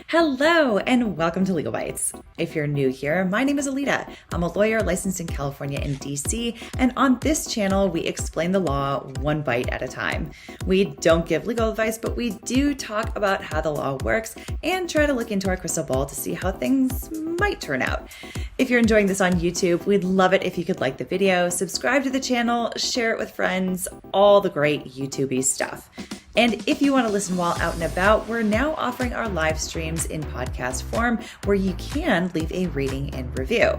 Hello and welcome to Legalbytes. If you're new here, my name is Alita. I'm a lawyer licensed in California and DC, and on this channel, we explain the law one bite at a time. We don't give legal advice, but we do talk about how the law works and try to look into our crystal ball to see how things might turn out. If you're enjoying this on YouTube, we'd love it if you could like the video, subscribe to the channel, share it with friends, all the great YouTube-y stuff. And if you want to listen while out and about, we're now offering our live streams in podcast form where you can leave a rating and review.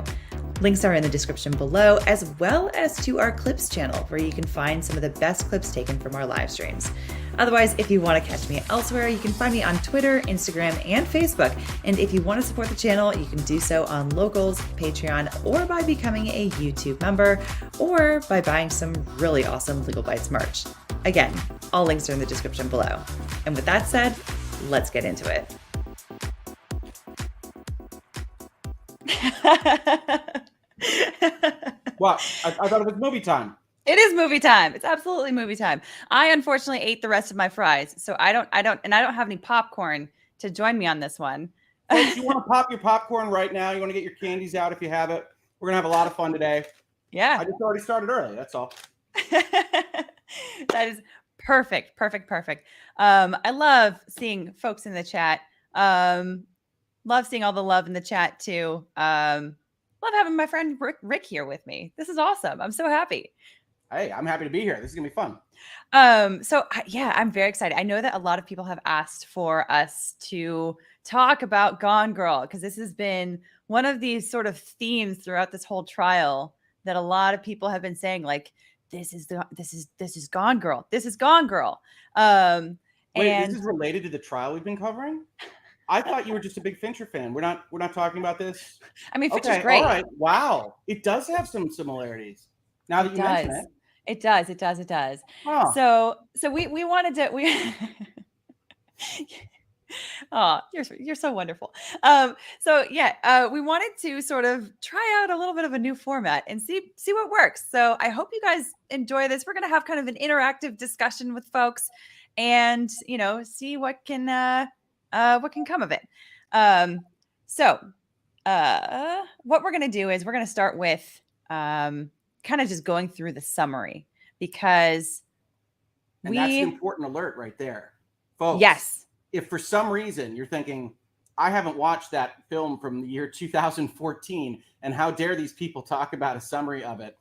Links are in the description below, as well as to our clips channel where you can find some of the best clips taken from our live streams. Otherwise, if you want to catch me elsewhere, you can find me on Twitter, Instagram, and Facebook. And if you want to support the channel, you can do so on Locals, Patreon, or by becoming a YouTube member, or by buying some really awesome Legalbytes merch. Again, all links are in the description below. And with that said, let's get into it. What? I thought it was movie time. It is movie time. It's absolutely movie time. I unfortunately ate the rest of my fries, so I don't have any popcorn to join me on this one. Folks, you want to pop your popcorn right now? You want to get your candies out if you have it? We're gonna have a lot of fun today. Yeah. I just already started early. That's all. That is perfect. I love seeing folks in the chat. Love seeing all the love in the chat too. Love having my friend Rick here with me. This is awesome. I'm so happy. Hey, I'm happy to be here. This is gonna be fun. Yeah, I'm very excited. I know that a lot of people have asked for us to talk about Gone Girl because this has been one of these sort of themes throughout this whole trial that a lot of people have been saying, like, this is Gone Girl. This is Gone Girl. Wait, this is related to the trial we've been covering? I thought you were just a big Fincher fan. We're not talking about this. I mean, Fincher's great. All right. Wow. It does have some similarities. Now that you mention it. It does. Huh. So we wanted to Oh, you're so wonderful. We wanted to sort of try out a little bit of a new format and see what works. So I hope you guys enjoy this. We're going to have kind of an interactive discussion with folks and, see what can come of it. What we're going to do is we're going to start with kind of just going through the summary because that's the important alert right there, folks. Yes. If for some reason you're thinking, I haven't watched that film from the year 2014, and how dare these people talk about a summary of it,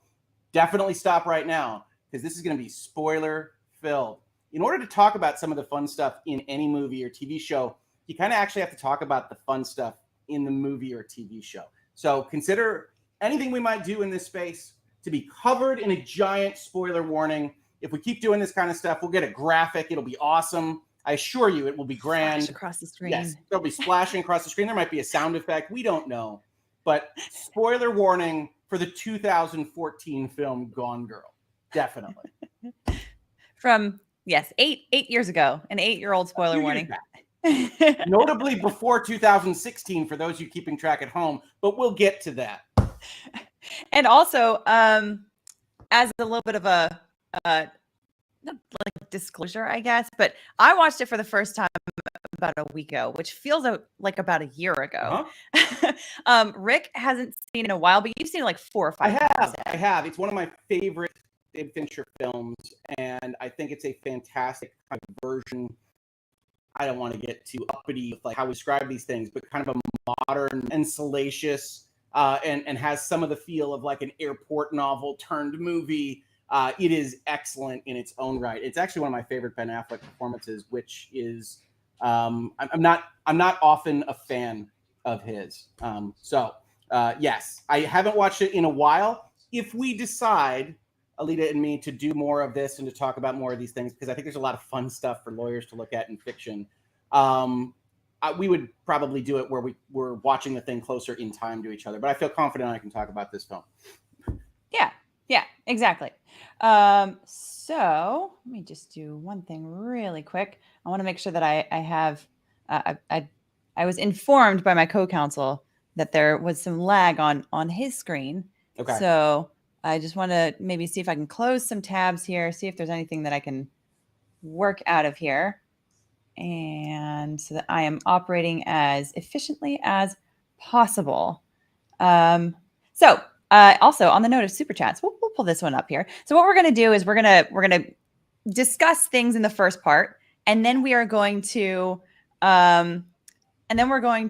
definitely stop right now because this is going to be spoiler filled. In order to talk about some of the fun stuff in any movie or TV show, you kind of actually have to talk about the fun stuff in the movie or TV show. So consider anything we might do in this space to be covered in a giant spoiler warning. If we keep doing this kind of stuff, we'll get a graphic. It'll be awesome. I assure you it will be grand. Flash across the screen. Yes, there'll be splashing across the screen. There might be a sound effect. We don't know. But spoiler warning for the 2014 film Gone Girl. Definitely. From, yes, eight years ago. An 8-year-old spoiler warning. Notably before 2016 for those of you keeping track at home. But we'll get to that. And also, as a little bit of a disclosure, I guess, but I watched it for the first time about a week ago, which feels like about a year ago. Uh-huh. Rick hasn't seen it in a while, but you've seen it like 4 or 5 times. I have. It's one of my favorite David Fincher films, and I think it's a fantastic kind of version. I don't want to get too uppity with like how we describe these things, but kind of a modern and salacious and has some of the feel of like an airport novel turned movie. It is excellent in its own right. It's actually one of my favorite Ben Affleck performances, which is I'm not often a fan of his. Yes, I haven't watched it in a while. If we decide, Alita and me, to do more of this and to talk about more of these things, because I think there's a lot of fun stuff for lawyers to look at in fiction, we would probably do it where we're watching the thing closer in time to each other. But I feel confident I can talk about this film. Yeah, exactly. So let me just do one thing really quick. I want to make sure that I have, I was informed by my co-counsel that there was some lag on his screen. Okay. So I just want to maybe see if I can close some tabs here, see if there's anything that I can work out of here. and so that I am operating as efficiently as possible. Also on the note of super chats, we'll pull this one up here. So what we're going to do is we're going to discuss things in the first part, and then we are going to as we're going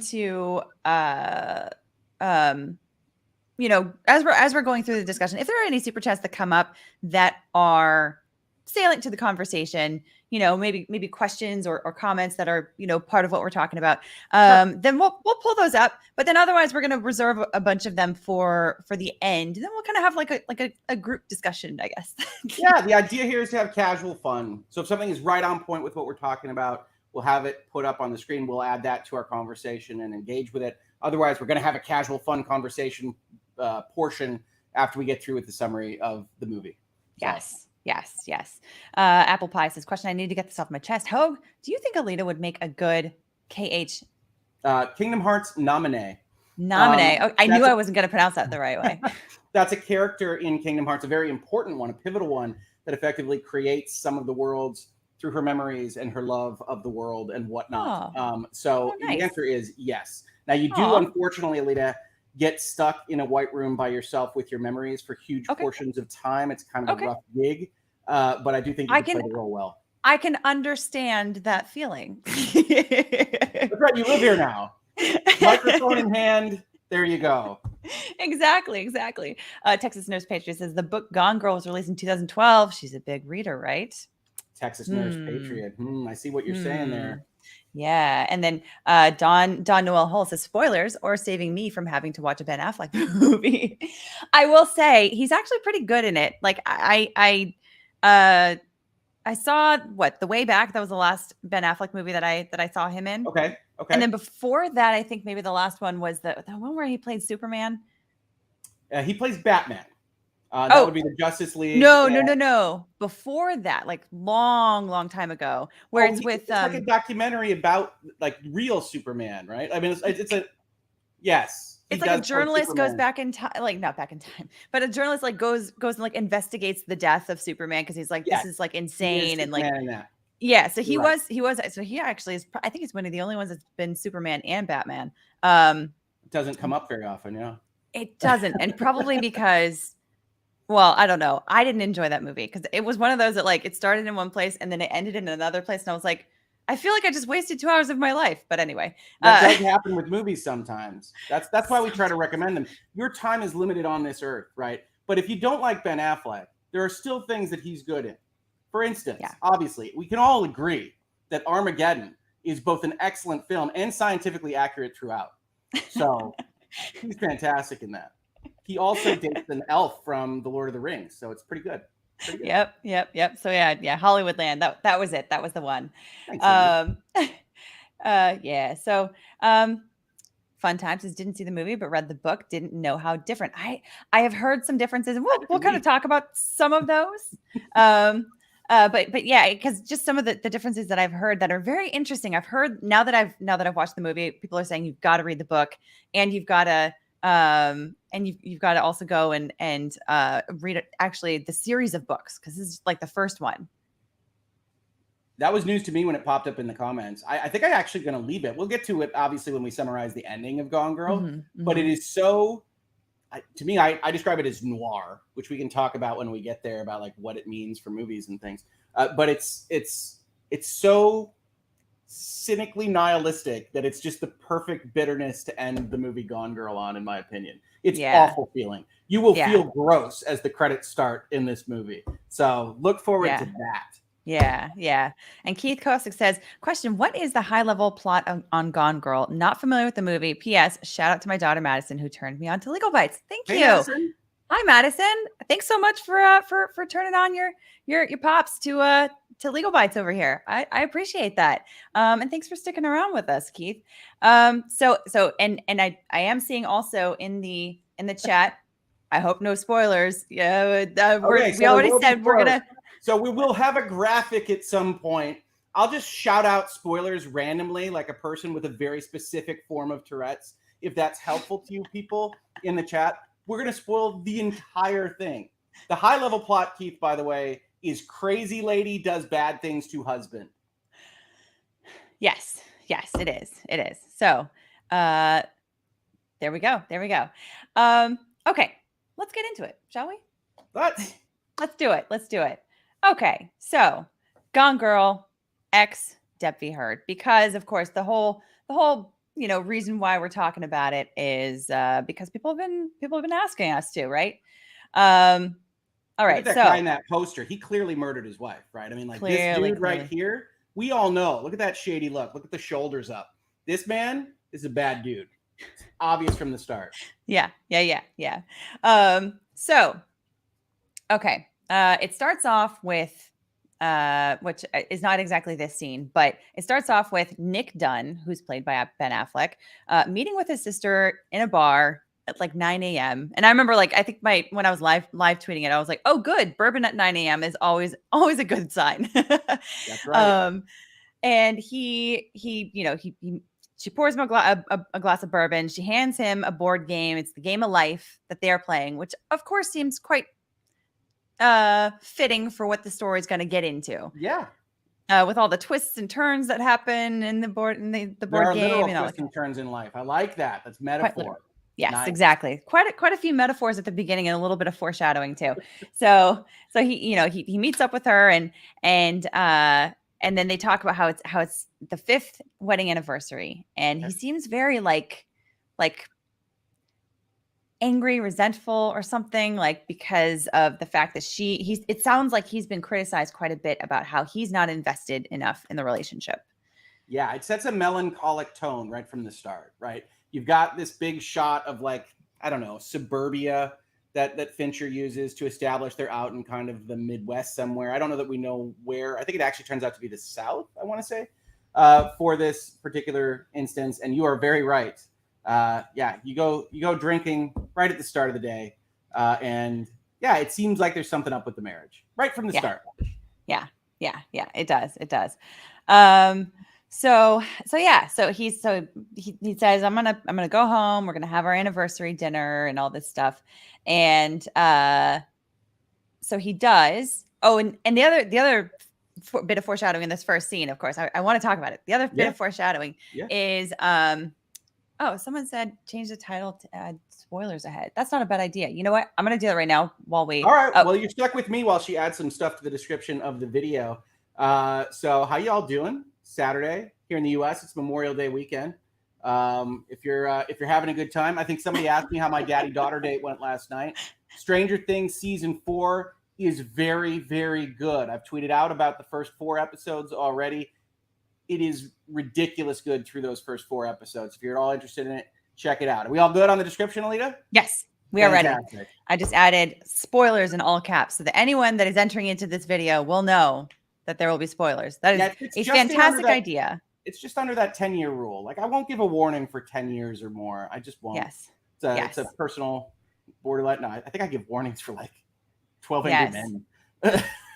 through the discussion, if there are any super chats that come up that are salient to the conversation, maybe questions or comments that are, part of what we're talking about, then we'll pull those up. But then otherwise, we're going to reserve a bunch of them for the end. And then we'll kind of have a group discussion, I guess. Yeah, the idea here is to have casual fun. So if something is right on point with what we're talking about, we'll have it put up on the screen. We'll add that to our conversation and engage with it. Otherwise, we're going to have a casual fun conversation portion after we get through with the summary of the movie. Yes. Apple Pie says, question, I need to get this off my chest. Hogue, do you think Alita would make a good KH? Kingdom Hearts nominee. I knew I wasn't going to pronounce that the right way. That's a character in Kingdom Hearts, a very important one, a pivotal one that effectively creates some of the worlds through her memories and her love of the world and whatnot. Nice. The answer is yes. Now, you do, unfortunately, Alita, get stuck in a white room by yourself with your memories for huge portions of time. It's kind of a rough gig, but I do think you can play the role well. I can understand that feeling. That's right. You live here now. Microphone in hand. There you go. Exactly. Texas Nurse Patriot says the book Gone Girl was released in 2012. She's a big reader, right? Texas Nurse Patriot. I see what you're saying there. Yeah. And then Don Noel Hull says spoilers or saving me from having to watch a Ben Affleck movie. I will say he's actually pretty good in it. Like I saw The Way Back. That was the last Ben Affleck movie that I saw him in. Okay. And then before that, I think maybe the last one was the one where he played Superman. He plays Batman. That would be the Justice League. No. Before that, like long time ago, where it's like a documentary about like real Superman, right? I mean, it's a yes. It's like a journalist goes back in time, like not back in time, but a journalist like goes and like investigates the death of Superman because he's like, this is like insane and like So he actually is. I think he's one of the only ones that's been Superman and Batman. Doesn't come up very often, yeah. It doesn't, and probably because. Well, I don't know. I didn't enjoy that movie because it was one of those that like it started in one place and then it ended in another place. And I was like, I feel like I just wasted 2 hours of my life. But anyway. That does happen with movies sometimes. That's why we try to recommend them. Your time is limited on this earth, right? But if you don't like Ben Affleck, there are still things that he's good in. For instance, obviously, we can all agree that Armageddon is both an excellent film and scientifically accurate throughout. So he's fantastic in that. He also dates an elf from The Lord of the Rings, so it's pretty good. Yep. So yeah, Hollywoodland. That was it. That was the one. Thanks, So fun times says didn't see the movie but read the book. Didn't know how different. I have heard some differences, and we'll kind of talk about some of those. But yeah, because just some of the differences that I've heard that are very interesting. I've heard now that I've watched the movie, people are saying you've got to read the book and you've got to. And you've got to also go and read it, actually the series of books because this is like the first one. That was news to me when it popped up in the comments. I think I'm actually going to leave it. We'll get to it obviously when we summarize the ending of Gone Girl, but it is so. To me, I describe it as noir, which we can talk about when we get there about like what it means for movies and things. But it's so cynically nihilistic that it's just the perfect bitterness to end the movie Gone Girl on, in my opinion. It's awful feeling. You will feel gross as the credits start in this movie. So look forward to that. Yeah. And Keith Kosick says, question, what is the high-level plot on Gone Girl? Not familiar with the movie. P.S. Shout out to my daughter, Madison, who turned me on to Legalbytes. Thank you. Madison. Hi, Madison. Thanks so much for turning on your pops to Legalbytes over here. I appreciate that. And thanks for sticking around with us, Keith. So I am seeing also in the chat, I hope no spoilers. Yeah, we already said we're gonna. So we will have a graphic at some point. I'll just shout out spoilers randomly, like a person with a very specific form of Tourette's. If that's helpful to you people in the chat, we're going to spoil the entire thing. The high-level plot, Keith, by the way, is crazy lady does bad things to husband. Yes, it is. It is. So, there we go. Okay, let's get into it, shall we? Let's do it. Okay, so Gone Girl, ex Depp v. Heard, because of course the whole reason why we're talking about it is because people have been asking us to, right? All right, look at that guy in that poster. He clearly murdered his wife, right? I mean, like this dude right here. We all know. Look at that shady look. Look at the shoulders up. This man is a bad dude. It's obvious from the start. Yeah. So, okay. It starts off with, which is not exactly this scene, but it starts off with Nick Dunn, who's played by Ben Affleck, meeting with his sister in a bar at like 9 a.m. And I remember, like, I think when I was live tweeting it, I was like, oh, good. Bourbon at 9 a.m. is always a good sign. That's right. And she pours him a glass of bourbon. She hands him a board game. It's the game of life that they're playing, which of course seems quite fitting for what the story is going to get into. Yeah. With all the twists and turns that happen in the board game. There are literal twists and turns in life. I like that. That's metaphor. Yes, nice. Exactly. Quite a few metaphors at the beginning and a little bit of foreshadowing too. So he meets up with her and then they talk about how it's the 5th wedding anniversary, and he seems very like angry, resentful or something, like because of the fact that it sounds like he's been criticized quite a bit about how he's not invested enough in the relationship. Yeah, it sets a melancholic tone right from the start, right? You've got this big shot of, like, I don't know, suburbia that Fincher uses to establish they're out in kind of the Midwest somewhere. I don't know that we know where. I think it actually turns out to be the South, I want to say, for this particular instance. And you are very right. You go drinking right at the start of the day. And yeah, it seems like there's something up with the marriage right from the start. Yeah, it does. So he says, I'm gonna go home. We're gonna have our anniversary dinner and all this stuff. And so he does. Oh, and the other bit of foreshadowing in this first scene, of course, I want to talk about it. The other bit of foreshadowing is someone said change the title to add spoilers ahead. That's not a bad idea. You know what? I'm gonna do that right now while we. All right. Well, you're stuck with me while she adds some stuff to the description of the video. So how y'all doing? Saturday here in the U.S. It's Memorial Day weekend. If you're having a good time, I think somebody asked me how my daddy-daughter date went last night. Stranger Things season 4 is very, very good. I've tweeted out about the first 4 episodes already. It is ridiculous good through those first 4 episodes. If you're at all interested in it, check it out. Are we all good on the description, Alita? Yes, we are ready. I just added spoilers in all caps so that anyone that is entering into this video will know that there will be spoilers. That is a fantastic idea. It's just under that 10-year rule. Like, I won't give a warning for 10 years or more. I just won't. Yes. It's a personal borderline. No, I think I give warnings for like 12 Angry Men.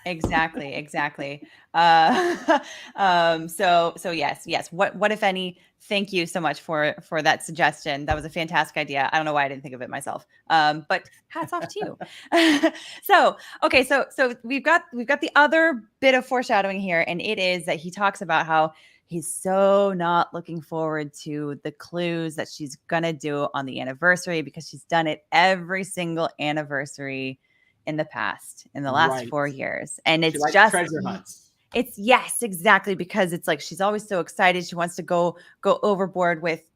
Exactly. So yes. What if any? Thank you so much for that suggestion. That was a fantastic idea. I don't know why I didn't think of it myself. But hats off to you. So we've got the other bit of foreshadowing here, and it is that he talks about how he's so not looking forward to the clues that she's gonna do on the anniversary, because she's done it every single anniversary in the past, in the last 4 years. And it's just treasure hunts. It's exactly, because it's like she's always so excited. She wants to go overboard with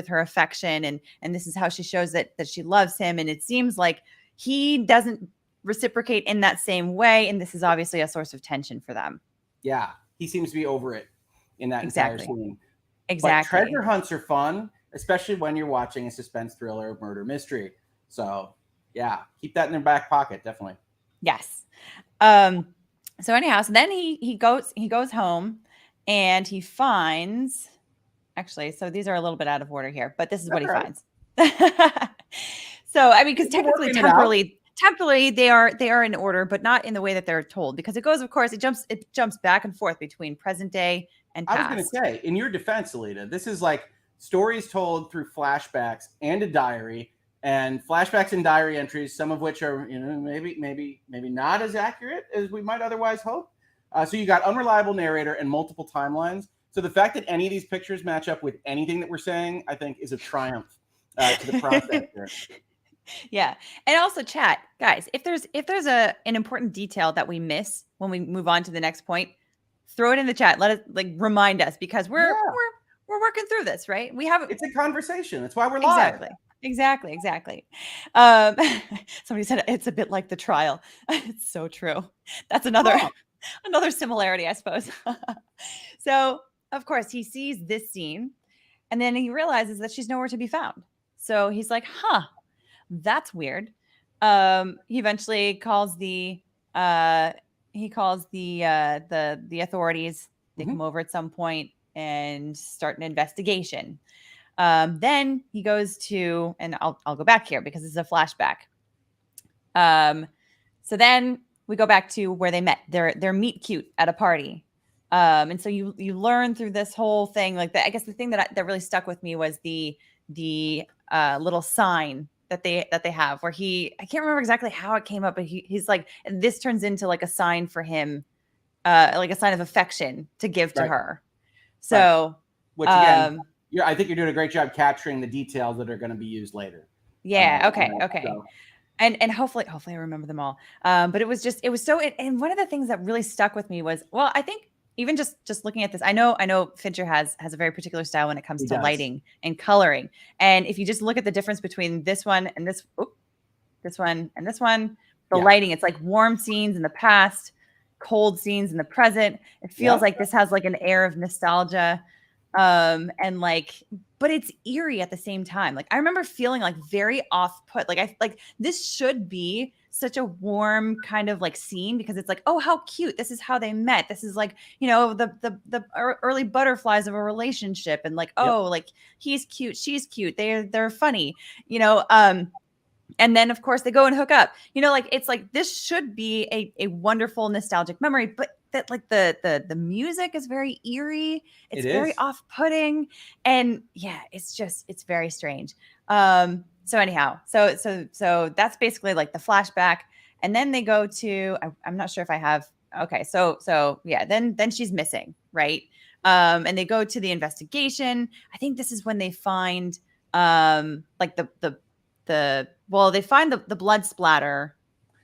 her affection, and this is how she shows that she loves him. And it seems like he doesn't reciprocate in that same way, and this is obviously a source of tension for them. Yeah, he seems to be over it in that entire scene. Exactly. But treasure hunts are fun, especially when you're watching a suspense thriller, murder mystery. So yeah, keep that in their back pocket, definitely. Yes. So anyhow, so then he goes home, and he finds, actually, so these are a little bit out of order here, but this is what he finds. So I mean, because technically, temporally they are in order, but not in the way that they're told, because it goes, of course, it jumps back and forth between present day and past. I was going to say, in your defense, Alita, this is like stories told through flashbacks and a diary. And flashbacks and diary entries, some of which are, maybe not as accurate as we might otherwise hope. So you got unreliable narrator and multiple timelines. So the fact that any of these pictures match up with anything that we're saying, I think, is a triumph to the process here. Yeah. And also chat, guys, if there's an important detail that we miss when we move on to the next point, throw it in the chat. Let us remind us, because we're working through this, right? It's a conversation. That's why we're live. Exactly. Somebody said it's a bit like the trial. It's so true. That's another similarity, I suppose. So of course he sees this scene, and then he realizes that she's nowhere to be found. So he's like, that's weird. He eventually calls the authorities. They come over at some point and start an investigation. Then he goes to, and I'll go back here because this is a flashback. So then we go back to where they met. They're meet cute at a party. And so you learn through this whole thing, like I guess the thing that really stuck with me was the little sign that they have, where I can't remember exactly how it came up, but he's like, this turns into like a sign for him, like a sign of affection to give to her. So, which again, I think you're doing a great job capturing the details that are going to be used later. Yeah. Okay. So. And hopefully I remember them all. But it was so, and one of the things that really stuck with me was, well, I think even just looking at this, I know Fincher has a very particular style when it comes to lighting and coloring. And if you just look at the difference between this one and this one and this one, the lighting, it's like warm scenes in the past, cold scenes in the present. It feels like this has like an air of nostalgia. And like, but it's eerie at the same time. Like I remember feeling like very off put. Like this should be such a warm kind of like scene, because it's like, oh, how cute. This is how they met. This is like, the early butterflies of a relationship. And like, oh, like he's cute. She's cute. They're funny, and then of course they go and hook up, like, it's like, this should be a wonderful nostalgic memory, but that like the music is very eerie. It's very off-putting, and it's very strange. So anyhow, so that's basically like the flashback, and then they go to, I'm not sure if I have, okay, so yeah, then she's missing, right? And they go to the investigation. I think this is when they find like they find the blood splatter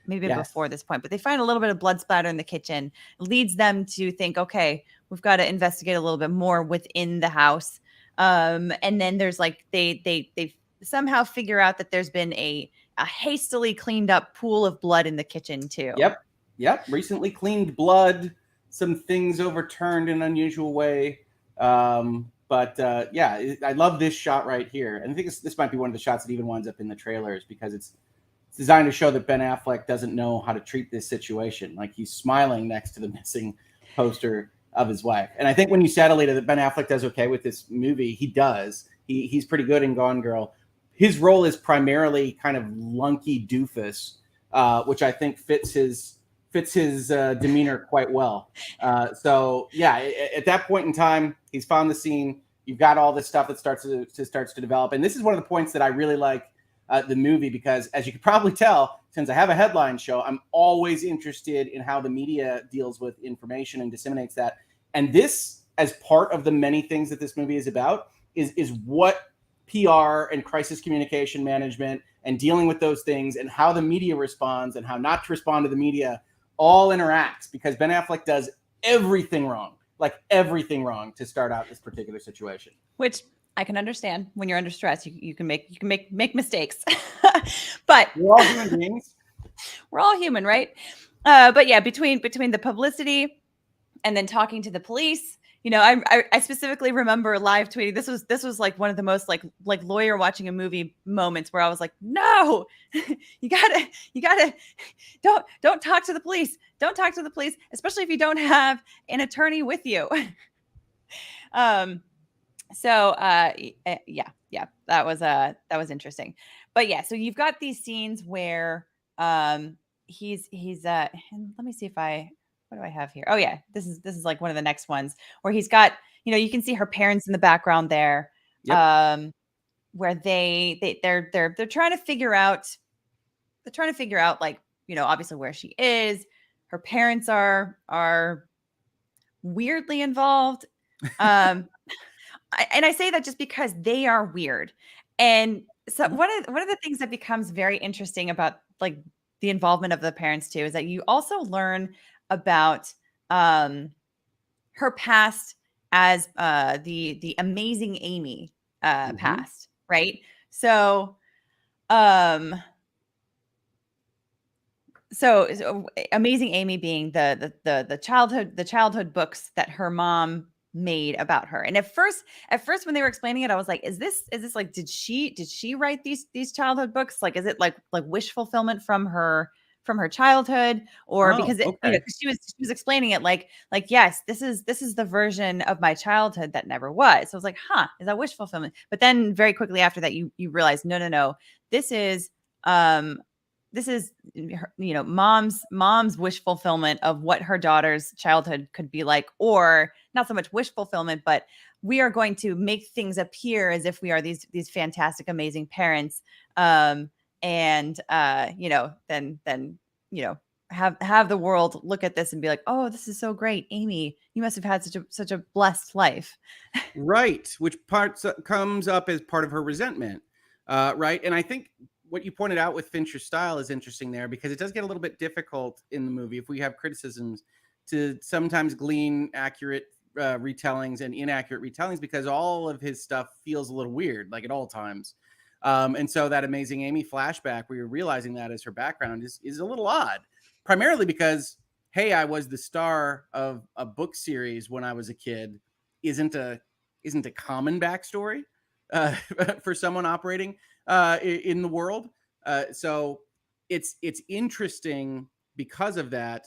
maybe before this point, but they find a little bit of blood splatter in the kitchen. It leads them to think, okay, we've got to investigate a little bit more within the house. And then there's like, they somehow figure out that there's been a hastily cleaned up pool of blood in the kitchen too. Yep. Recently cleaned blood, some things overturned in an unusual way. But I love this shot right here. And I think this might be one of the shots that even winds up in the trailers, because it's designed to show that Ben Affleck doesn't know how to treat this situation. Like, he's smiling next to the missing poster of his wife. And I think when you said, Alita, that Ben Affleck does okay with this movie, he does. He's pretty good in Gone Girl. His role is primarily kind of lunky doofus, which I think fits his demeanor quite well. So at that point in time, he's found the scene. You've got all this stuff that starts to develop, and this is one of the points that I really like the movie, because as you can probably tell, since I have a headline show, I'm always interested in how the media deals with information and disseminates that. And this, as part of the many things that this movie is about, is what PR and crisis communication management and dealing with those things, and how the media responds and how not to respond to the media all interacts, because Ben Affleck does everything wrong to start out this particular situation. Which I can understand. When you're under stress, you can make mistakes. But we're all human beings. We're all human, right? But yeah, between the publicity and then talking to the police, I specifically remember live tweeting. This was like one of the most like lawyer watching a movie moments, where I was like, no, you gotta don't talk to the police. Don't talk to the police, especially if you don't have an attorney with you. So that was interesting. But yeah, so you've got these scenes where he's let me see what do I have here? Oh yeah, this is like one of the next ones, where he's got, you can see her parents in the background there. Yep. Where they're trying to figure out like, obviously where she is. Her parents are weirdly involved. Um, and I say that just because they are weird. And so Mhm. one of the things that becomes very interesting about like the involvement of the parents too is that you also learn about um her past as the amazing Amy Mhm. past, right? So um so amazing Amy being the childhood books that her mom made about her. And at first when they were explaining it, I was like, is this like did she write these childhood books? Like is it like wish fulfillment from her childhood, or Oh, because it, okay. 'cause she was explaining it like yes, this is the version of my childhood that never was. So I was like, huh, is that wish fulfillment? But then very quickly after that you realize no, this is um this is mom's wish fulfillment of what her daughter's childhood could be like, or not so much wish fulfillment, but we are going to make things appear as if we are these fantastic amazing parents, and then have the world look at this and be like, oh, this is so great, Amy, you must have had such a blessed life. Right, which comes up as part of her resentment, right? And I think what you pointed out with Fincher's style is interesting there, because it does get a little bit difficult in the movie if we have criticisms to sometimes glean accurate retellings and inaccurate retellings, because all of his stuff feels a little weird, like at all times. And so that amazing Amy flashback, where you're realizing that as her background, is a little odd, primarily because, hey, I was the star of a book series when I was a kid, isn't a common backstory uh, for someone operating in the world. So it's interesting because of that,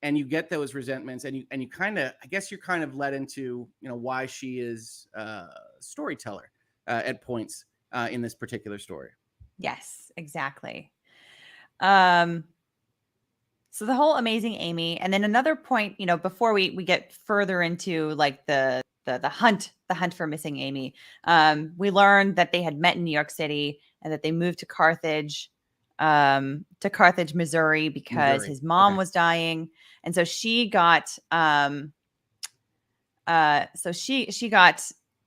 and you get those resentments, and you kind of, I guess you're kind of led into why she is a storyteller at points in this particular story. Yes, exactly. um So the whole amazing Amy, and then another point, before we get further into like the hunt for missing Amy, we learned that they had met in New York City and that they moved to Carthage, Missouri, because Missouri. his mom Okay. was dying, and so she got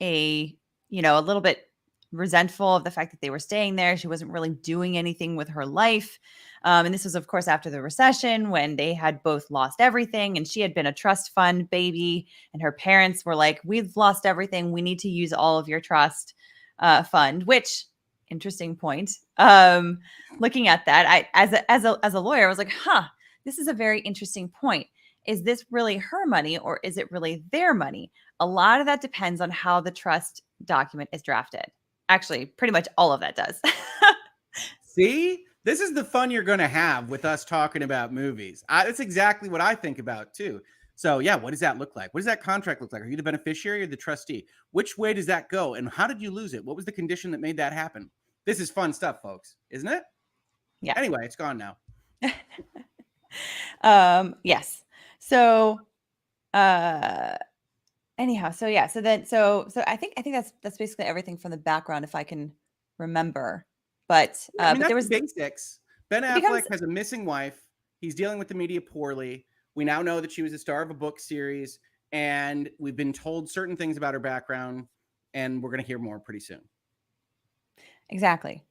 a a little bit resentful of the fact that they were staying there. She wasn't really doing anything with her life. And this was, of course, after the recession when they had both lost everything, and she had been a trust fund baby, and her parents were like, we've lost everything, we need to use all of your trust fund. Which, interesting point. Looking at that, I as a lawyer, I was like, huh, this is a very interesting point. Is this really her money, or is it really their money? A lot of that depends on how the trust document is drafted. Actually, pretty much all of that does. See, this is the fun you're going to have with us talking about movies. That's exactly what I think about too. So, yeah, what does that look like? What does that contract look like? Are you the beneficiary or the trustee? Which way does that go? And how did you lose it? What was the condition that made that happen? This is fun stuff, folks, isn't it? Yeah. Anyway, it's gone now. Yes. So, uh, anyhow, so yeah, so I think that's basically everything from the background, if I can remember. But Yeah, I mean, but there that's the was basics. Ben it becomes Affleck has a missing wife. He's dealing with the media poorly. We now know that she was a star of a book series, and we've been told certain things about her background, and we're going to hear more pretty soon. exactly.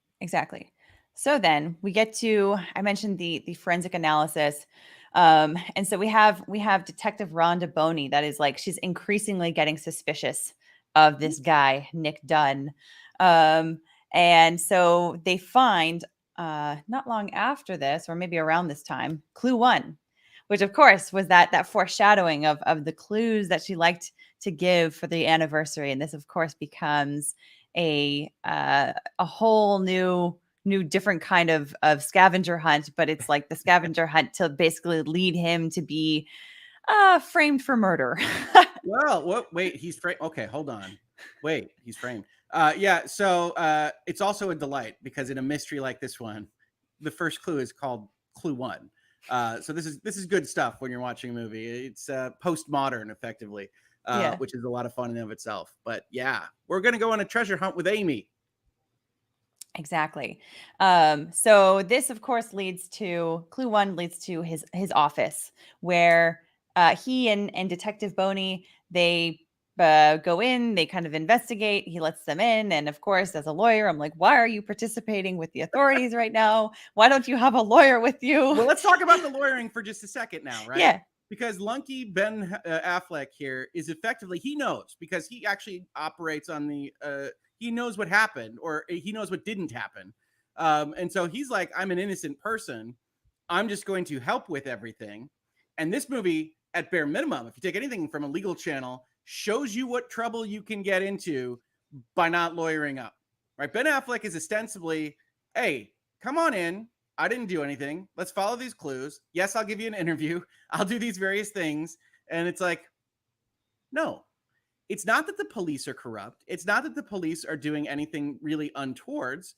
So then we get to, I mentioned the forensic analysis. And so we have Detective Rhonda Boney, that is like, she's increasingly getting suspicious of this guy, Nick Dunn. Um, and so they find not long after this, or maybe around this time, Clue One, which of course was that foreshadowing of the clues that she liked to give for the anniversary. And this of course becomes a whole new different kind of scavenger hunt, but it's like the scavenger hunt to basically lead him to be framed for murder. Well, what? Wait, he's framed. Okay, hold on. Wait, he's framed. Yeah. So it's also a delight, because in a mystery like this one, the first clue is called Clue One. So this is good stuff when you're watching a movie. It's postmodern, effectively, Yeah, which is a lot of fun in and of itself. But yeah, we're gonna go on a treasure hunt with Amy. exactly. So this of course leads to Clue One, leads to his office, where he and Detective Boney, they go in, they kind of investigate, he lets them in. And of course, as a lawyer, I'm like, why are you participating with the authorities right now? Why don't you have a lawyer with you? Well, let's talk about the lawyering for just a second now, right? Yeah. Because Lunky Ben Affleck here is effectively, he knows, because he actually operates on the, he knows what happened, or he knows what didn't happen. And so he's like, I'm an innocent person. I'm just going to help with everything. And this movie, at bare minimum, if you take anything from a legal channel, shows you what trouble you can get into by not lawyering up, right? Ben Affleck is ostensibly, hey, come on in. I didn't do anything. Let's follow these clues. Yes, I'll give you an interview. I'll do these various things. And it's like, no, it's not that the police are corrupt. It's not that the police are doing anything really untowards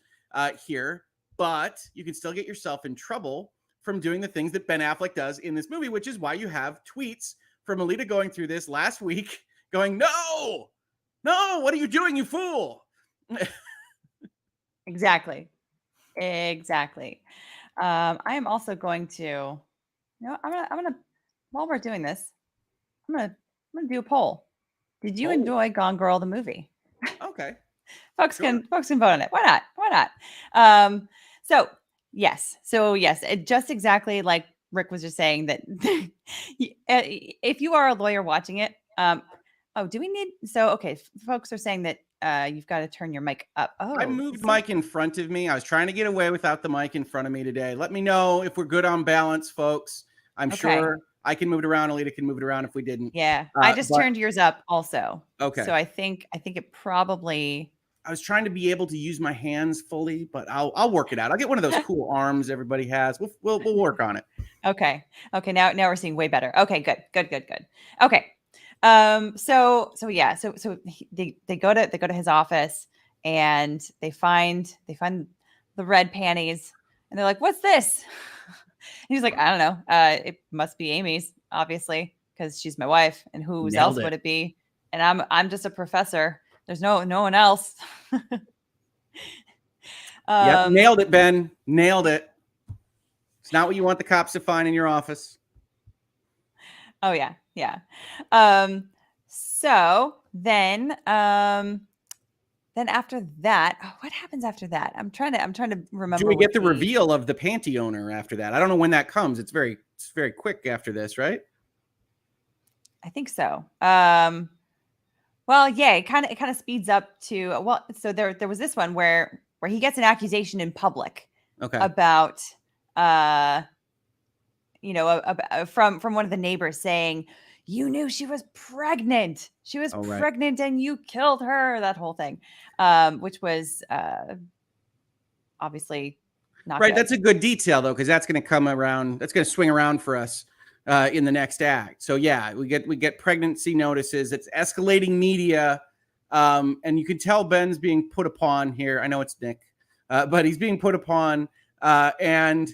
here, but you can still get yourself in trouble from doing the things that Ben Affleck does in this movie, which is why you have tweets from Alita going through this last week going, no, what are you doing, you fool? Exactly. I am also going to, I'm gonna, while we're doing this, I'm gonna do a poll. Did you enjoy Gone Girl, the movie? Okay. Folks can vote on it. Why not? So yes, just exactly like Rick was just saying that if you are a lawyer watching it, do we need? So okay, folks are saying that you've got to turn your mic up. Oh, I moved mic in front of me. I was trying to get away without the mic in front of me today. Let me know if we're good on balance, folks. I'm sure I can move it around. Alita can move it around if we didn't. Yeah, I just turned yours up also. Okay. So I think it probably. I was trying to be able to use my hands fully, but I'll work it out. I'll get one of those cool arms everybody has. We'll work on it. Okay. Now we're seeing way better. Okay, good. Okay. So they go to his office and they find the red panties and they're like, "What's this?" And he's like, "I don't know. It must be Amy's, obviously, because she's my wife, and whose else would it be? And I'm just a professor. There's no one else." Yep, nailed it, Ben. Nailed it. It's not what you want the cops to find in your office. Oh yeah. So then after that, what happens after that? I'm trying to remember. Do we get the reveal of the panty owner after that? I don't know when that comes. It's very quick after this, right? I think so. Well, yeah, it kind of speeds up to so there was this one where he gets an accusation in public. Okay. About from one of the neighbors saying, "You knew she was pregnant. She was pregnant and you killed her," that whole thing. Which was obviously not right. good. That's a good detail though, because that's going to come around. That's going to swing around for us in the next act. So yeah, we get pregnancy notices. It's escalating media, and you can tell Ben's being put upon here. I know it's Nick, but he's being put upon, and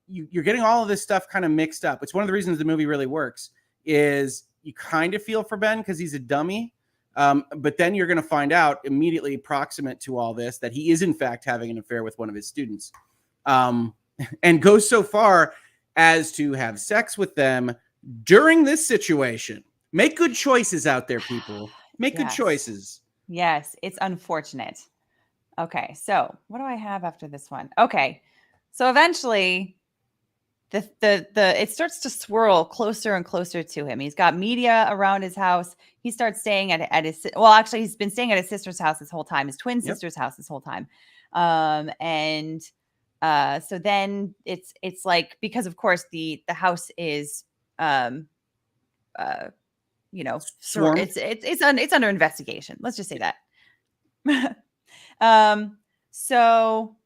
you're getting all of this stuff kind of mixed up. It's one of the reasons the movie really works. Is you kind of feel for Ben because he's a dummy, but then you're going to find out immediately proximate to all this that he is in fact having an affair with one of his students, and goes so far as to have sex with them during this situation. Make good choices out there, people. Make good choices. Yes, it's unfortunate. Okay, so what do I have after this one? Okay, so eventually the it starts to swirl closer and closer to him. He's got media around his house. He starts staying at his, well, actually, he's been staying at his sister's house this whole time, his twin sister's house this whole time. So then it's like, because of course the house is it's under investigation. Let's just say that. So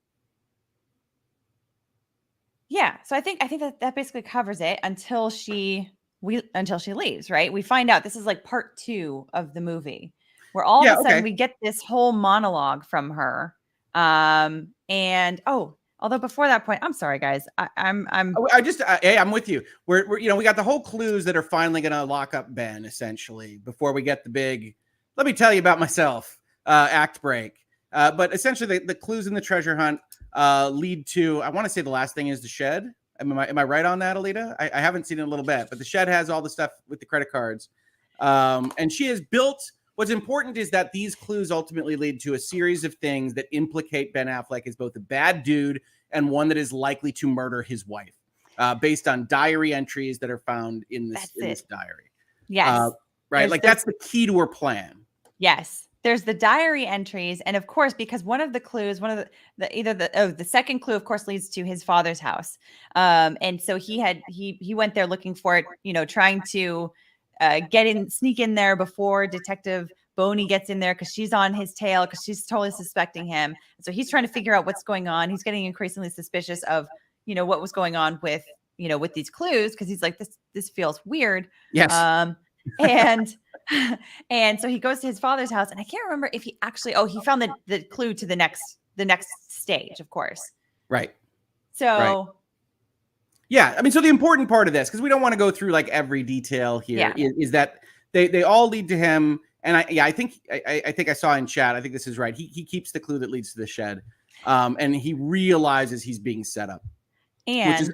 yeah, so I think that basically covers it until she leaves, right? We find out this is like part 2 of the movie, where all of a sudden we get this whole monologue from her. And although before that point, I'm sorry guys, I'm with you. We're we got the whole clues that are finally going to lock up Ben essentially before we get the big, let me tell you about myself, act break. But essentially the clues in the treasure hunt lead to, I want to say the last thing is the shed. Am I right on that, Alita? I haven't seen it in a little bit, but the shed has all the stuff with the credit cards. And she has built what's important is that these clues ultimately lead to a series of things that implicate Ben Affleck as both a bad dude and one that is likely to murder his wife, based on diary entries that are found in this diary. Yes. Right. Like that's the key to her plan. Yes. There's the diary entries. And of course, because one of the clues, the second clue, of course, leads to his father's house. And so he went there looking for it, trying to sneak in there before Detective Boney gets in there because she's on his tail because she's totally suspecting him. So he's trying to figure out what's going on. He's getting increasingly suspicious of, what was going on with these clues because he's like, this feels weird. Yes. And so he goes to his father's house, and I can't remember if he actually, he found the clue to the next stage, of course. Right. So. Right. Yeah. I mean, so the important part of this, because we don't want to go through like every detail here, is that they all lead to him. And I think I saw in chat, I think this is right. He keeps the clue that leads to the shed. And he realizes he's being set up, which is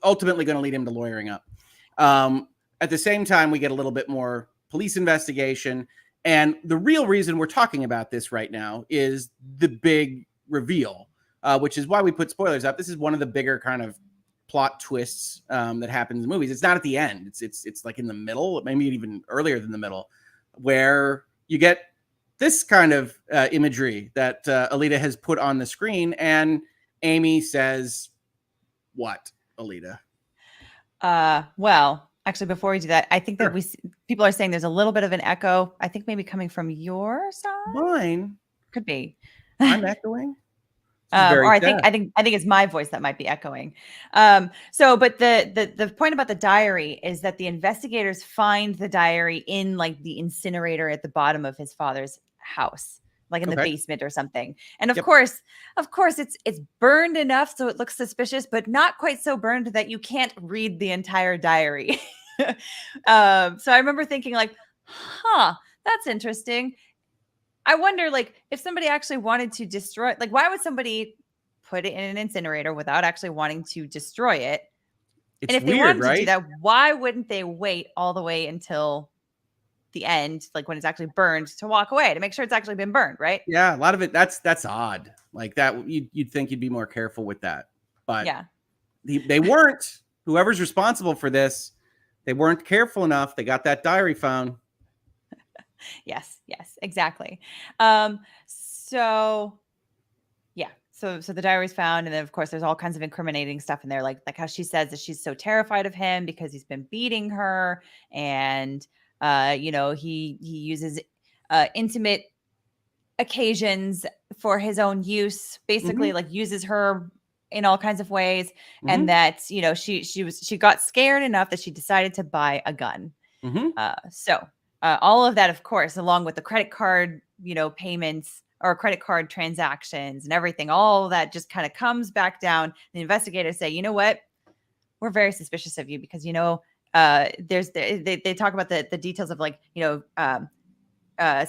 ultimately going to lead him to lawyering up. At the same time, we get a little bit more police investigation. And the real reason we're talking about this right now is the big reveal, which is why we put spoilers up. This is one of the bigger kind of plot twists that happens in movies. It's not at the end. It's like in the middle, maybe even earlier than the middle, where you get this kind of imagery that Alita has put on the screen. And Amy says, what, Alita? Well, actually, before we do that, I think that people are saying there's a little bit of an echo. I think maybe coming from your side. Mine could be. I'm echoing. Or I think it's my voice that might be echoing. But the point about the diary is that the investigators find the diary in like the incinerator at the bottom of his father's house, like in the basement or something. And of course, it's burned enough so it looks suspicious, but not quite so burned that you can't read the entire diary. So I remember thinking like, that's interesting. I wonder, like, if somebody actually wanted to destroy, like, why would somebody put it in an incinerator without actually wanting to destroy it? It's and if they weird, wanted to do that, why wouldn't they wait all the way until the end, like when it's actually burned, to walk away to make sure it's actually been burned, right? Yeah, a lot of it. That's odd. Like that, you'd think you'd be more careful with that, but they weren't. Whoever's responsible for this, they weren't careful enough. They got that diary found. Yes, exactly. So the diary's found, and then of course there's all kinds of incriminating stuff in there, like how she says that she's so terrified of him because he's been beating her, and he uses intimate occasions for his own use, basically, like uses her in all kinds of ways, and that she got scared enough that she decided to buy a gun. All of that, of course, along with the credit card, payments or credit card transactions and everything, all that just kind of comes back down. The investigators say, you know what? We're very suspicious of you because, they talk about the details of like,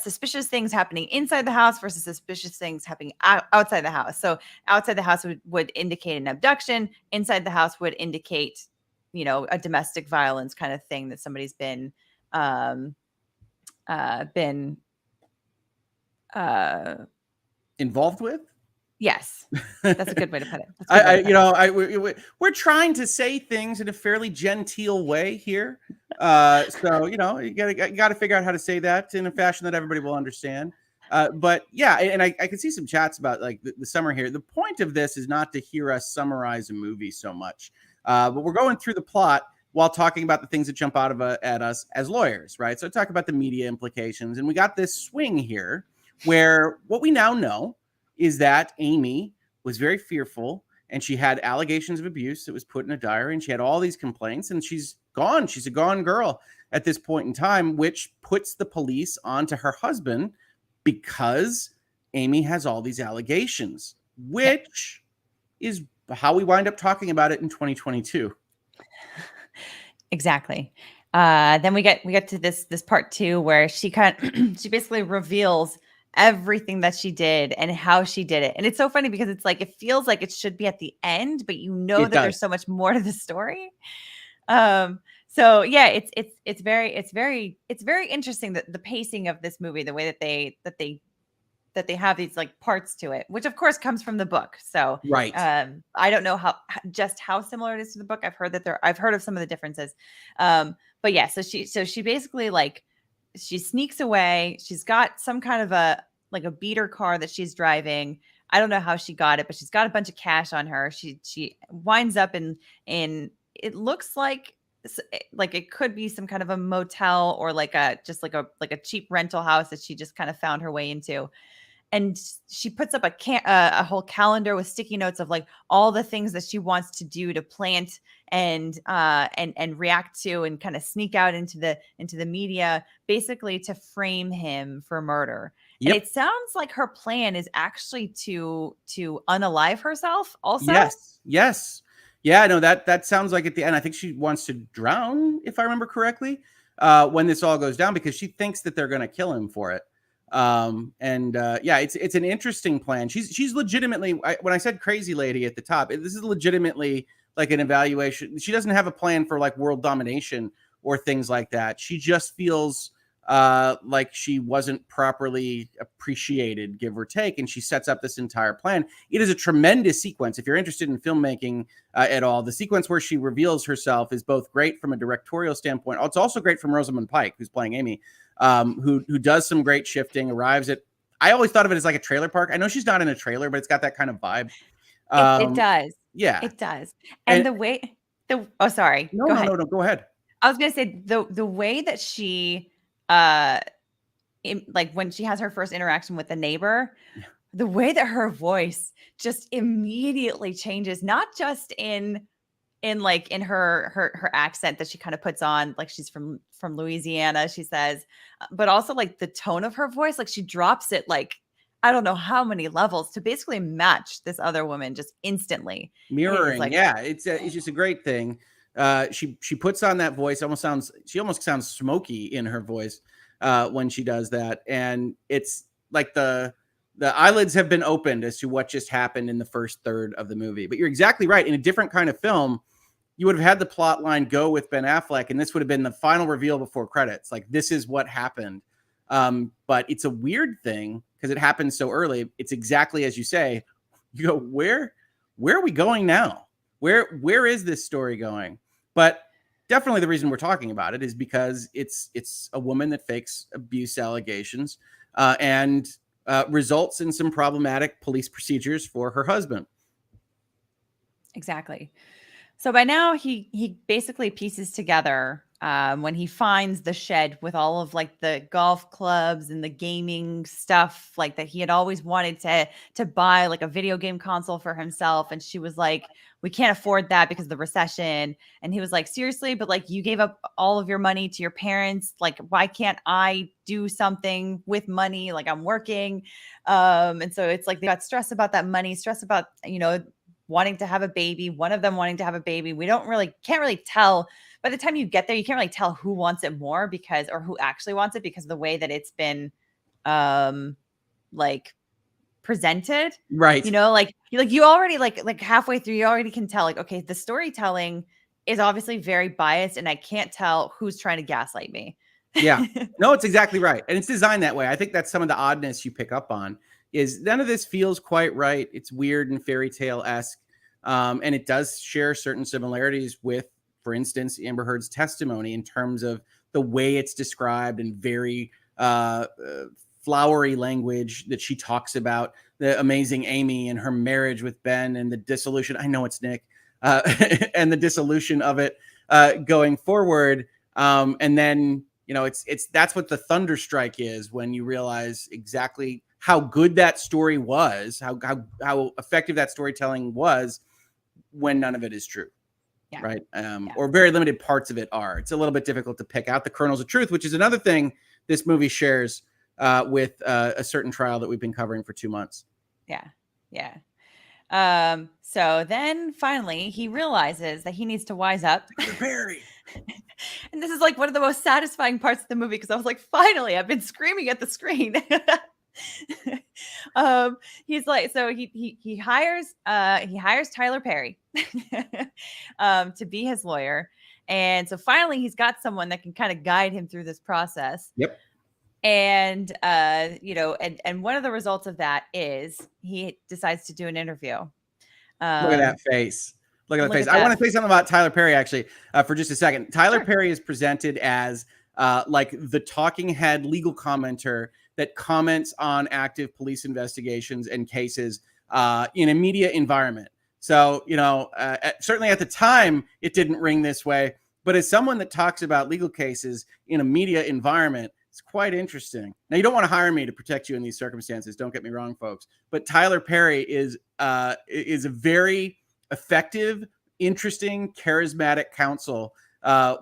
suspicious things happening inside the house versus suspicious things happening outside the house. So outside the house would indicate an abduction. Inside the house would indicate, a domestic violence kind of thing that somebody's been involved with. Yes, that's a good way to put it. We're trying to say things in a fairly genteel way here, so you got to figure out how to say that in a fashion that everybody will understand. But yeah, and I can see some chats about like the summer here. The point of this is not to hear us summarize a movie so much, but we're going through the plot while talking about the things that jump out at us as lawyers, right? So talk about the media implications, and we got this swing here where what we now know is that Amy was very fearful, and she had allegations of abuse that was put in a diary, and she had all these complaints, and she's gone. She's a gone girl at this point in time, which puts the police onto her husband because Amy has all these allegations, which is how we wind up talking about it in 2022. Exactly. Then we get to this part two where she basically reveals everything that she did and how she did it. And it's so funny because it's like, it feels like it should be at the end, but that there's so much more to the story. So So yeah, it's very interesting that the pacing of this movie, the way that they have these like parts to it, which of course comes from the book. So Right. I don't know how similar it is to the book. I've heard of some of the differences. But yeah, so she basically like she sneaks away. She's got some kind of a like a beater car that she's driving. I don't know how she got it, but she's got a bunch of cash on her. She winds up in it looks like it could be some kind of a motel or like a just like a cheap rental house that she just kind of found her way into. And she puts up a whole calendar with sticky notes of like all the things that she wants to do to plant and react to and kind of sneak out into the media, basically to frame him for murder. And Yep. it sounds like her plan is actually to unalive herself also. Yes. Yeah, no, that sounds like at the end. I think she wants to drown, if I remember correctly, when this all goes down, because she thinks that they're going to kill him for it. Yeah, it's an interesting plan. She's legitimately, when I said crazy lady at the top, this is legitimately like an evaluation. She doesn't have a plan for like world domination or things like that. She just feels like she wasn't properly appreciated, give or take, and she sets up this entire plan. It is a tremendous sequence. If you're interested in filmmaking at all, the sequence where she reveals herself is both great from a directorial standpoint. It's also great from Rosamund Pike, who's playing Amy, who does some great shifting, arrives at, I always thought of it as like a trailer park. I know she's not in a trailer, but it's got that kind of vibe. It does. Yeah. It does. And the way oh, sorry. No, Go no, ahead. no, no, go ahead. I was gonna say the way that she like when she has her first interaction with the neighbor, the way that her voice just immediately changes, not just in her accent that she kind of puts on, like she's from Louisiana, she says, but also like the tone of her voice, like she drops it like I don't know how many levels to basically match this other woman just instantly. Mirroring, Like, yeah, it's just a great thing. She puts on that voice. She almost sounds smoky in her voice when she does that, and it's like the eyelids have been opened as to what just happened in the first third of the movie. But you're exactly right. In a different kind of film, you would have had the plot line go with Ben Affleck, and this would have been the final reveal before credits. Like, this is what happened. But it's a weird thing because it happens so early. It's exactly as you say. You go, where are we going now? Where is this story going? But definitely the reason we're talking about it is because it's a woman that fakes abuse allegations and results in some problematic police procedures for her husband. exactly. So by now he basically pieces together when he finds the shed with all of like the golf clubs and the gaming stuff, like that he had always wanted to buy like a video game console for himself. And she was like, we can't afford that because of the recession. And he was like, seriously, but like you gave up all of your money to your parents. Like, why can't I do something with money? Like I'm working. And so it's like they got stress about that money, stress about, wanting to have a baby, one of them wanting to have a baby. We can't really tell by the time you get there, you can't really tell who wants it more or who actually wants it because of the way that it's been, like presented, Right. like you already like halfway through, you already can tell like, okay, the storytelling is obviously very biased and I can't tell who's trying to gaslight me. Yeah, no, it's exactly right. And it's designed that way. I think that's some of the oddness you pick up on is none of this feels quite right. It's weird and fairy tale-esque. And it does share certain similarities with, for instance, Amber Heard's testimony in terms of the way it's described and very flowery language that she talks about the amazing Amy and her marriage with Ben and the dissolution. I know it's Nick and the dissolution of it going forward. And then, that's what the thunderstrike is when you realize exactly how good that story was, how effective that storytelling was when none of it is true. Yeah. Right. Or very limited parts of it are. It's a little bit difficult to pick out the kernels of truth, which is another thing this movie shares with a certain trial that we've been covering for 2 months. Yeah. So then finally he realizes that he needs to wise up. Perry. And this is like one of the most satisfying parts of the movie because I was like, finally, I've been screaming at the screen. He's like, so he hires Tyler Perry to be his lawyer. And so finally he's got someone that can kind of guide him through this process. Yep. And, and one of the results of that is he decides to do an interview. Look at that face. Look at that face. At I want to say something about Tyler Perry, actually, for just a second. Tyler Sure. Perry is presented as like the talking head legal commenter that comments on active police investigations and cases in a media environment. So, certainly at the time, it didn't ring this way. But as someone that talks about legal cases in a media environment, it's quite interesting. Now, you don't want to hire me to protect you in these circumstances. Don't get me wrong, folks. But Tyler Perry is a very effective, interesting, charismatic counsel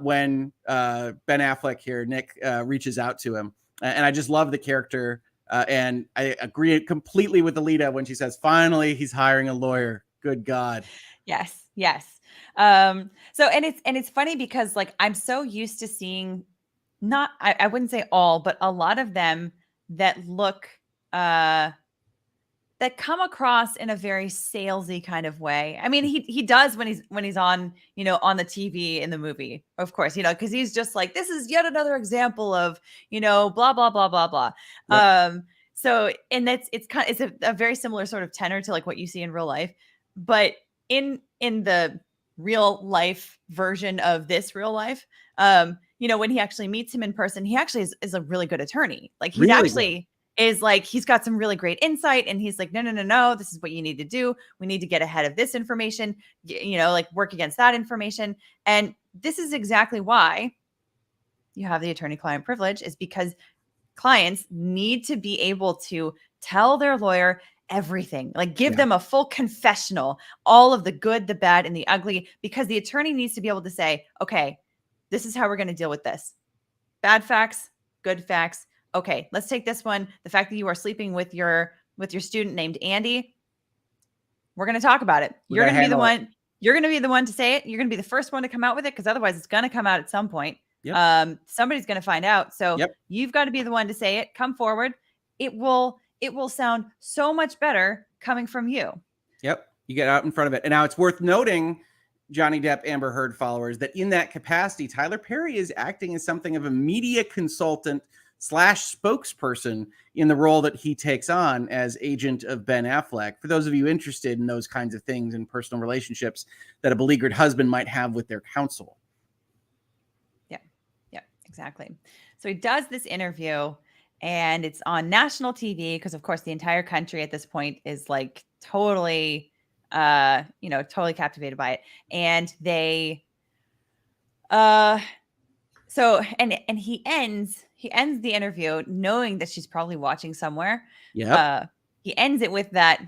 when Ben Affleck here, Nick, reaches out to him. And I just love the character. And I agree completely with Alita when she says, finally, he's hiring a lawyer. Good God. Yes. And it's funny because like I'm so used to seeing I wouldn't say all, but a lot of them that look that come across in a very salesy kind of way. I mean, he does when he's on, on the TV in the movie, of course, because he's just like, this is yet another example of, blah, blah, blah, blah, blah. Yep. So, and it's a very similar sort of tenor to like what you see in real life, but in the real life version of this real life, when he actually meets him in person, he actually is a really good attorney. Like he's really actually is like, he's got some really great insight and he's like, no, this is what you need to do. We need to get ahead of this information, like work against that information. And this is exactly why you have the attorney-client privilege, is because clients need to be able to tell their lawyer everything, like give them a full confessional, all of the good, the bad, and the ugly, because the attorney needs to be able to say, okay, this is how we're going to deal with this. Bad facts, good facts. Okay, let's take this one. The fact that you are sleeping with your student named Andy, we're going to talk about it. You're going to be the one. You're going to be the one to say it. You're going to be the first one to come out with it, because otherwise it's going to come out at some point. Yep. Somebody's going to find out. So you've got to be the one to say it. Come forward. It will sound so much better coming from you. Yep. You get out in front of it. And now it's worth noting, Johnny Depp, Amber Heard followers, that in that capacity, Tyler Perry is acting as something of a media consultant / spokesperson in the role that he takes on as agent of Ben Affleck. For those of you interested in those kinds of things and personal relationships that a beleaguered husband might have with their counsel. Yeah, exactly. So he does this interview and it's on national TV because, of course, the entire country at this point is like totally captivated by it. And they, and he ends the interview knowing that she's probably watching somewhere. Yeah. He ends it with that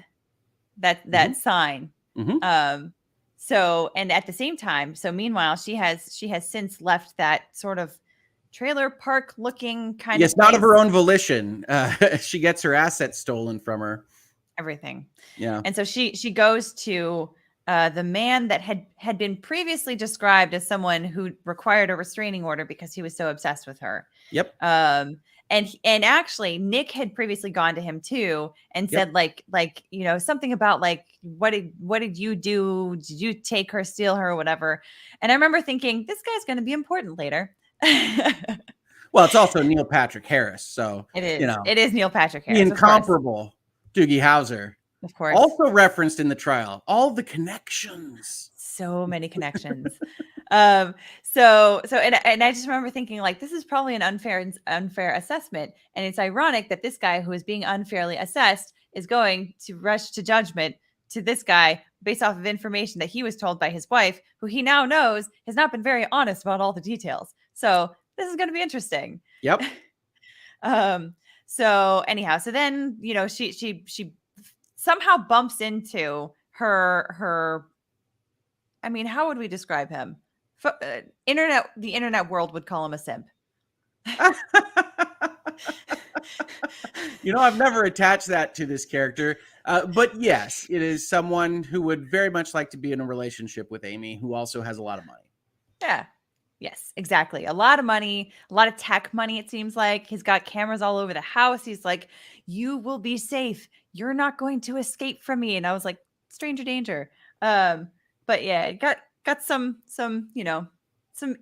sign. Mm-hmm. So, and at the same time, so meanwhile, she has since left that sort of trailer park looking kind of. Yes, not of her own volition. She gets her assets stolen from her. Everything. Yeah. And so she goes to the man that had been previously described as someone who required a restraining order because he was so obsessed with her. Yep. And actually Nick had previously gone to him too and said like something about like, what did you do? Did you take her, steal her, or whatever? And I remember thinking, this guy's going to be important later. Well, it's also Neil Patrick Harris. So it is, it is Neil Patrick Harris. The incomparable Doogie Howser. Of course. Also referenced in the trial. All the connections. So many connections. And I just remember thinking like, this is probably an unfair assessment. And it's ironic that this guy who is being unfairly assessed is going to rush to judgment to this guy based off of information that he was told by his wife, who he now knows has not been very honest about all the details. So this is going to be interesting. Yep. So anyhow, so then, she somehow bumps into her, I mean, how would we describe him? The internet world would call him a simp. I've never attached that to this character. But yes, it is someone who would very much like to be in a relationship with Amy, who also has a lot of money. Yeah. Yes, exactly. A lot of money, a lot of tech money, it seems like. He's got cameras all over the house. He's like, you will be safe. You're not going to escape from me. And I was like, stranger danger. But yeah, it got some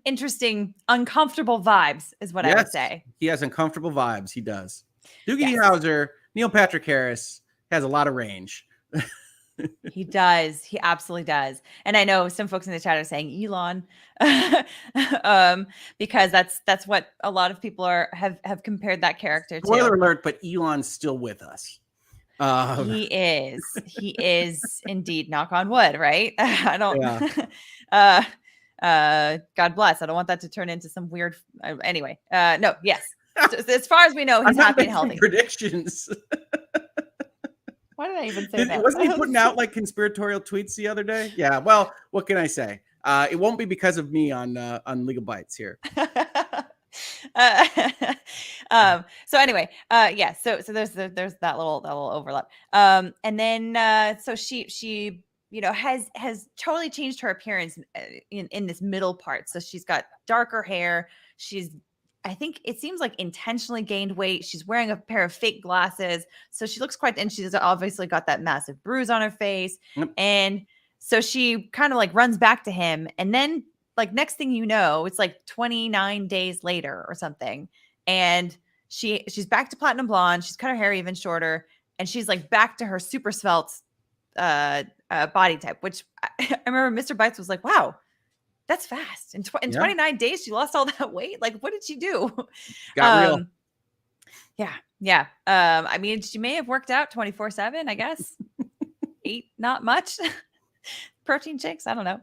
interesting, uncomfortable vibes, is what I would say. He has uncomfortable vibes. He does. Doogie Yes. Howser, Neil Patrick Harris has a lot of range. He does. He absolutely does. And I know some folks in the chat are saying Elon, because that's what a lot of people have compared that character to. Spoiler alert, but Elon's still with us. He is indeed. Knock on wood, right? I don't. Yeah. God bless. I don't want that to turn into some weird. Anyway, no. Yes. As far as we know, he's happy and healthy. Predictions. Why did I even say that? Wasn't he putting out like conspiratorial tweets the other day? Yeah. Well, what can I say? It won't be because of me on Legalbytes here. So anyway, yeah. So there's that little overlap. And then so she has totally changed her appearance in this middle part. So she's got darker hair. I think it seems like intentionally gained weight. She's wearing a pair of fake glasses. So she looks and she's obviously got that massive bruise on her face. Yep. And so she kind of like runs back to him. And then like next thing you know, it's like 29 days later or something. And she's back to platinum blonde. She's cut her hair even shorter. And she's like back to her super svelte body type, which I remember Mr. Bites was like, wow, that's fast. In 29 days, she lost all that weight. Like, what did she do? Got real. Yeah. I mean, she may have worked out 24/7, I guess. Ate not much. Protein shakes. I don't know.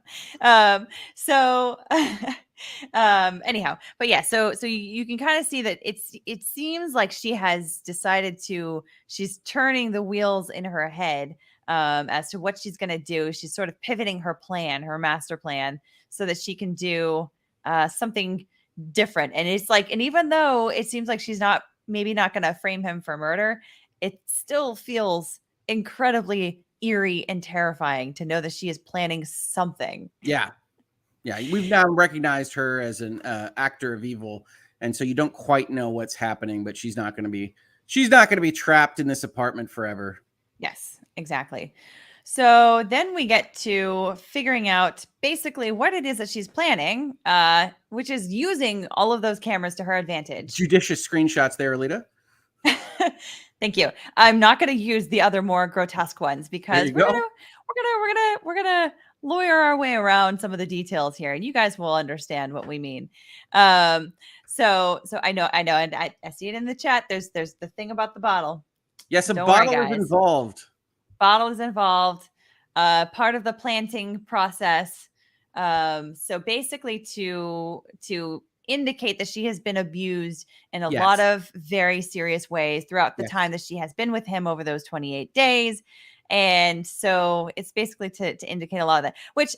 Anyhow, but yeah, so you can kind of see that it seems like she has decided she's turning the wheels in her head as to what she's going to do. She's sort of pivoting her master plan, so that she can do something different. And it's like, and even though it seems like she's maybe not going to frame him for murder, it still feels incredibly eerie and terrifying to know that she is planning something. Yeah. We've now recognized her as an actor of evil, and so you don't quite know what's happening. But she's not going to be trapped in this apartment forever. Yes, exactly. So then we get to figuring out basically what it is that she's planning, which is using all of those cameras to her advantage. Judicious screenshots there, Alita. Thank you. I'm not going to use the other more grotesque ones because we're gonna lawyer our way around some of the details here, and you guys will understand what we mean. So I know, and I see it in the chat. There's the thing about the bottle. Yes, a bottle is involved. Bottle is involved. Part of the planting process. So basically, to indicate that she has been abused in a lot of very serious ways throughout the time that she has been with him over those 28 days. And so it's basically to indicate a lot of that, which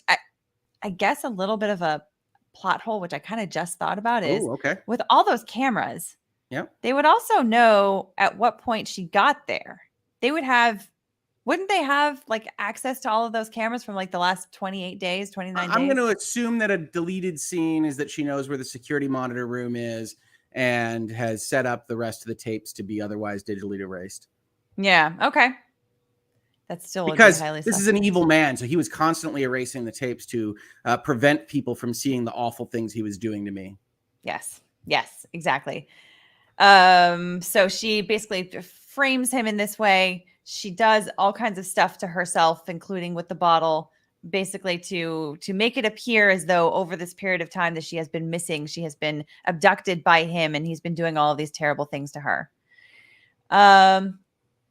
I guess a little bit of a plot hole, which I kind of just thought about is with all those cameras, they would also know at what point she got there. Wouldn't they have like access to all of those cameras from like the last 28 days, 29 days? I'm going to assume that a deleted scene is that she knows where the security monitor room is and has set up the rest of the tapes to be otherwise digitally erased. Yeah. Okay. That's still because this is an evil man. So he was constantly erasing the tapes to prevent people from seeing the awful things he was doing to me. Yes. Yes, exactly. So she basically frames him in this way. She does all kinds of stuff to herself, including with the bottle, basically to make it appear as though over this period of time that she has been missing, she has been abducted by him, and he's been doing all of these terrible things to her.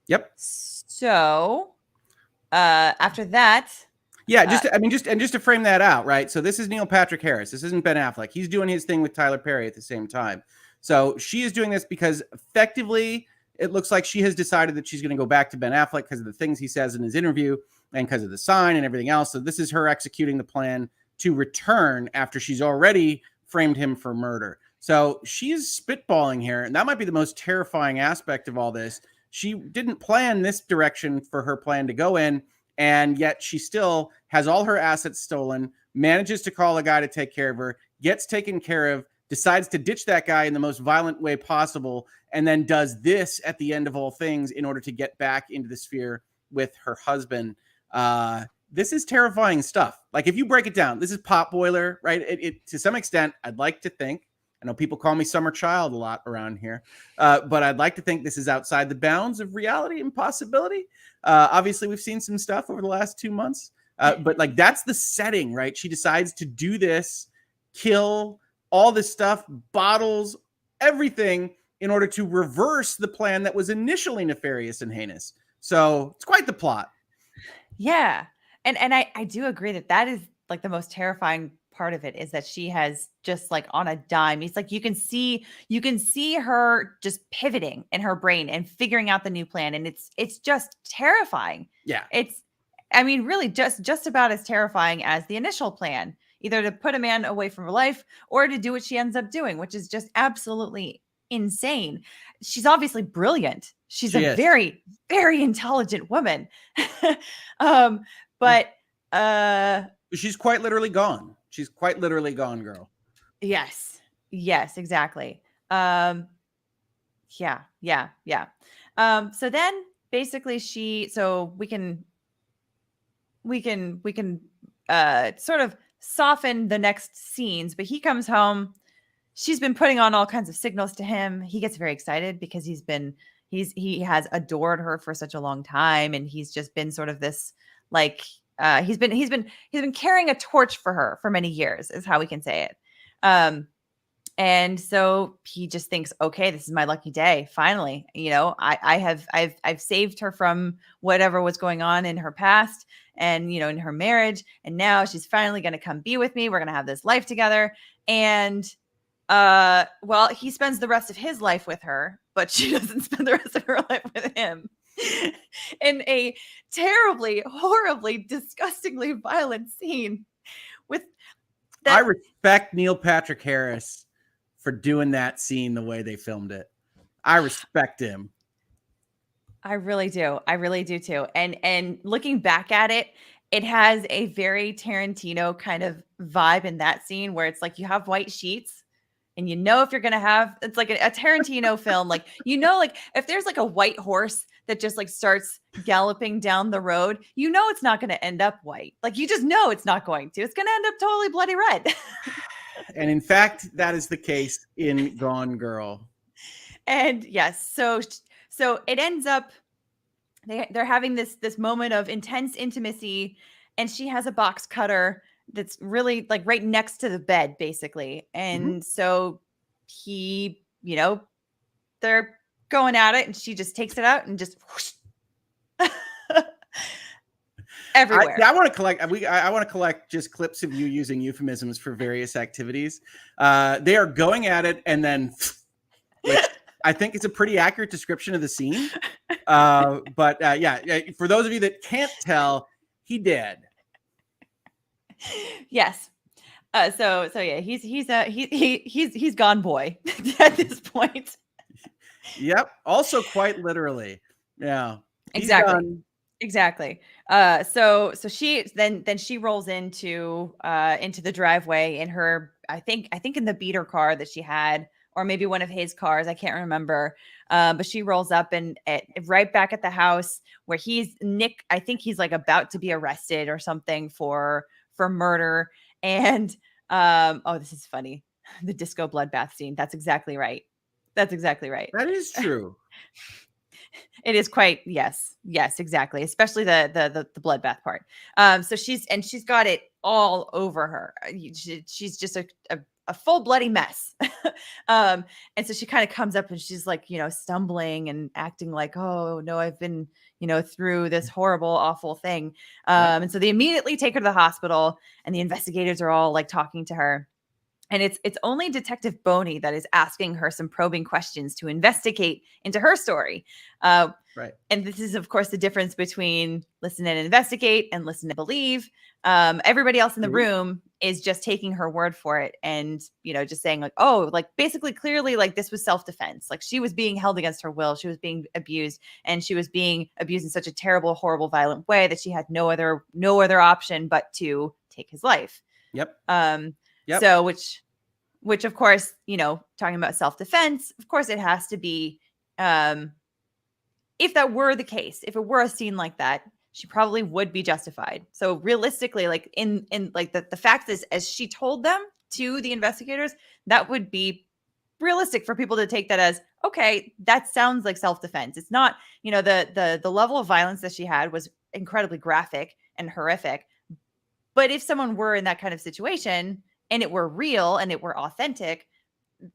Yep. So after that, just to frame that out, right? So this is Neil Patrick Harris. This isn't Ben Affleck. He's doing his thing with Tyler Perry at the same time. So she is doing this because effectively it looks like she has decided that she's going to go back to Ben Affleck because of the things he says in his interview and because of the sign and everything else. So this is her executing the plan to return after she's already framed him for murder. So she's spitballing here, and that might be the most terrifying aspect of all this. She didn't plan this direction for her plan to go in, and yet she still has all her assets stolen, manages to call a guy to take care of her, gets taken care of, decides to ditch that guy in the most violent way possible, and then does this at the end of all things in order to get back into the sphere with her husband. this is terrifying stuff. Like, if you break it down, this is pot boiler, right? It to some extent, I'd like to think, I know people call me summer child a lot around here, but I'd like to think this is outside the bounds of reality and possibility. Obviously, we've seen some stuff over the last 2 months, but like, that's the setting, right? She decides to do this, kill all this stuff, bottles, everything, in order to reverse the plan that was initially nefarious and heinous. So it's quite the plot. Yeah. And I do agree that is like the most terrifying part of it, is that she has just like on a dime. It's like you can see her just pivoting in her brain and figuring out the new plan. And it's just terrifying. Yeah. I mean, really just about as terrifying as the initial plan, either to put a man away from her life or to do what she ends up doing, which is just absolutely insane. She's obviously brilliant. She's a very, very intelligent woman. But she's quite literally gone. She's quite literally gone, girl. Yes, exactly. Yeah. So then basically we can sort of soften the next scenes, but he comes home. She's been putting on all kinds of signals to him. He gets very excited because he has adored her for such a long time. And he's just been sort of this, like, he's been carrying a torch for her for many years, is how we can say it. And so he just thinks, okay, this is my lucky day. Finally, I've saved her from whatever was going on in her past and, in her marriage. And now she's finally going to come be with me. We're going to have this life together. And, well, he spends the rest of his life with her, but she doesn't spend the rest of her life with him in a terribly, horribly, disgustingly violent scene with that. I respect Neil Patrick Harris for doing that scene the way they filmed it. I respect him. I really do. I really do too. And looking back at it, it has a very Tarantino kind of vibe in that scene where it's like you have white sheets and if you're going to have, it's like a Tarantino film, like, like if there's like a white horse that just like starts galloping down the road, it's not going to end up white. Like, you just know it's not going to. It's going to end up totally bloody red. And in fact, that is the case in Gone Girl. And yes, so it ends up they're having this moment of intense intimacy, and she has a box cutter that's really like right next to the bed, basically. And so he, they're going at it, and she just takes it out and just whoosh, everywhere. I want to collect. I want to collect just clips of you using euphemisms for various activities. They are going at it, and then, which I think it's a pretty accurate description of the scene. But yeah, for those of you that can't tell, he did. Yes. So yeah, he's gone boy at this point. Yep. Also quite literally. Yeah. Exactly. So she rolls into the driveway in her, I think in the beater car that she had, or maybe one of his cars. I can't remember. But she rolls up and right back at the house where Nick, I think he's like about to be arrested or something for murder. And this is funny. The disco bloodbath scene. That's exactly right. That is true. It is quite, yes, exactly. Especially the bloodbath part. So she's got it all over her. She's just a full bloody mess. And so she kind of comes up and she's like, stumbling and acting like, oh no, I've been, through this horrible, awful thing. And so they immediately take her to the hospital, and the investigators are all like talking to her. And it's only Detective Boney that is asking her some probing questions to investigate into her story. Right. And this is, of course, the difference between listen and investigate and listen and believe. Everybody else in the room is just taking her word for it and, just saying like, oh, like basically clearly like this was self-defense. Like she was being held against her will. She was being abused, and she was being abused in such a terrible, horrible, violent way that she had no other option but to take his life. Yep. Yep. So which of course, talking about self-defense, of course it has to be, if that were the case, if it were a scene like that, she probably would be justified. So realistically, like in like the fact is, as she told them to the investigators, that would be realistic for people to take that as, okay, that sounds like self-defense. It's not, the level of violence that she had was incredibly graphic and horrific. But if someone were in that kind of situation and it were real and it were authentic,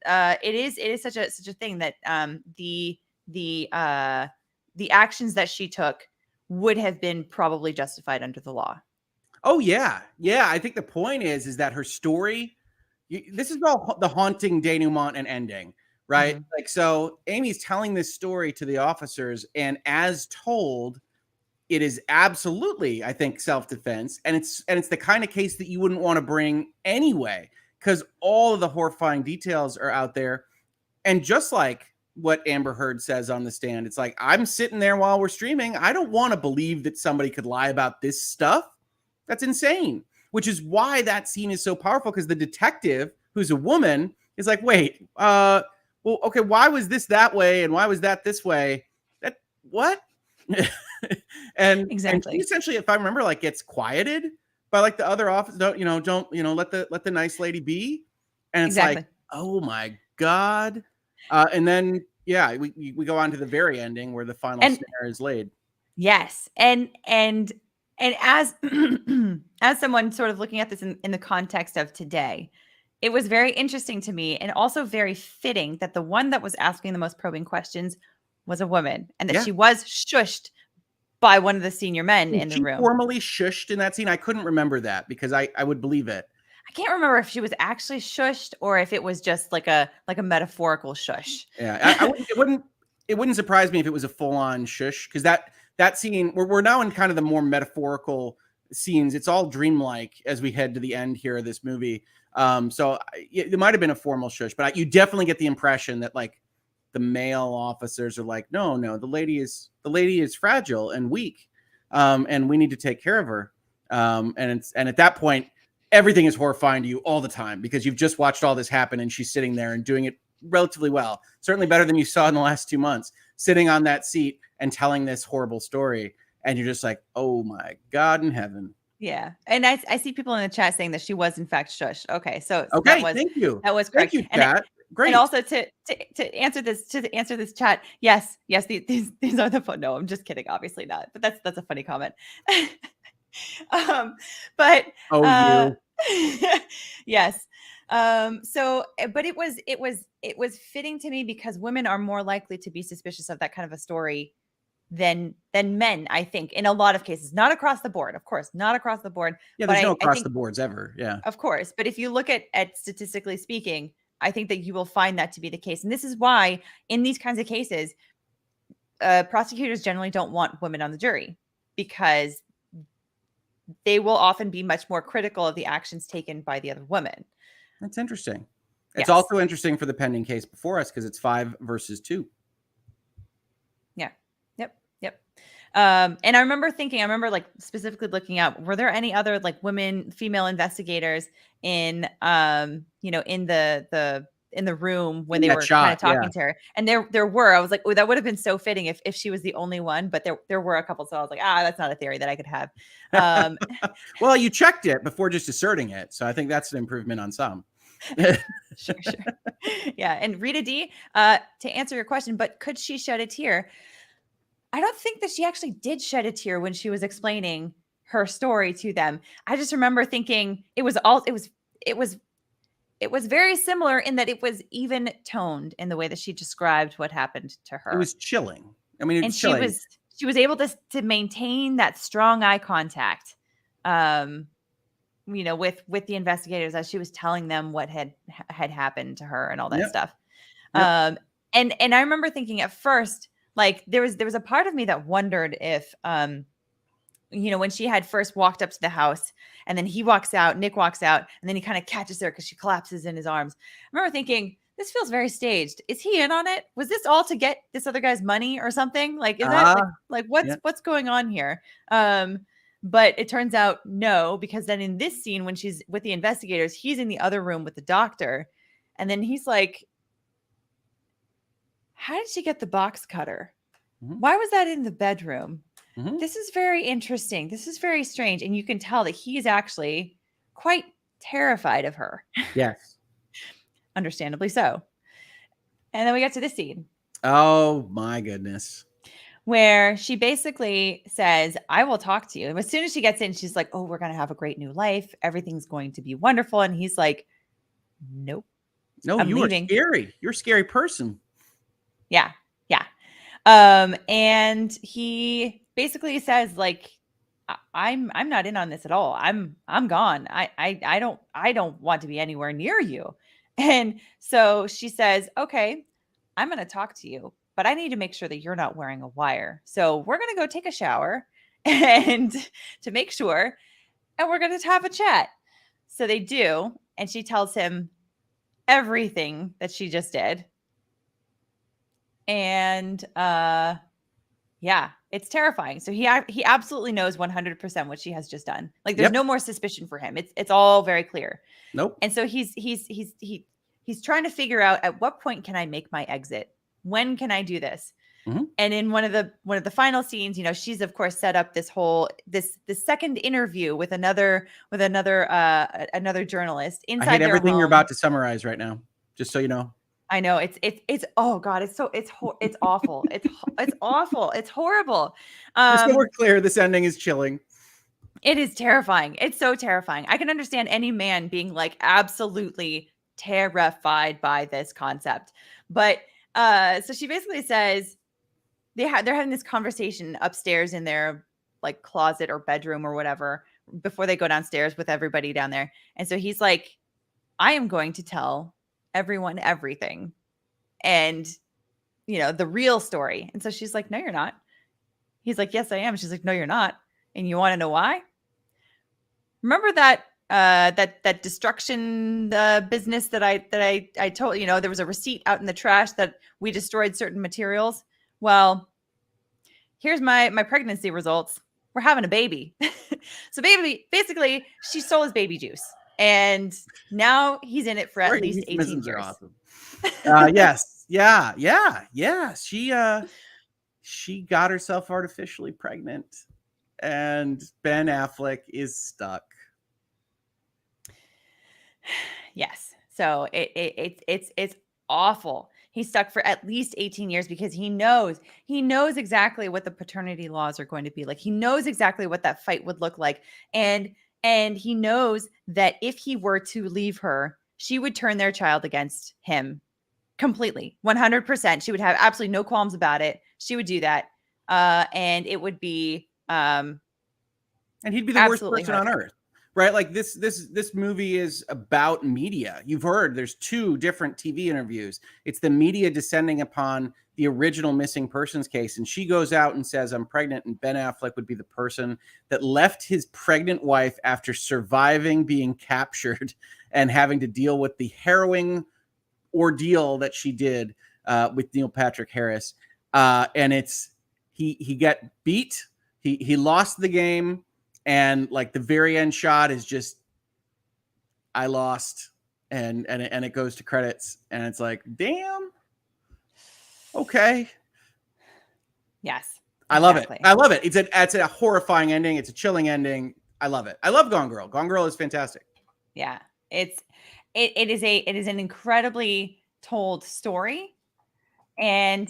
it is such a thing that the actions that she took would have been probably justified under the law. Oh yeah. I think the point is that her story, this is all the haunting denouement and ending, right? Mhm. Like, so Amy's telling this story to the officers, and as told, it is absolutely, I think, self-defense, and it's the kind of case that you wouldn't want to bring anyway, because all of the horrifying details are out there. And just like what Amber Heard says on the stand, it's like, I'm sitting there while we're streaming. I don't want to believe that somebody could lie about this stuff. That's insane. Which is why that scene is so powerful, because the detective, who's a woman, is like, wait, well, okay, why was this that way and why was that this way? That what? and Exactly. And she essentially, if I remember, like, gets quieted by like the other officer. Don't let the nice lady be. And it's like, oh my God. And then we go on to the very ending where the final snare is laid. Yes, and as as someone sort of looking at this in the context of today, it was very interesting to me, and also very fitting, that the one that was asking the most probing questions was a woman, and that she was shushed by one of the senior men in the room. Formally shushed in that scene? I couldn't remember that, because I would believe it. I can't remember if she was actually shushed or if it was just like a metaphorical shush. Yeah, it wouldn't surprise me if it was a full-on shush, because that scene, we're now in kind of the more metaphorical scenes. It's all dreamlike as we head to the end here of this movie. So it might have been a formal shush, but you definitely get the impression that, like, the male officers are like, no, the lady is fragile and weak, and we need to take care of her. And at that point, everything is horrifying to you all the time, because you've just watched all this happen, and she's sitting there and doing it relatively well, certainly better than you saw in the last 2 months, sitting on that seat and telling this horrible story. And you're just like, oh my God in heaven. Yeah. And I see people in the chat saying that she was in fact shushed. Okay. So okay, thank you. That was correct. Thank you, chat. Great. And also to answer this chat, yes, these are the fun. No, I'm just kidding. Obviously not. But that's a funny comment. But yes. So, but it was fitting to me, because women are more likely to be suspicious of that kind of a story than men, I think, in a lot of cases. Not across the board, of course, not across the board. Yeah, there's no across the boards ever. Yeah, of course. But if you look at statistically speaking, I think that you will find that to be the case. And this is why in these kinds of cases, prosecutors generally don't want women on the jury, because they will often be much more critical of the actions taken by the other woman. That's interesting. It's also interesting for the pending case before us, because it's 5 versus 2. Yeah. Yep. And I remember like specifically looking out, were there any other like female investigators in, in the room when they were kind of talking to her? And there were, I was like, oh, that would have been so fitting if she was the only one, but there were a couple. So I was like, that's not a theory that I could have. Well, you checked it before just asserting it. So I think that's an improvement on some. Sure. Yeah. And Rita D, to answer your question, but could she shed a tear? I don't think that she actually did shed a tear when she was explaining her story to them. I just remember thinking it was very similar in that it was even toned in the way that she described what happened to her. It was chilling. I mean, and chilling. She was able to maintain that strong eye contact, with the investigators as she was telling them what had happened to her and all that stuff. Yep. And I remember thinking at first, like there was a part of me that wondered if, when she had first walked up to the house and then Nick walks out, and then he kind of catches her because she collapses in his arms. I remember thinking, this feels very staged. Is he in on it? Was this all to get this other guy's money or something? Like, is that what's going on here? But it turns out no, because then in this scene, when she's with the investigators, he's in the other room with the doctor. And then he's like, how did she get the box cutter? Mm-hmm. Why was that in the bedroom? This is very interesting. This is very strange. And you can tell that he's actually quite terrified of her. Yes. Understandably so. And then we get to this scene. Oh my goodness. Where she basically says, I will talk to you. And as soon as she gets in, she's like, oh, we're going to have a great new life. Everything's going to be wonderful. And he's like, nope. No, I'm you leaving. are scary. You're a scary person. Yeah. Yeah. And he basically says, like, I'm not in on this at all. I'm gone. I don't want to be anywhere near you. And so she says, okay, I'm going to talk to you, but I need to make sure that you're not wearing a wire. So we're going to go take a shower and to make sure, and we're going to have a chat. So they do. And she tells him everything that she just did. And, yeah, it's terrifying. So he absolutely knows 100% what she has just done. Like there's no more suspicion for him. It's all very clear. Nope. And so he's trying to figure out at what point can I make my exit? When can I do this? Mm-hmm. And in one of the final scenes, you know, she's of course set up this whole this second interview with another journalist inside. I hate their everything home. You're about to summarize right now, just so you know. I know it's oh god, it's awful. It's awful. It's horrible. Just so we're clear, this ending is chilling. It is terrifying. It's so terrifying. I can understand any man being like absolutely terrified by this concept. But so she basically says they're having this conversation upstairs in their like closet or bedroom or whatever before they go downstairs with everybody down there. And so he's like, I am going to tell everyone everything and you know the real story. And so she's like, no you're not. He's like, yes I am. She's like, no you're not. And you want to know why? Remember that that destruction business that I told you know there was a receipt out in the trash that we destroyed certain materials? Well, here's my pregnancy results. We're having a baby. So basically she stole his baby juice. And now he's in it for at least 18 years. Awesome. Yes. Yeah. She got herself artificially pregnant and Ben Affleck is stuck. Yes. So it's awful. He's stuck for at least 18 years because he knows exactly what the paternity laws are going to be like. He knows exactly what that fight would look like. And he knows that if he were to leave her, she would turn their child against him completely, 100%. She would have absolutely no qualms about it. She would do that. And it would be, and he'd be the worst person on earth, right? Like this movie is about media. You've heard there's 2 different TV interviews. It's the media descending upon the original missing persons case. And she goes out and says, I'm pregnant. And Ben Affleck would be the person that left his pregnant wife after surviving being captured and having to deal with the harrowing ordeal that she did with Neil Patrick Harris. And it's, he got beat. He lost the game. And like the very end shot is just, I lost. And it goes to credits. And it's like, damn. Okay. Yes. I love it. I love it. It's a horrifying ending. It's a chilling ending. I love it. I love Gone Girl. Gone Girl is fantastic. Yeah. It is an incredibly told story. And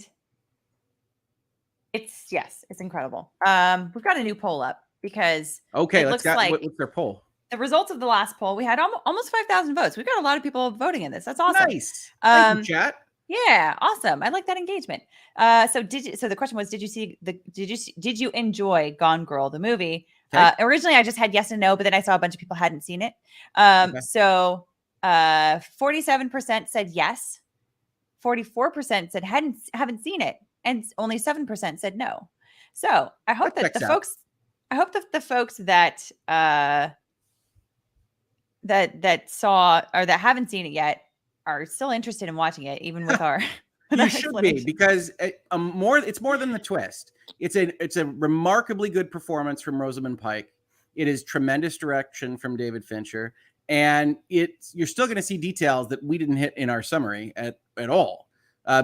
it's incredible. We've got a new poll up because okay, it looks like what's their poll? The results of the last poll, we had almost 5,000 votes. We've got a lot of people voting in this. That's awesome. Nice. Thank you, chat. Yeah, awesome. I like that engagement. So the question was, did you enjoy Gone Girl, the movie? Okay. Originally I just had yes and no, but then I saw a bunch of people hadn't seen it. Okay. So 47% said yes, 44% said haven't seen it, and only 7% said no. So I hope that the folks that that saw or that haven't seen it yet are still interested in watching it, even with our. You should be, because it's more than the twist. It's a remarkably good performance from Rosamund Pike. It is tremendous direction from David Fincher, and you're still going to see details that we didn't hit in our summary at all.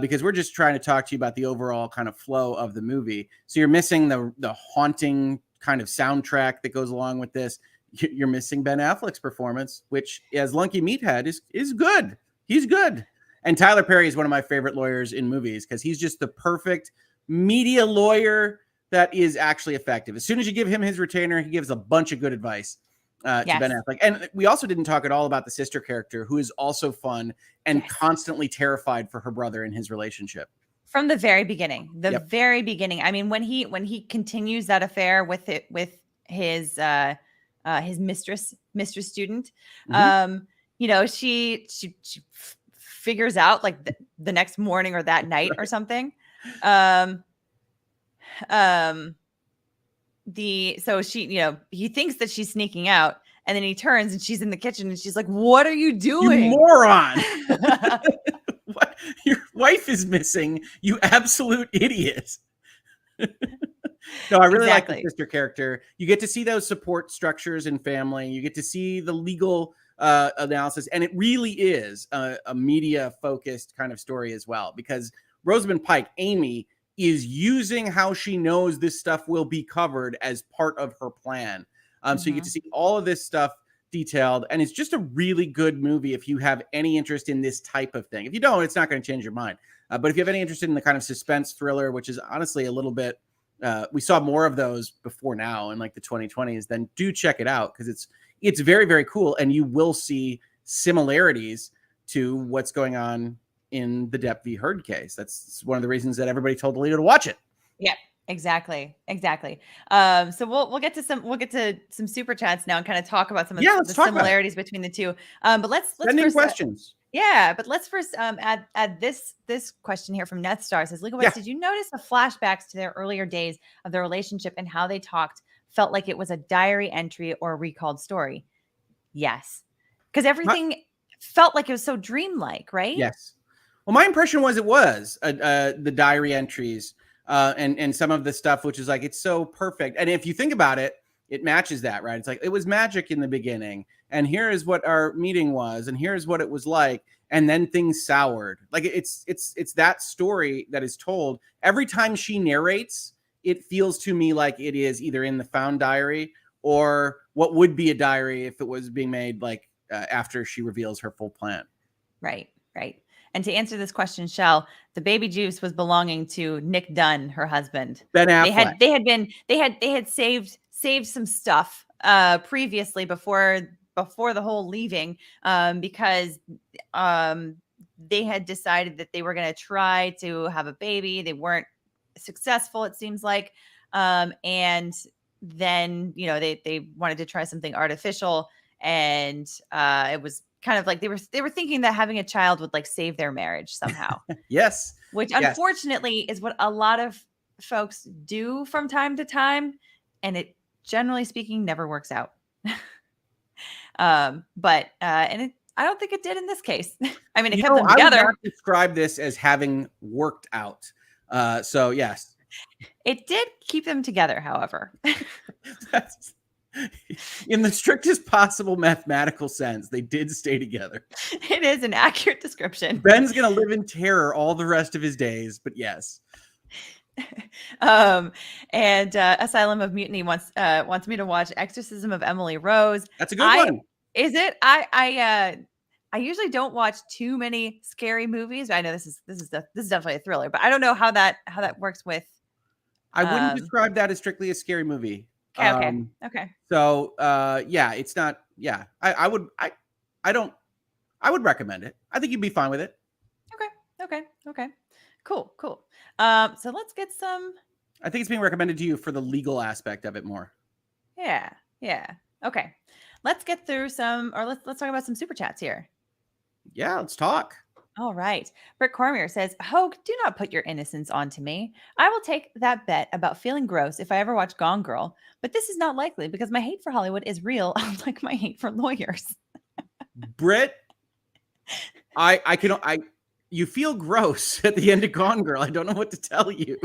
because we're just trying to talk to you about the overall kind of flow of the movie. So you're missing the haunting kind of soundtrack that goes along with this. You're missing Ben Affleck's performance, which as Lunky Meathead is good. He's good. And Tyler Perry is one of my favorite lawyers in movies because he's just the perfect media lawyer that is actually effective. As soon as you give him his retainer, he gives a bunch of good advice to Ben Affleck. And we also didn't talk at all about the sister character, who is also fun and constantly terrified for her brother and his relationship. From the very beginning, very beginning. I mean, when he continues that affair with his mistress student, you know, she figures out like the next morning or that night or something. So she, you know, he thinks that she's sneaking out, and then he turns and she's in the kitchen and she's like, "What are you doing? You moron." What? Your wife is missing, you absolute idiot. No, I really like the sister character. You get to see those support structures in family. You get to see the legal analysis, and it really is a media-focused kind of story as well, because Rosamund Pike, Amy, is using how she knows this stuff will be covered as part of her plan. So you get to see all of this stuff detailed, and it's just a really good movie if you have any interest in this type of thing. If you don't, it's not going to change your mind. But if you have any interest in the kind of suspense thriller, which is honestly a little bit, we saw more of those before now in like the 2020s, then do check it out, because it's very, very cool, and you will see similarities to what's going on in the Depp v. Heard case. That's one of the reasons that everybody told Alito to watch it. Yeah, exactly. So we'll get to some super chats now and kind of talk about some of the similarities between the two. But let's first questions. But let's first add this question here from Nethstar. Says, Legalbytes, did you notice the flashbacks to their earlier days of their relationship and how they talked felt like it was a diary entry or a recalled story? Yes, because everything felt like it was so dreamlike, right? Yes. Well, my impression was it was the diary entries and some of the stuff, which is like, it's so perfect. And if you think about it, it matches that, right? It's like, it was magic in the beginning, and here is what our meeting was, and here's what it was like. And then things soured. Like it's that story that is told every time she narrates. It feels to me like it is either in the found diary or what would be a diary if it was being made like after she reveals her full plan. Right. And to answer this question, Shell, the baby juice was belonging to Nick Dunn, her husband. Ben Affleck. They had saved some stuff previously before the whole leaving, because they had decided that they were going to try to have a baby. They weren't successful, it seems like, and then, you know, they wanted to try something artificial, and it was kind of like they were thinking that having a child would like save their marriage somehow. Yes. Which unfortunately is what a lot of folks do from time to time, and it, generally speaking, never works out. I don't think it did in this case. I mean, it kept them together. I would not describe this as having worked out. So yes, it did keep them together. However, that's, in the strictest possible mathematical sense, they did stay together. It is an accurate description. Ben's gonna live in terror all the rest of his days, but yes. And Asylum of Mutiny wants me to watch Exorcism of Emily Rose. That's a good one. Is it? I usually don't watch too many scary movies. I know this is definitely a thriller, but I don't know how that works with. I wouldn't describe that as strictly a scary movie. Okay. So it's not. Yeah, I would recommend it. I think you'd be fine with it. Okay. Cool. So let's get some. I think it's being recommended to you for the legal aspect of it more. Yeah. Okay. Let's get through let's talk about some super chats here. Yeah, let's talk. All right. Britt Cormier says, Hogue, do not put your innocence onto me. I will take that bet about feeling gross if I ever watch Gone Girl, but this is not likely because my hate for Hollywood is real, unlike my hate for lawyers. Britt, you feel gross at the end of Gone Girl. I don't know what to tell you.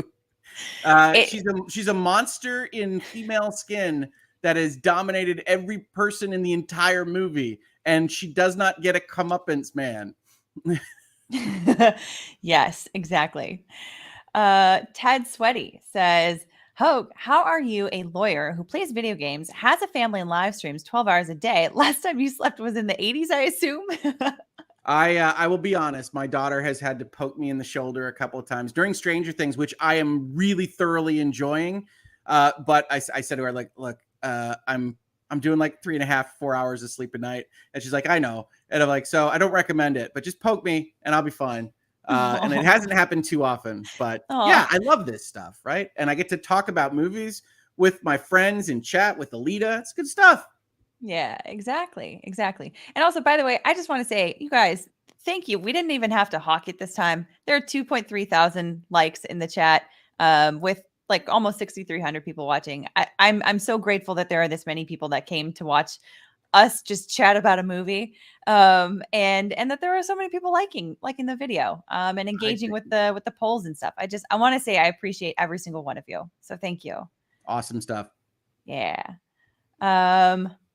She's a monster in female skin that has dominated every person in the entire movie, and she does not get a comeuppance, man. Yes, exactly. Ted Sweaty says, Hogue, how are you, a lawyer who plays video games, has a family and live streams 12 hours a day? Last time you slept was in the 80s, I assume. I will be honest. My daughter has had to poke me in the shoulder a couple of times during Stranger Things, which I am really thoroughly enjoying. But I said to her, like, look, I'm doing like 3.5, 4 hours of sleep a night, and she's like, I know, and I'm like, so I don't recommend it, but just poke me and I'll be fine. And it hasn't happened too often, but yeah, Aw. I love this stuff, right? And I get to talk about movies with my friends and chat with Alita. It's good stuff. Yeah, exactly. Exactly. And also, by the way, I just want to say, you guys, thank you. We didn't even have to hawk it this time. There are 2.3 thousand likes in the chat, with like almost 6,300 people watching. I'm so grateful that there are this many people that came to watch us just chat about a movie, and that there are so many people liking the video, and engaging with the polls and stuff. I want to say I appreciate every single one of you. So thank you. Awesome stuff. Yeah.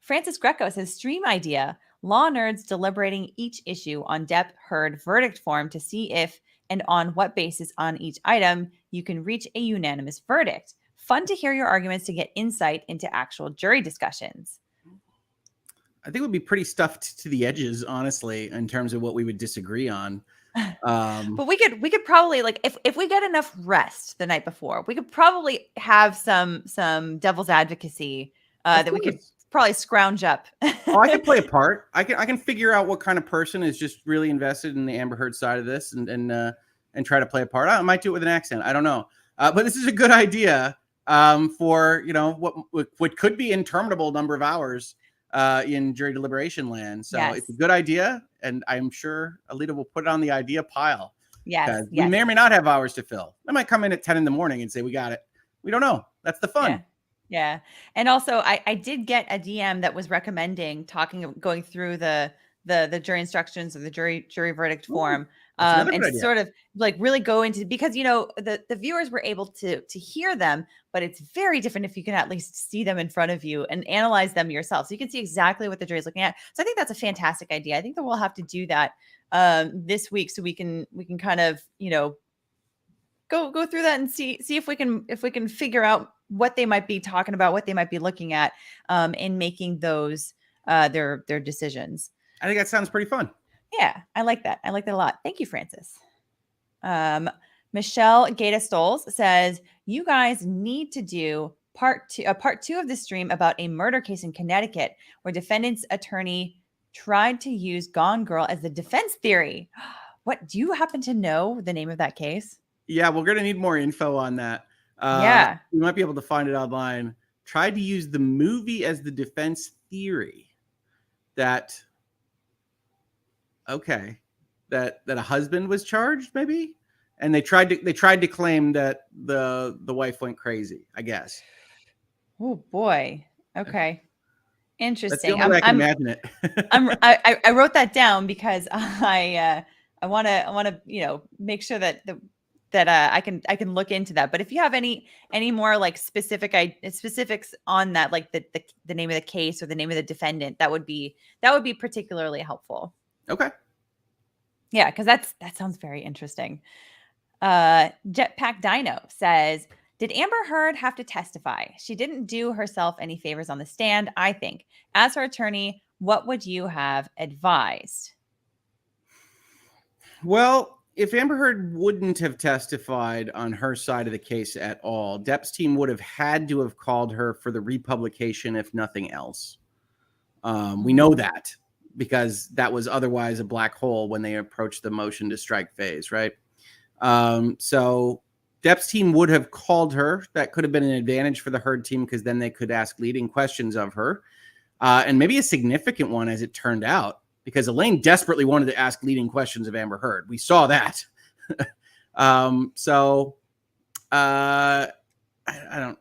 Francis Greco says stream idea. Law nerds deliberating each issue on Depp heard verdict form to see if and on what basis on each item you can reach a unanimous verdict. Fun to hear your arguments to get insight into actual jury discussions. I think it would be pretty stuffed to the edges, honestly, in terms of what we would disagree on. But we could probably, like, if we get enough rest the night before, we could probably have some devil's advocacy that we could probably scrounge up. Oh, I can play a part. I can figure out what kind of person is just really invested in the Amber Heard side of this, and try to play a part. I might do it with an accent. I don't know, but this is a good idea for what could be interminable number of hours in jury deliberation land. So Yes. it's a good idea, and I'm sure Alita will put it on the idea pile. Yes. We may or may not have hours to fill. I might come in at 10 in the morning and say we got it. We don't know. That's the fun. Yeah. Yeah. And also I did get a DM that was recommending going through the jury instructions or the jury verdict form, and sort of like really go into, because the viewers were able to hear them, but it's very different if you can at least see them in front of you and analyze them yourself, so you can see exactly what the jury is looking at. So I think that's a fantastic idea. I think that we'll have to do that this week, so we can kind of go through that and see if we can figure out what they might be talking about, what they might be looking at, in making those their decisions. I think that sounds pretty fun. Yeah, I like that. I like that a lot. Thank you, Francis. Michelle Gata Stoles says, you guys need to do part two of the stream about a murder case in Connecticut where defendant's attorney tried to use Gone Girl as the defense theory. What, do you happen to know the name of that case? Yeah, we're going to need more info on that. Yeah. We might be able to find it online. Tried to use the movie as the defense theory that a husband was charged, maybe, and they tried to claim that the wife went crazy, I guess. Oh boy. Okay. Interesting. That's the only way I can imagine it. I wrote that down because I want to make sure that I can look into that. But if you have any more like specifics on that, like the name of the case or the name of the defendant, that would be particularly helpful. Okay. Yeah, because that sounds very interesting. Jetpack Dino says, did Amber Heard have to testify? She didn't do herself any favors on the stand, I think. As her attorney, what would you have advised? Well, if Amber Heard wouldn't have testified on her side of the case at all, Depp's team would have had to have called her for the republication, if nothing else. We know that because that was otherwise a black hole when they approached the motion to strike phase, right? So Depp's team would have called her. That could have been an advantage for the Heard team because then they could ask leading questions of her, and maybe a significant one, as it turned out, because Elaine desperately wanted to ask leading questions of Amber Heard. We saw that. I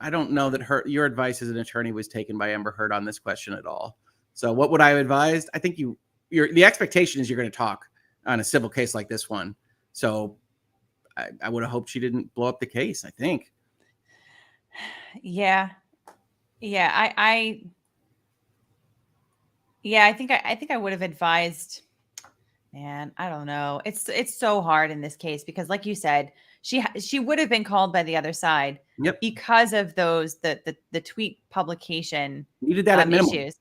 don't know that your advice as an attorney was taken by Amber Heard on this question at all. So what would I have advised? I think the expectation is you're going to talk on a civil case like this one. So I would have hoped she didn't blow up the case, I think. Yeah. I think I would have advised Man, I don't know. It's so hard in this case because, like you said, she would have been called by the other side Yep. because of those the tweet publication Needed that at minimum. issues.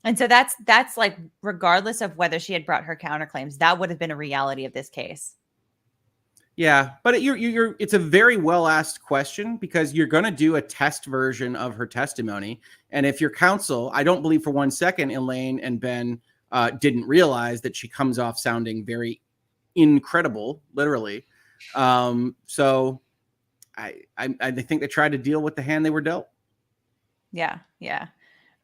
And so that's like, regardless of whether she had brought her counterclaims, that would have been a reality of this case. Yeah, but it's a very well asked question because you're going to do a test version of her testimony. And if your counsel, I don't believe for 1 second, Elaine and Ben didn't realize that she comes off sounding very incredible, literally. So I think they tried to deal with the hand they were dealt. Yeah. Yeah.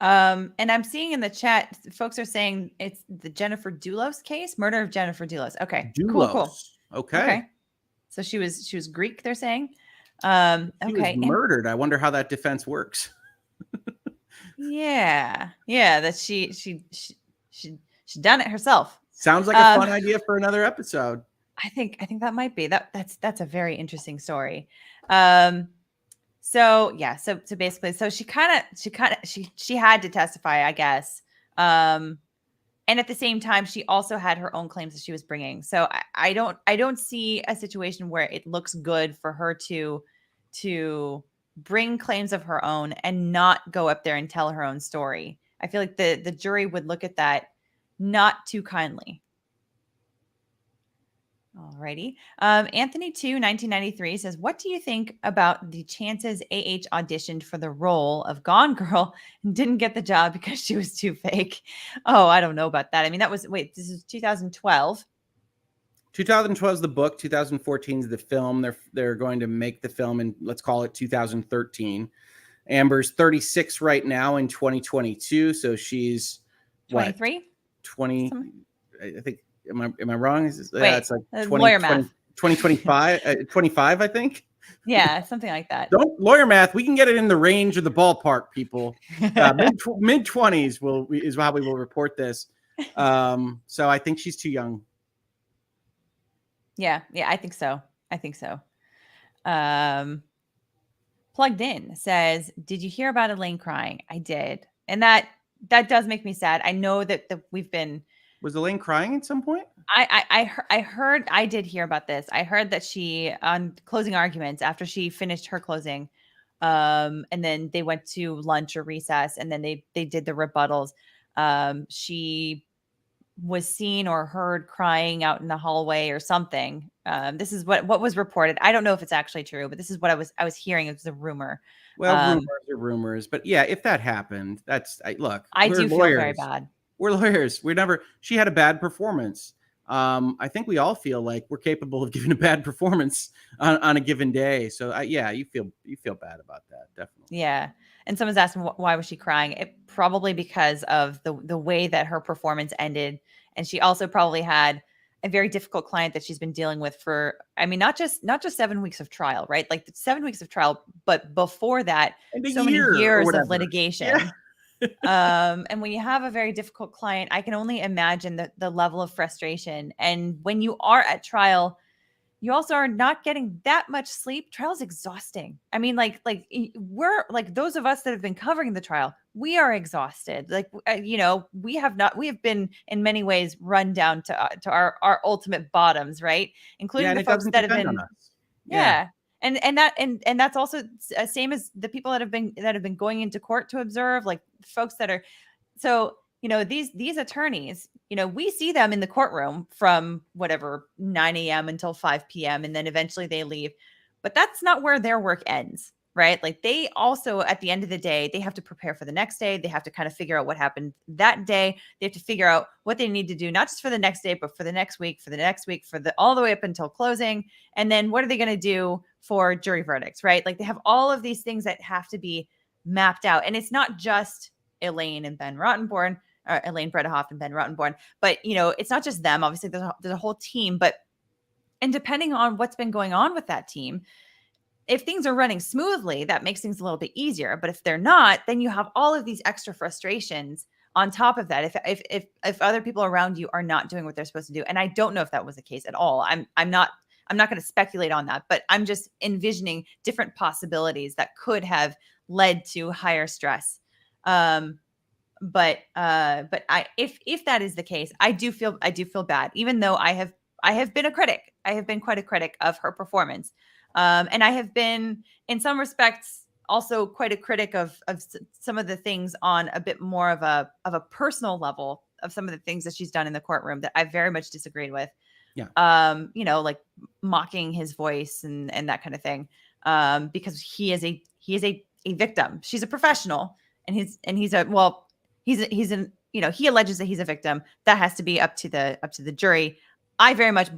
And I'm seeing in the chat, folks are saying it's the Jennifer Dulos case, murder of Jennifer Dulos. Okay, Dulos. cool. Okay. So she was Greek, they're saying. She was murdered. I wonder how that defense works. Yeah. That she done it herself. Sounds like a fun idea for another episode. I think that might be that's a very interesting story. So yeah, so basically, so she had to testify, I guess. And at the same time, she also had her own claims that she was bringing. So I don't see a situation where it looks good for her to bring claims of her own and not go up there and tell her own story. I feel like the jury would look at that not too kindly. Alrighty. Anthony 2, 1993 says, what do you think about the chances AH auditioned for the role of Gone Girl and didn't get the job because she was too fake? Oh, I don't know about that. I mean, this is 2012. 2012 is the book. 2014 is the film. They're going to make the film in, let's call it 2013. Amber's 36 right now in 2022. So she's 23? 20. Something? I think. Am I wrong? It's like 2025, 25, I think. Yeah, something like that. Don't lawyer math. We can get it in the range of the ballpark, people. Mid 20s is how we will report this. So I think she's too young. Yeah, I think so. Plugged in says, did you hear about Elaine crying? I did. And that does make me sad. I know that we've been. Was Elaine crying at some point? I heard, I did hear about this. I heard that she, on closing arguments, after she finished her closing, and then they went to lunch or recess, and then they did the rebuttals. She was seen or heard crying out in the hallway or something. This is what was reported. I don't know if it's actually true, but this is what I was hearing. It was a rumor. Well, rumors are rumors, but yeah, if that happened, look. I do feel very bad. We're lawyers. She had a bad performance. I think we all feel like we're capable of giving a bad performance on a given day. So you feel bad about that. Definitely. Yeah. And someone's asking why was she crying? It probably because of the way that her performance ended. And she also probably had a very difficult client that she's been dealing with for, I mean, not just 7 weeks of trial, right? Like 7 weeks of trial, but before that, so many years of litigation. Yeah. And when you have a very difficult client, I can only imagine the level of frustration. And when you are at trial, you also are not getting that much sleep. Trial's exhausting. I mean, like we're like, those of us that have been covering the trial, we are exhausted. Like, we have been in many ways run down to our ultimate bottoms, right? Including the folks that have been, yeah. And that's also same as the people that have been going into court to observe, like folks that are, so, these attorneys, we see them in the courtroom from whatever 9 a.m. until 5 p.m. and then eventually they leave, but that's not where their work ends, right? Like they also, at the end of the day, they have to prepare for the next day. They have to kind of figure out what happened that day. They have to figure out what they need to do, not just for the next day, but for the next week, all the way up until closing. And then what are they going to do for jury verdicts, right? Like they have all of these things that have to be mapped out. And it's not just Elaine and Ben Rottenborn, or Elaine Bredehoft and Ben Rottenborn, but it's not just them. Obviously there's a whole team, and depending on what's been going on with that team, if things are running smoothly, that makes things a little bit easier. But if they're not, then you have all of these extra frustrations on top of that. If other people around you are not doing what they're supposed to do. And I don't know if that was the case at all. I'm not going to speculate on that, but I'm just envisioning different possibilities that could have led to higher stress. if that is the case, I do feel bad, even though I have been a critic. I have been quite a critic of her performance. And I have been, in some respects, also quite a critic of some of the things on a bit more of a personal level, of some of the things that she's done in the courtroom that I very much disagreed with. Yeah. Like mocking his voice and that kind of thing. Because he is a victim. She's a professional, and he alleges that he's a victim. That has to be up to the jury. I very much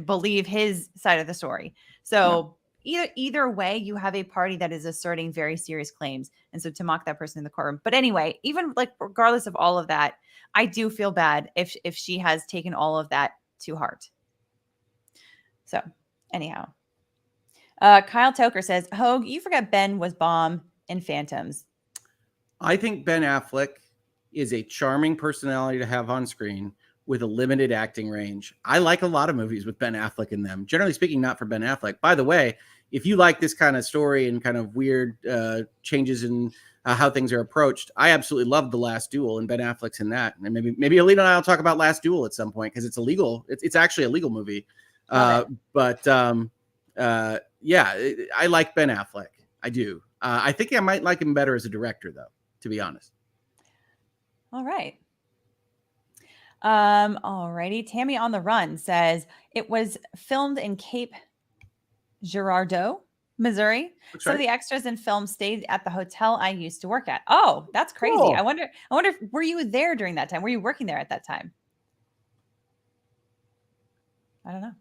believe his side of the story. So either way, you have a party that is asserting very serious claims. And so to mock that person in the courtroom. But anyway, even like regardless of all of that, I do feel bad if she has taken all of that to heart. So anyhow, Kyle Toker says, Hogue, you forget Ben was Bomb in Phantoms. I think Ben Affleck is a charming personality to have on screen with a limited acting range. I like a lot of movies with Ben Affleck in them. Generally speaking, not for Ben Affleck. By the way, if you like this kind of story and kind of weird changes in how things are approached, I absolutely love The Last Duel, and Ben Affleck's in that. And maybe Alina and I will talk about Last Duel at some point, because it's illegal. It's actually a legal movie. I like Ben Affleck. I do. I think I might like him better as a director, though, to be honest. All right. Alrighty. Tammy on the Run says it was filmed in Cape Girardeau, Missouri. Some of the extras in film stayed at the hotel I used to work at. Oh, that's crazy. Cool. I wonder if, were you there during that time? Were you working there at that time? I don't know.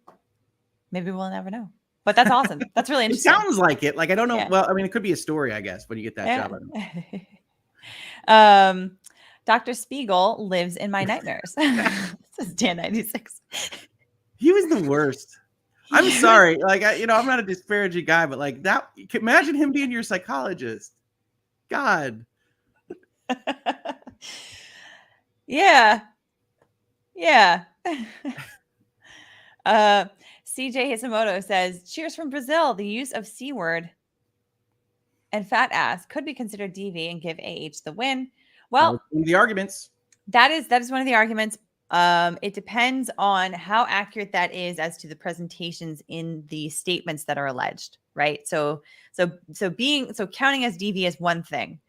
Maybe we'll never know. But that's awesome. That's really interesting. It sounds like it. Like, I don't know. Yeah. Well, I mean, it could be a story, I guess, when you get that job. Dr. Spiegel lives in my nightmares. This is Dan 96. He was the worst. I'm sorry. Like, I'm not a disparaging guy, but like that, imagine him being your psychologist. God. Yeah. CJ Hisamoto says, cheers from Brazil. The use of C word and fat ass could be considered DV and give AH the win. Well, the arguments. That is one of the arguments. It depends on how accurate that is as to the presentations in the statements that are alleged, right? So counting as DV is one thing,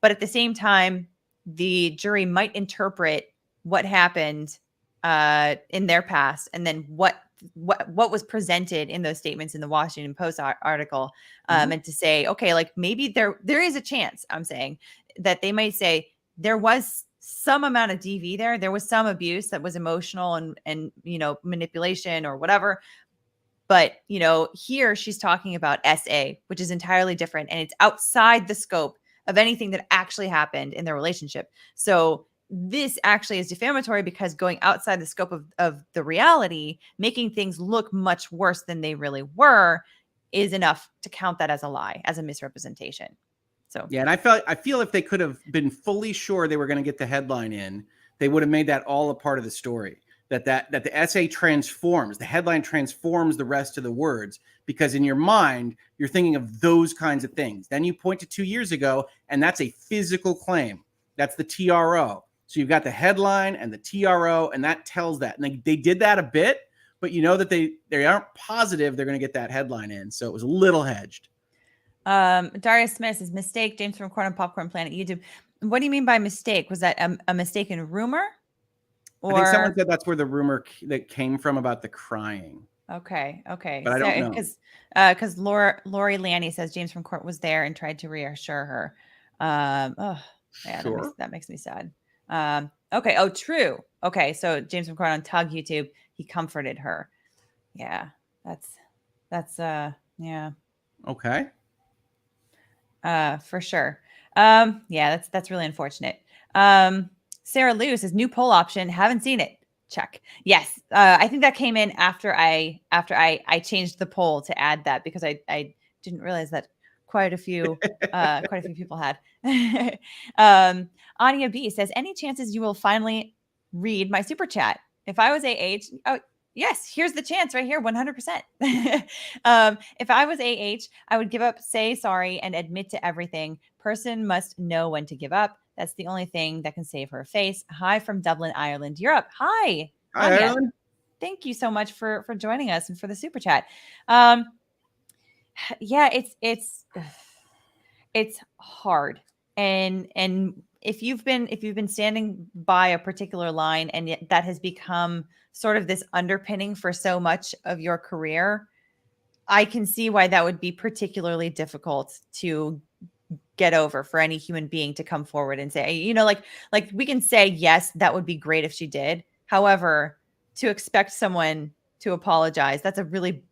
but at the same time, the jury might interpret what happened in their past, and then what was presented in those statements in the Washington Post article, and to say, okay, like maybe there is a chance. I'm saying that they might say there was some amount of DV there. There was some abuse that was emotional and manipulation or whatever. But, here she's talking about SA, which is entirely different. And it's outside the scope of anything that actually happened in their relationship. So this actually is defamatory, because going outside the scope of the reality, making things look much worse than they really were, is enough to count that as a lie, as a misrepresentation. So yeah, and I feel if they could have been fully sure they were going to get the headline in, they would have made that all a part of the story. That the essay transforms, the headline transforms the rest of the words, because in your mind you're thinking of those kinds of things. Then you point to 2 years ago, and that's a physical claim. That's the TRO. So you've got the headline and the TRO, and that tells that. And they did that a bit, but that they aren't positive they're going to get that headline in. So it was a little hedged. Darius Smith says, mistake, James from Corn and Popcorn Planet YouTube. What do you mean by mistake? Was that a mistaken rumor? Or... I think someone said that's where the rumor that came from about the crying. Okay. But I don't know. Because Lori Lanny says James from Court was there and tried to reassure her. Sure. That makes me sad. Okay. Oh, true. Okay. So James from Court on Tug YouTube, he comforted her. Yeah. That's yeah. Okay. For sure. Yeah, that's really unfortunate. Sarah Lou says new poll option. Haven't seen it. Check. Yes. I think that came in after I changed the poll to add that, because I didn't realize that quite a few people had. Anya B says, any chances you will finally read my super chat? If I was AH, yes, here's the chance right here, 100%. If I was AH, I would give up, say sorry, and admit to everything. Person must know when to give up. That's the only thing that can save her face. Hi from Dublin, Ireland, Europe. Hi, Hi, Anya. Ireland. Thank you so much for joining us and for the super chat. Yeah, it's hard. And if you've been standing by a particular line and yet that has become sort of this underpinning for so much of your career, I can see why that would be particularly difficult to get over for any human being to come forward and say, like we can say, yes, that would be great if she did. However, to expect someone to apologize, that's a really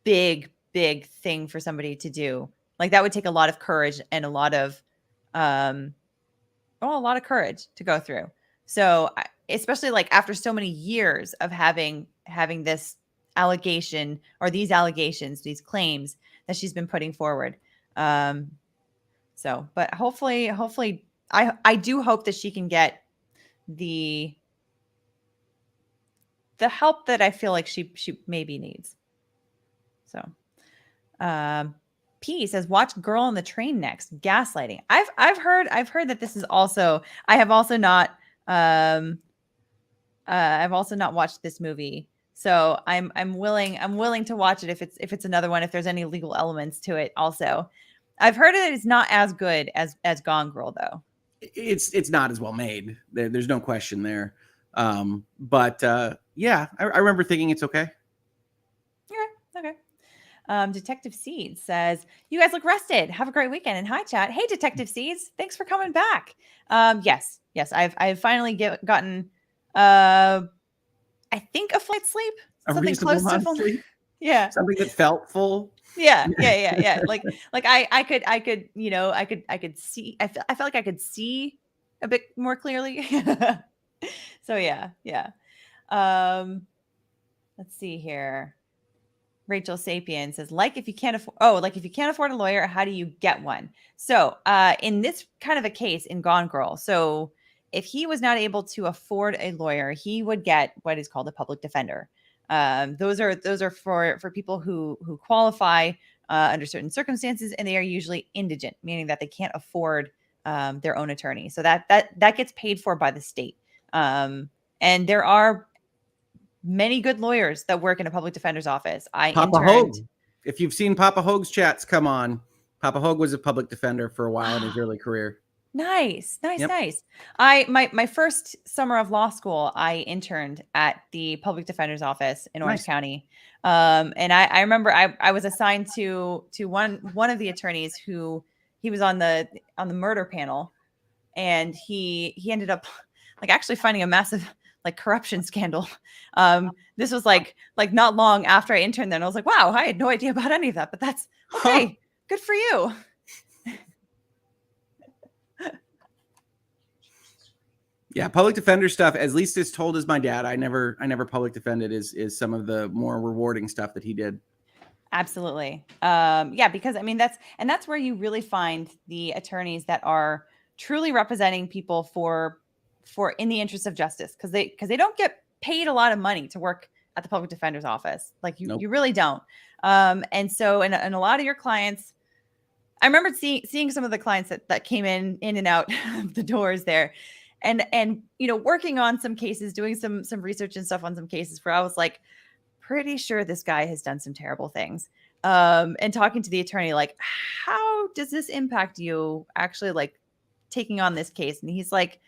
big thing for somebody to do. Like that would take a lot of courage and a lot of courage to go through. So especially like after so many years of having this allegation or these allegations, these claims that she's been putting forward. So, but hopefully I do hope that she can get the help that I feel like she maybe needs. So, P says, watch Girl on the Train next. Gaslighting. I've heard that this is also, I've also not watched this movie. So I'm willing to watch it if it's another one, if there's any legal elements to it also. I've heard that it's not as good as Gone Girl though. It's not as well made. There's no question there. But yeah, I remember thinking it's okay. Okay. Detective Seeds says, you guys look rested. Have a great weekend. And hi, chat. Hey, Detective Seeds. Thanks for coming back. Yes. I've finally gotten, I think a flight sleep. Something close to full sleep. Yeah. Something that felt full. Yeah. Like I could see, I felt like I could see a bit more clearly. So yeah. Let's see here. Rachel Sapien says, if you can't afford a lawyer, how do you get one? So in this kind of a case in Gone Girl, so if he was not able to afford a lawyer, he would get what is called a public defender. Those are for people who qualify under certain circumstances, and they are usually indigent, meaning that they can't afford their own attorney. So that gets paid for by the state. And there are many good lawyers that work in a public defender's office. Papa Hogue. If you've seen Papa Hogue's chats, come on. Papa Hogue was a public defender for a while in his early career. Nice. Yep. My first summer of law school, I interned at the public defender's office in Orange County. And I remember I was assigned to one of the attorneys who he was on the murder panel, and he ended up like actually finding a massive like corruption scandal. This was like not long after I interned there, and I was like, wow, I had no idea about any of that, but that's okay. Good for you. Yeah, public defender stuff, at least as told as my dad, I never public defended, is some of the more rewarding stuff that he did. Absolutely. Yeah, because I mean that's where you really find the attorneys that are truly representing people for in the interest of justice, because they don't get paid a lot of money to work at the public defender's office. Like you really don't. And so and a lot of your clients, I remember seeing some of the clients that came in and out of the doors there. And working on some cases, doing some research and stuff on some cases where I was like, pretty sure this guy has done some terrible things. And talking to the attorney, like, how does this impact you actually like taking on this case? And he's like,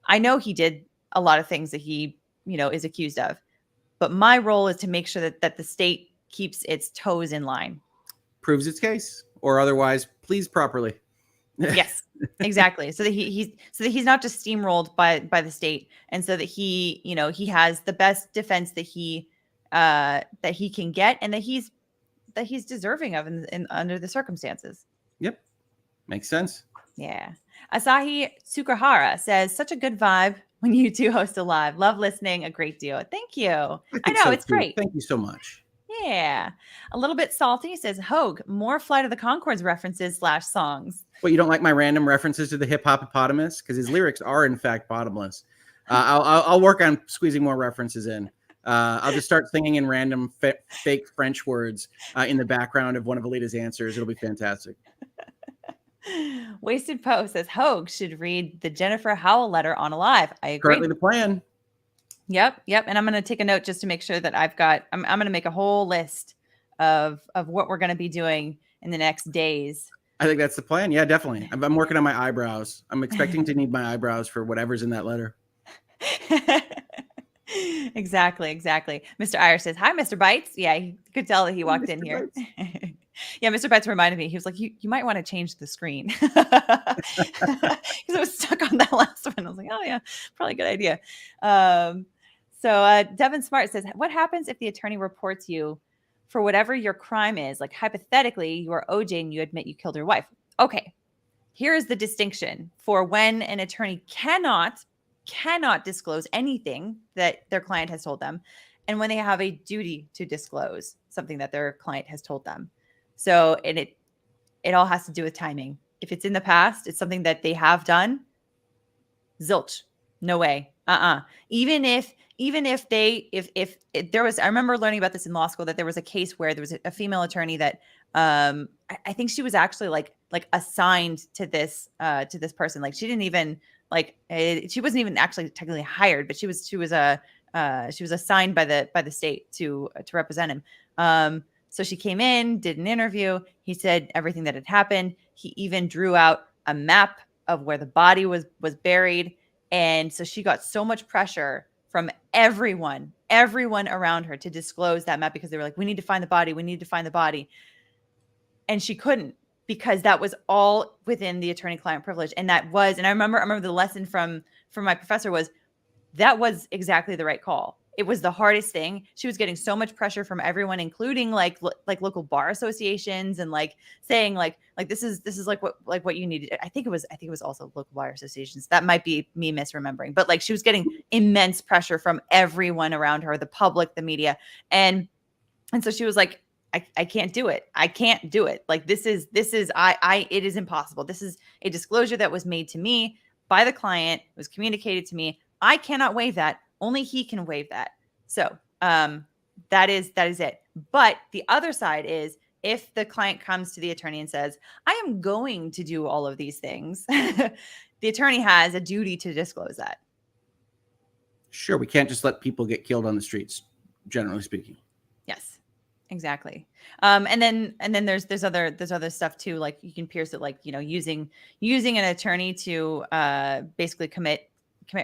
I know he did a lot of things that he, is accused of, but my role is to make sure that the state keeps its toes in line. Proves its case, or otherwise pleads properly. Yes, exactly. So that he's not just steamrolled by the state, and so that he has the best defense that he can get, and that he's deserving of in under the circumstances. Yep, makes sense. Yeah. Asahi Tsukahara says, such a good vibe when you two host a live. Love listening a great deal. Thank you. I know, it's great. Thank you so much. Yeah. A little bit salty says, Hogue, more Flight of the Conchords references / songs. Well, you don't like my random references to the hip hoppopotamus? Because his lyrics are in fact bottomless. I'll work on squeezing more references in. I'll just start singing in random fake French words in the background of one of Alita's answers. It'll be fantastic. Wasted Post says Hogue should read the Jennifer Howell letter on Alive. I agree. Currently the plan. Yep. And I'm going to take a note just to make sure that I'm going to make a whole list of what we're going to be doing in the next days. I think that's the plan. Yeah, definitely. I'm working on my eyebrows. I'm expecting to need my eyebrows for whatever's in that letter. Exactly. Mr. Irish says, hi, Mr. Bites. Yeah, you could tell that he walked in here. Yeah, Mr. Bites reminded me. He was like, you might want to change the screen. Because I was stuck on that last one. I was like, oh, yeah, probably a good idea. So Devin Smart says, what happens if the attorney reports you for whatever your crime is? Like, hypothetically, you are OJ and you admit you killed your wife. Okay, here is the distinction for when an attorney cannot disclose anything that their client has told them, and when they have a duty to disclose something that their client has told them. So, and it all has to do with timing. If it's in the past, it's something that they have done. Zilch, no way. Even if there was, I remember learning about this in law school, that there was a case where there was a female attorney that I think she was actually like assigned to this person. Like she didn't even she wasn't even actually technically hired, but she was assigned by the state to represent him. So she came in, did an interview. He said everything that had happened. He even drew out a map of where the body was buried. And so she got so much pressure from everyone around her to disclose that map, because they were like, we need to find the body. And she couldn't, because that was all within the attorney-client privilege. And I remember the lesson from my professor was, that was exactly the right call. It was the hardest thing. She was getting so much pressure from everyone, including like local bar associations, and like saying like this is what you needed. I think it was also local bar associations. That might be me misremembering, but like she was getting immense pressure from everyone around her, the public, the media, and so she was like, I can't do it. I can't do it. Like it is impossible. This is a disclosure that was made to me by the client. It was communicated to me. I cannot waive that. Only he can waive that. So that is it. But the other side is, if the client comes to the attorney and says, I am going to do all of these things, the attorney has a duty to disclose that. Sure, we can't just let people get killed on the streets, generally speaking. Yes, exactly. And then there's other stuff too. Like you can pierce it, like, using an attorney to basically commit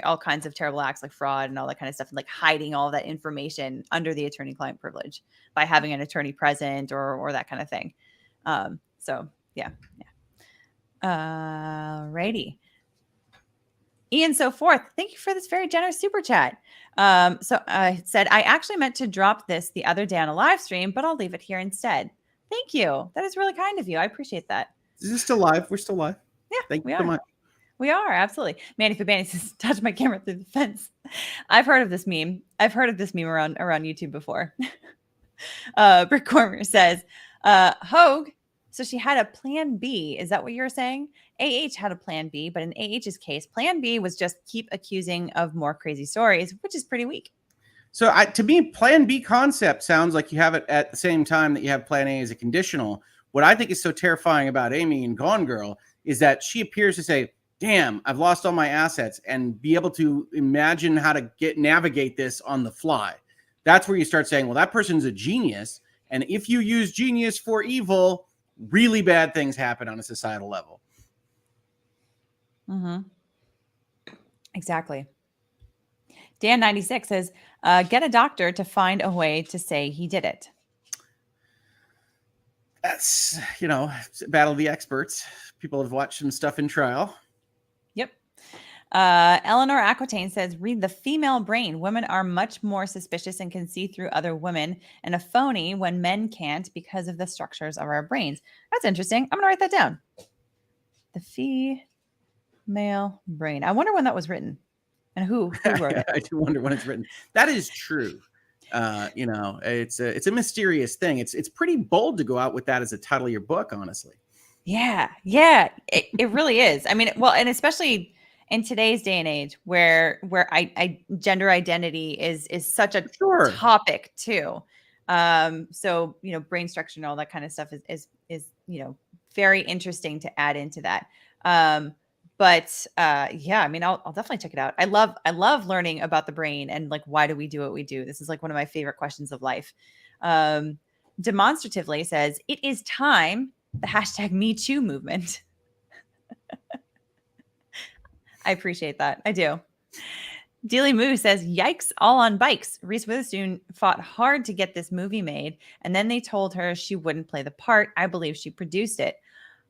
all kinds of terrible acts like fraud and all that kind of stuff, and like hiding all that information under the attorney-client privilege by having an attorney present or that kind of thing. So yeah. Righty. Ian So Forth, thank you for this very generous super chat. It said, I actually meant to drop this the other day on a live stream, but I'll leave it here instead. Thank you. That is really kind of you. I appreciate that. Is this still live? We're still live. Yeah, thank you so much. We are, absolutely. Manny Fabani says, touch my camera through the fence. I've heard of this meme. Around YouTube before. Brick Cormer says, Hogue, so she had a plan B. Is that what you're saying? AH had a plan B, but in AH's case, plan B was just keep accusing of more crazy stories, which is pretty weak. So to me, plan B concept sounds like you have it at the same time that you have plan A as a conditional. What I think is so terrifying about Amy and Gone Girl is that she appears to say, damn, I've lost all my assets, and be able to imagine how to navigate this on the fly. That's where you start saying, well, that person's a genius. And if you use genius for evil, really bad things happen on a societal level. Mm-hmm. Exactly. Dan96 says, get a doctor to find a way to say he did it. That's, battle of the experts. People have watched some stuff in trial. Yep. Eleanor Aquitaine says, read the female brain. Women are much more suspicious and can see through other women, and a phony when men can't because of the structures of our brains. That's interesting. I'm going to write that down. The female brain. I wonder when that was written and who wrote it. I do wonder when it's written. That is true. It's a mysterious thing. It's pretty bold to go out with that as a title of your book, honestly. Yeah, it really is. I mean, well, and especially in today's day and age where gender identity is such a topic too. So, brain structure and all that kind of stuff is very interesting to add into that. But yeah, I mean, I'll definitely check it out. I love learning about the brain and like, why do we do what we do? This is like one of my favorite questions of life. Demonstratively says, it is time, the hashtag Me Too movement. I appreciate that. I do. Dealy Moo says, yikes, all on bikes. Reese Witherspoon fought hard to get this movie made, and then they told her she wouldn't play the part. I believe she produced it.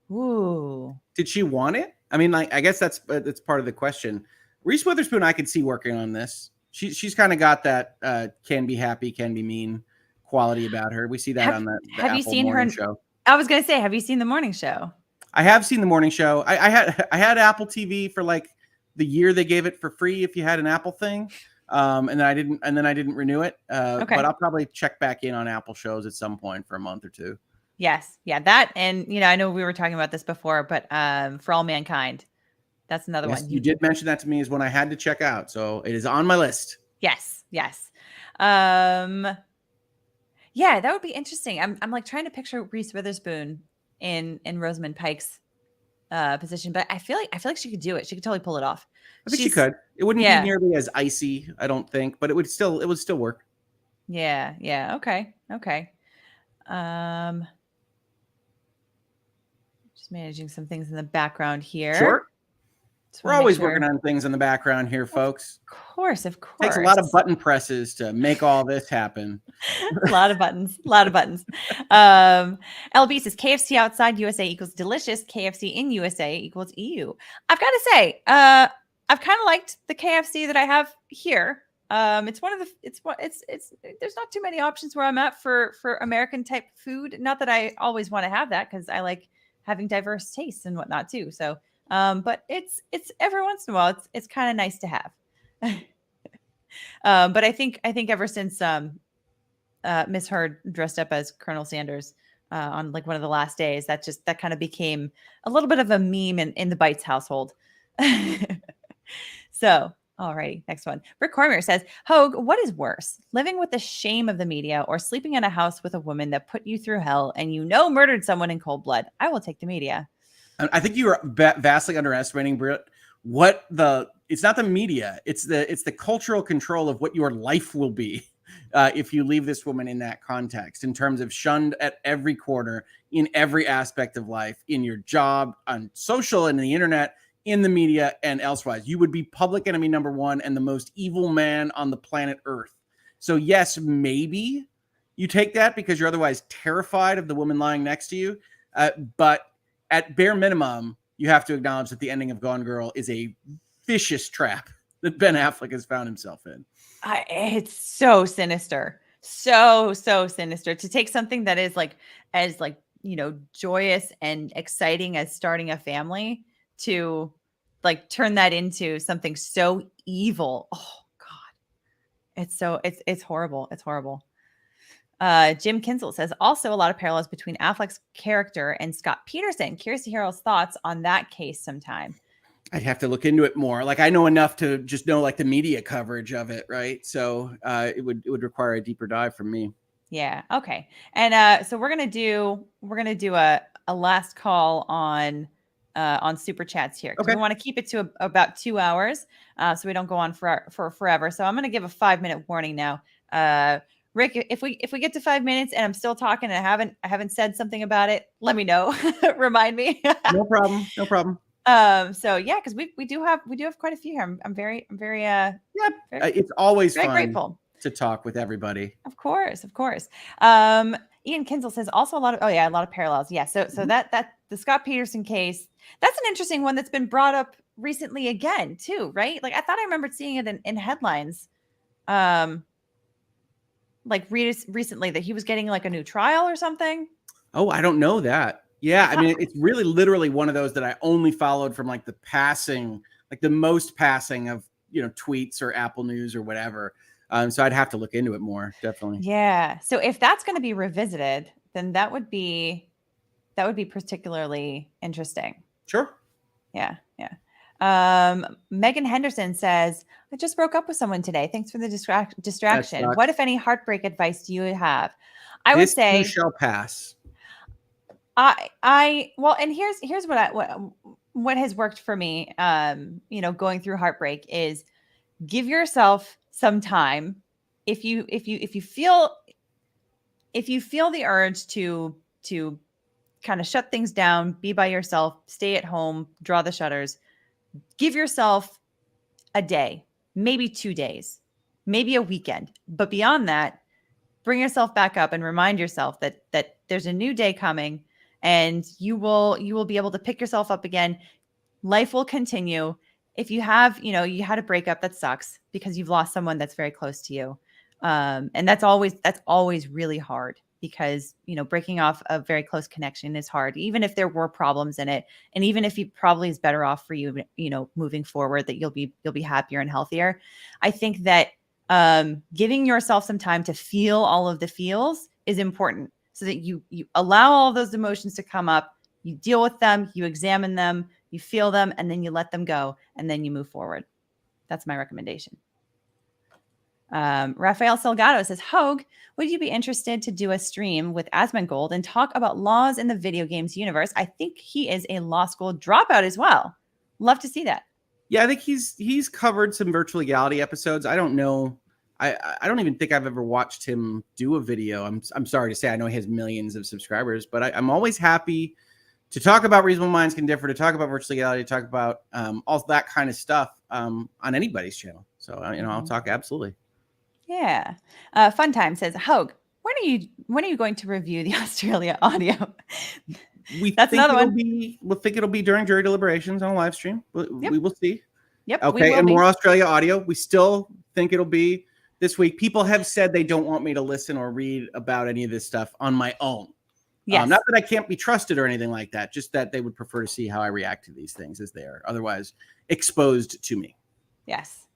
Ooh. Did she want it? I mean, like, I guess that's part of the question. Reese Witherspoon, I could see working on this. She's kind of got that can be happy, can be mean quality about her. We see that on the have Apple you seen morning her show. I was gonna say, have you seen the morning show? I have seen the morning show. I had Apple TV for like the year they gave it for free if you had an Apple thing, and then I didn't renew it. Okay. But I'll probably check back in on Apple shows at some point for a month or two. Yes, yeah, that, and I know we were talking about this before, but For All Mankind, that's another one. You did mention that to me as one I had to check out, so it is on my list. Yes. Yeah, that would be interesting. I'm like trying to picture Reese Witherspoon in Rosamund Pike's position, but I feel like she could do it. She could totally pull it off. I think she could. It wouldn't Yeah. be nearly as icy, I don't think, but it would still work. Yeah. Okay. Just managing some things in the background here. Sure. Just We're wanna make always sure. working on things in the background here, folks. Of course. Takes a lot of button presses to make all this happen. A lot of buttons. LB says KFC outside USA equals delicious. KFC in USA equals EU. I've got to say, I've kind of liked the KFC that I have here. It's there's not too many options where I'm at for American type food. Not that I always want to have that, because I like having diverse tastes and whatnot too. So, but it's every once in a while, it's kind of nice to have. But I think ever since Miss Heard dressed up as Colonel Sanders on like one of the last days, that kind of became a little bit of a meme in the Bites household. So, alrighty, next one. Rick Cormier says, Hogue, what is worse, living with the shame of the media or sleeping in a house with a woman that put you through hell and murdered someone in cold blood? I will take the media. I think you are vastly underestimating, Britt, it's not the media. It's the cultural control of what your life will be if you leave this woman in that context, in terms of shunned at every corner, in every aspect of life, in your job, on social and the internet, in the media and elsewise. You would be public enemy number one and the most evil man on the planet Earth. So yes, maybe you take that because you're otherwise terrified of the woman lying next to you. But at bare minimum, you have to acknowledge that the ending of Gone Girl is a vicious trap that Ben Affleck has found himself in. It's so sinister. So sinister to take something that is as joyous and exciting as starting a family to like turn that into something so evil. Oh God. It's horrible. It's horrible. Jim Kinsel says also a lot of parallels between Affleck's character and Scott Peterson. Curious to hear y'all's thoughts on that case sometime. I'd have to look into it more. Like, I know enough to just know like the media coverage of it, right? So it would require a deeper dive from me. Yeah. Okay. And so we're gonna do a last call on super chats here. Okay. We want to keep it to about 2 hours, so we don't go on for forever. So I'm gonna give a 5-minute warning now. Rick, if we get to 5 minutes and I'm still talking and I haven't said something about it, let me know. Remind me. No problem. So yeah, because we do have quite a few here. I'm very it's always very fun grateful to talk with everybody. Of course. Ian Kinsel says also a lot of parallels. Yeah. So that the Scott Peterson case, that's an interesting one that's been brought up recently again too, right? Like I thought I remembered seeing it in headlines, like recently that he was getting like a new trial or something. Oh, I don't know that. Yeah, I mean, it's really literally one of those that I only followed from like the passing, like the most passing of, tweets or Apple News or whatever. So I'd have to look into it more, definitely. Yeah. So if that's going to be revisited, then that would be particularly interesting. Sure. Yeah. Megan Henderson says, I just broke up with someone today. Thanks for the distraction. What, if any, heartbreak advice do you have? I would say this shall pass. Well, and here's what has worked for me. Going through heartbreak is give yourself some time. If you feel the urge to kind of shut things down, be by yourself, stay at home, draw the shutters, give yourself a day, maybe 2 days, maybe a weekend. But beyond that, bring yourself back up and remind yourself that there's a new day coming, and you will be able to pick yourself up again. Life will continue. If you have, you had a breakup, that sucks because you've lost someone that's very close to you. And that's always really hard because, breaking off a very close connection is hard, even if there were problems in it. And even if it probably is better off for you, moving forward, that you'll be happier and healthier. I think that giving yourself some time to feel all of the feels is important so that you allow all of those emotions to come up, you deal with them, you examine them, you feel them, and then you let them go, and then you move forward. That's my recommendation. Rafael Salgado says, Hogue, would you be interested to do a stream with Asmongold and talk about laws in the video games universe? I think he is a law school dropout as well. Love to see that. Yeah, I think he's covered some virtual legality episodes. I don't know. I don't even think I've ever watched him do a video. I'm sorry to say, I know he has millions of subscribers, but I'm always happy to talk about Reasonable Minds Can Differ, to talk about virtual legality, to talk about all that kind of stuff on anybody's channel. So I'll talk absolutely. Yeah. Fun Time says, Hogue, when are you going to review the Australia audio? That's another one. We'll think it'll be during jury deliberations on a live stream. We will see. Yep. Okay. And more Australia audio. We still think it'll be this week. People have said they don't want me to listen or read about any of this stuff on my own. Yes. Not that I can't be trusted or anything like that, just that they would prefer to see how I react to these things as they are otherwise exposed to me. Yes,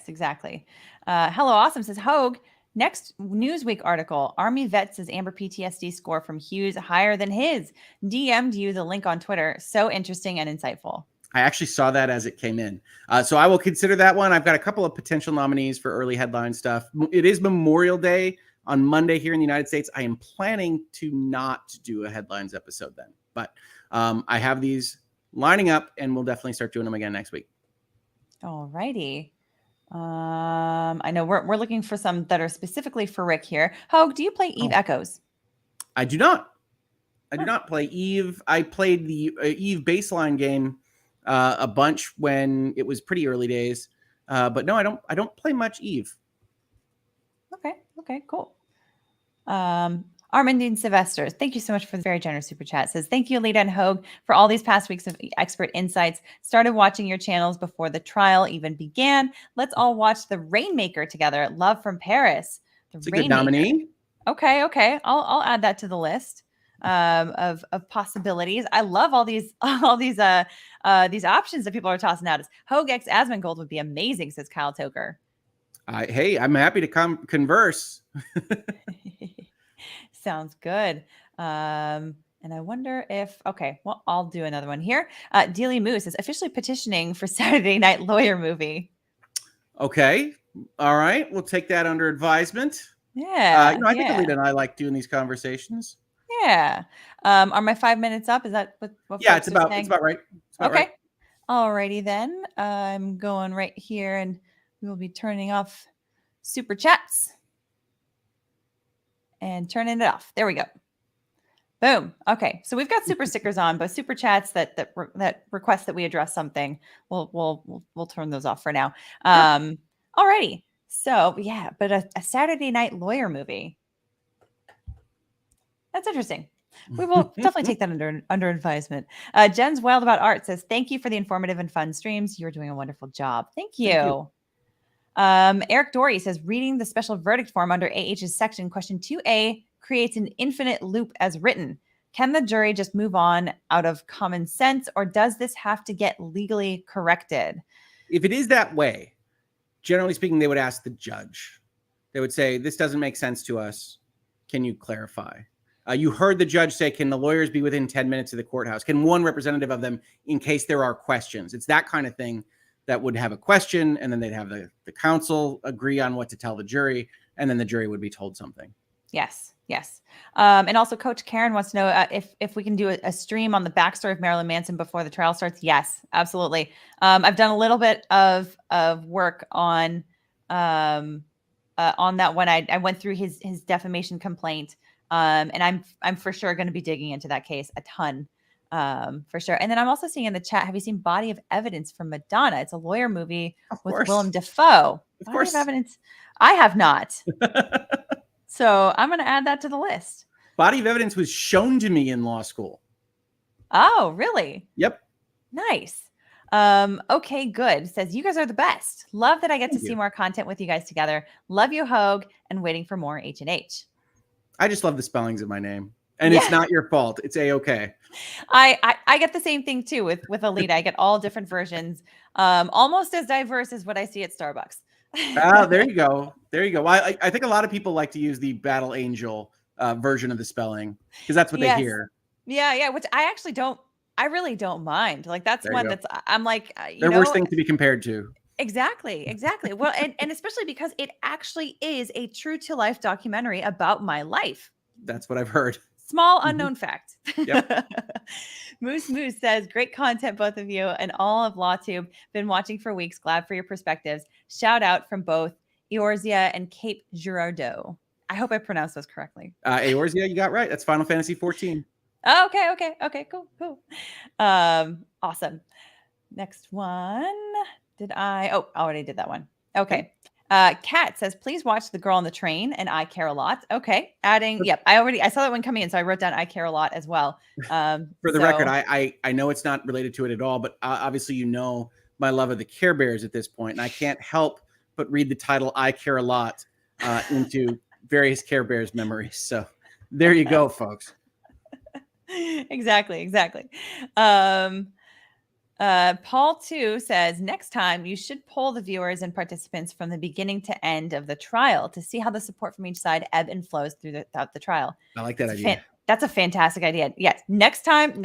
exactly. Hello Awesome says, Hogue, next Newsweek article, Army vet says Amber PTSD score from Hughes higher than his. DM'd you the link on Twitter. So interesting and insightful. I actually saw that as it came in. So I will consider that one. I've got a couple of potential nominees for early headline stuff. It is Memorial Day on Monday here in the United States. I am planning to not do a headlines episode then, but I have these lining up and we'll definitely start doing them again next week. All righty. I know we're looking for some that are specifically for Rick here. Hogue, do you play Eve Echoes? I do not. I do not play Eve. I played the Eve baseline game a bunch when it was pretty early days. But no, I don't play much Eve. Okay, cool. Armandine Sylvester, thank you so much for the very generous super chat. Says, thank you, Alita and Hogue, for all these past weeks of expert insights. Started watching your channels before the trial even began. Let's all watch The Rainmaker together. Love from Paris. It's a good nominee. Okay. I'll add that to the list of possibilities. I love all these options that people are tossing out. Hogue X Asmongold would be amazing, says Kyle Toker. Hey, I'm happy to converse. Sounds good. And I wonder if, I'll do another one here. Dealey Moose is officially petitioning for Saturday Night Lawyer movie. Okay. All right. We'll take that under advisement. Yeah. I think Alita and I like doing these conversations. Yeah. Are my 5 minutes up? Is that what yeah, it's about right. It's about okay. Right. Alrighty then. I'm going right here and we will be turning off super chats and turning it off. There we go. Boom. Okay. So we've got super stickers on, but super chats that request that we address something, we'll turn those off for now. Alrighty. So yeah, but a Saturday Night Lawyer movie. That's interesting. We will definitely take that under advisement. Jen's Wild About Art says, thank you for the informative and fun streams. You're doing a wonderful job. Thank you. Eric Dory says, reading the special verdict form under AH's section question 2A creates an infinite loop as written. Can the jury just move on out of common sense, or does this have to get legally corrected? If it is that way, generally speaking, they would ask the judge. They would say, this doesn't make sense to us. Can you clarify? You heard the judge say, can the lawyers be within 10 minutes of the courthouse? Can one representative of them in case there are questions? It's that kind of thing that would have a question, and then they'd have the counsel agree on what to tell the jury, and then the jury would be told something. Yes. Yes. And also Coach Karen wants to know if we can do a stream on the backstory of Marilyn Manson before the trial starts. Yes, absolutely. I've done a little bit of work on that one. I went through his defamation complaint. And I'm for sure going to be digging into that case a ton. For sure. And then I'm also seeing in the chat, have you seen Body of Evidence from Madonna? It's a lawyer movie with Willem Dafoe. Body of Evidence. I have not. So I'm going to add that to the list. Body of Evidence was shown to me in law school. Oh, really? Yep. Nice. Okay, good. Says, you guys are the best. Love that I get to see more content with you guys together. Love you, Hogue, and waiting for more H&H. I just love the spellings of my name. And it's not your fault. It's A-okay. I get the same thing too with Alita. I get all different versions. Almost as diverse as what I see at Starbucks. There you go. There you go. Well, I think a lot of people like to use the Battle Angel version of the spelling because that's what they hear. Yeah, which I actually don't. I really don't mind. Like that's one that's I'm like they're worse things to be compared to. Exactly. Well, and especially because it actually is a true to life documentary about my life. That's what I've heard. Small unknown fact. Yep. Moose says, great content, both of you and all of LawTube. Been watching for weeks. Glad for your perspectives. Shout out from both Eorzea and Cape Girardeau. I hope I pronounced those correctly. Eorzea, you got right. That's Final Fantasy 14. Okay, cool. Awesome. Next one. I already did that one. Okay. Kat says, please watch The Girl on the Train and I Care a Lot. Okay. Adding, yep. I saw that one coming in, so I wrote down I Care a Lot as well. For the record, I know it's not related to it at all, but obviously you know my love of the Care Bears at this point, and I can't help but read the title I Care a Lot into various Care Bears memories. So there you go, folks. Exactly. Paul too says, next time you should poll the viewers and participants from the beginning to end of the trial to see how the support from each side ebb and flows throughout the trial. I like that idea. That's a fantastic idea. Yes. Next time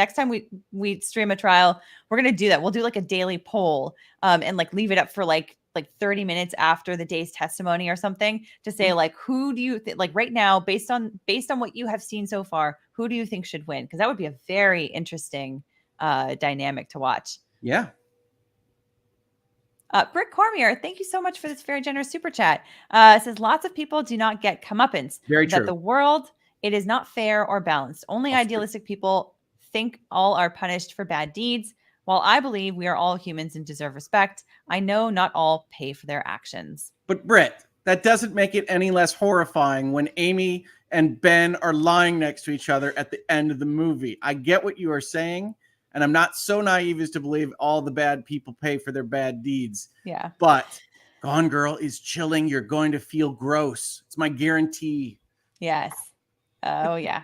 we stream a trial, we're going to do that. We'll do like a daily poll and like leave it up for like 30 minutes after the day's testimony or something to say like, who do you like right now, based on what you have seen so far, who do you think should win? Because that would be a very interesting dynamic to watch. Yeah. Britt Cormier, thank you so much for this very generous super chat. It says lots of people do not get comeuppance. Very true. That the world, it is not fair or balanced. Only idealistic people think all are punished for bad deeds. While I believe we are all humans and deserve respect, I know not all pay for their actions. But Britt, that doesn't make it any less horrifying when Amy and Ben are lying next to each other at the end of the movie. I get what you are saying, and I'm not so naive as to believe all the bad people pay for their bad deeds. Yeah. But Gone Girl is chilling. You're going to feel gross. It's my guarantee. Yes. Oh, yeah.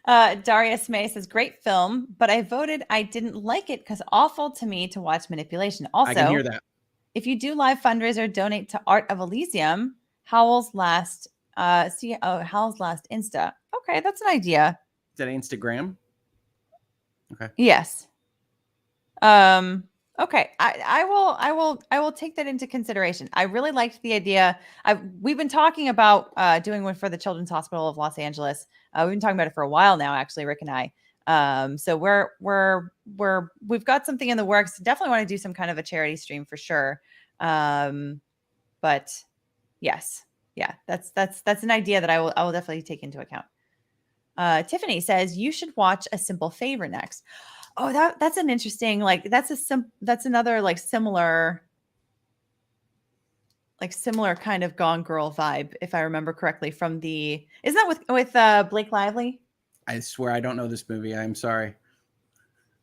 Darius May says, great film, but I voted I didn't like it because awful to me to watch manipulation. Also, I can hear that. If you do live fundraiser, donate to Art of Elysium, Howell's last Insta. Okay, that's an idea. Is that Instagram? Okay. Yes. Okay. I will take that into consideration. I really liked the idea. We've been talking about doing one for the Children's Hospital of Los Angeles. We've been talking about it for a while now, actually, Rick and I. So we've got something in the works. Definitely want to do some kind of a charity stream for sure. But yes, yeah, that's an idea that I will definitely take into account. Tiffany says you should watch A Simple Favor next. Oh, that's an interesting, like that's another like similar kind of Gone Girl vibe, if I remember correctly. Isn't that with Blake Lively? I swear I don't know this movie. I'm sorry.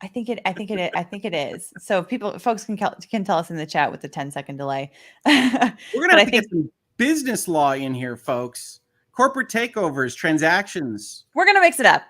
I think it is. So folks can tell us in the chat with the 10-second delay. We're gonna have to get some business law in here, folks. Corporate takeovers, transactions. We're gonna mix it up.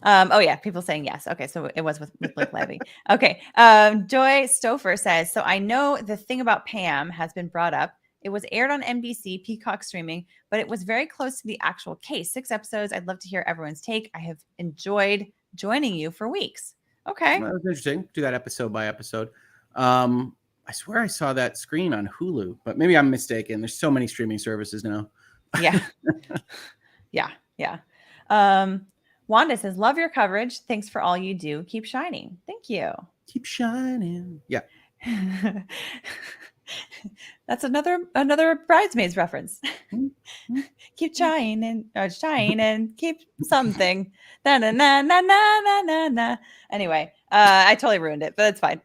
Oh yeah, people saying yes. Okay, so it was with Blake Lively. Okay. Joy Stouffer says, so I know the thing about Pam has been brought up. It was aired on NBC, Peacock streaming, but it was very close to the actual case. 6 episodes. I'd love to hear everyone's take. I have enjoyed joining you for weeks. Okay. That was interesting. Do that episode by episode. I swear I saw that screen on Hulu, but maybe I'm mistaken. There's so many streaming services now. Yeah. Yeah. Wanda says, love your coverage. Thanks for all you do. Keep shining. Thank you. Keep shining. Yeah. That's another Bridesmaids reference. Mm-hmm. Keep shining, or shine and keep something. Na na na na na na na na. Anyway, I totally ruined it, but that's fine.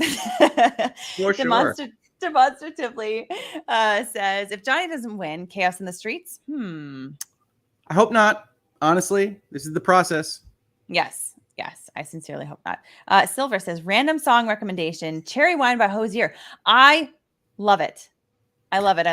For sure. Demonstratively says, if Johnny doesn't win, chaos in the streets. I hope not. Honestly, this is the process. Yes, I sincerely hope not. Silver says, random song recommendation, Cherry Wine by Hosier. I love it. I love it.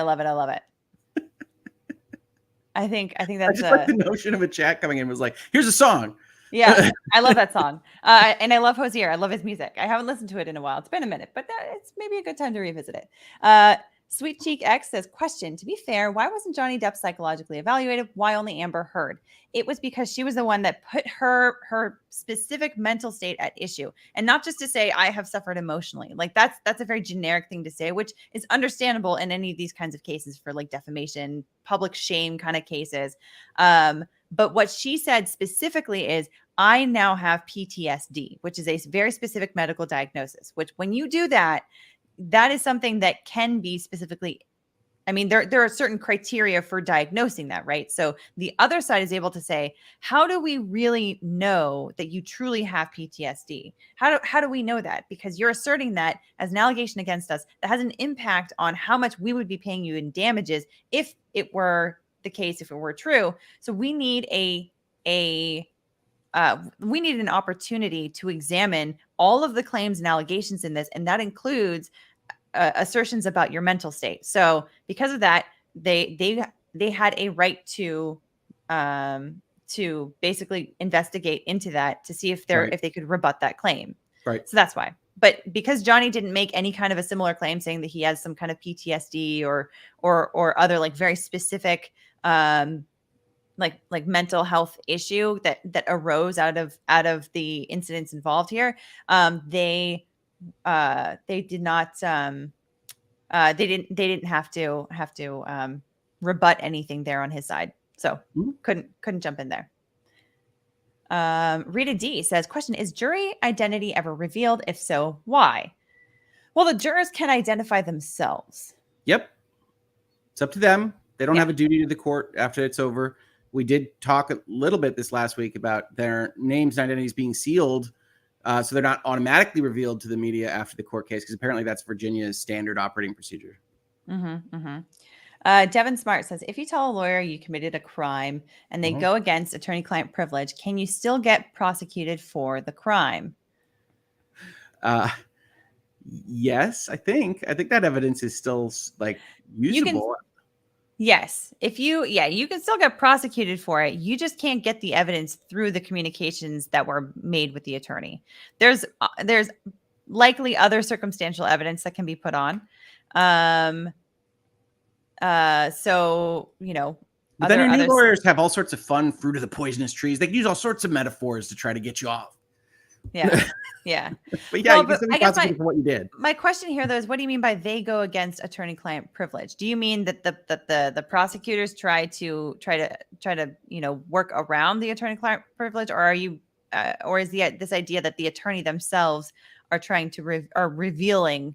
I think I that's just like the notion of a chat coming in was like, here's a song. Yeah, I love that song. And I love Hosier. I love his music. I haven't listened to it in a while. It's been a minute, but it's maybe a good time to revisit it. Sweet Cheek X says, question, to be fair, why wasn't Johnny Depp psychologically evaluated? Why only Amber Heard? It was because she was the one that put her specific mental state at issue. And not just to say, I have suffered emotionally. Like that's a very generic thing to say, which is understandable in any of these kinds of cases for like defamation, public shame kind of cases. But what she said specifically is, I now have PTSD, which is a very specific medical diagnosis, which when you do that, that is something that can be specifically, I mean, there are certain criteria for diagnosing that, right? So the other side is able to say, how do we really know that you truly have PTSD? How do we know that? Because you're asserting that as an allegation against us that has an impact on how much we would be paying you in damages if it were the case, if it were true. So we need we need an opportunity to examine all of the claims and allegations in this, and that includes assertions about your mental state. So because of that, they had a right to basically investigate into that to see if if they could rebut that claim. Right. So that's why. But because Johnny didn't make any kind of a similar claim saying that he has some kind of PTSD or other like very specific like mental health issue that arose out of the incidents involved here, they did not they didn't have to rebut anything there on his side, so couldn't jump in there. Rita D says, question, is jury identity ever revealed? If so, why? Well, the jurors can identify themselves. Yep, it's up to them. They don't have a duty to the court after it's over. We did talk a little bit this last week about their names and identities being sealed, so they're not automatically revealed to the media after the court case, because apparently that's Virginia's standard operating procedure. Devin Smart says, if you tell a lawyer you committed a crime and they go against attorney-client privilege, can you still get prosecuted for the crime? Yes, I think that evidence is still like usable. Yes. If you can still get prosecuted for it. You just can't get the evidence through the communications that were made with the attorney. There's likely other circumstantial evidence that can be put on. So, you know, but then your new lawyers have all sorts of fun fruit of the poisonous trees. They can use all sorts of metaphors to try to get you off. Yeah. Yeah. But yeah, you can still be prosecuted for what you did. My question here, though, is what do you mean by they go against attorney-client privilege? Do you mean that the prosecutors try to you know, work around the attorney-client privilege, or are you or is this idea that the attorney themselves are trying to are revealing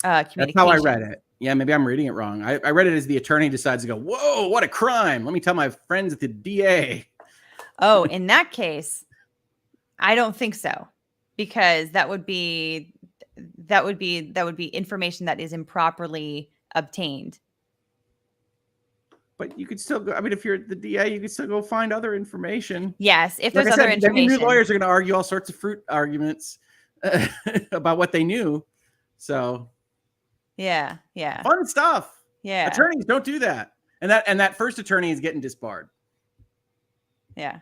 communication? That's how I read it. Yeah, maybe I'm reading it wrong. I read it as the attorney decides to go, whoa, what a crime. Let me tell my friends at the DA. Oh, in that case, I don't think so, because that would be information that is improperly obtained. But you could still go. I mean, if you're the DA, you could still go find other information. Yes, if there's other information. New lawyers are going to argue all sorts of fruit arguments about what they knew. So, yeah, fun stuff. Yeah, attorneys don't do that, and that first attorney is getting disbarred. Yeah.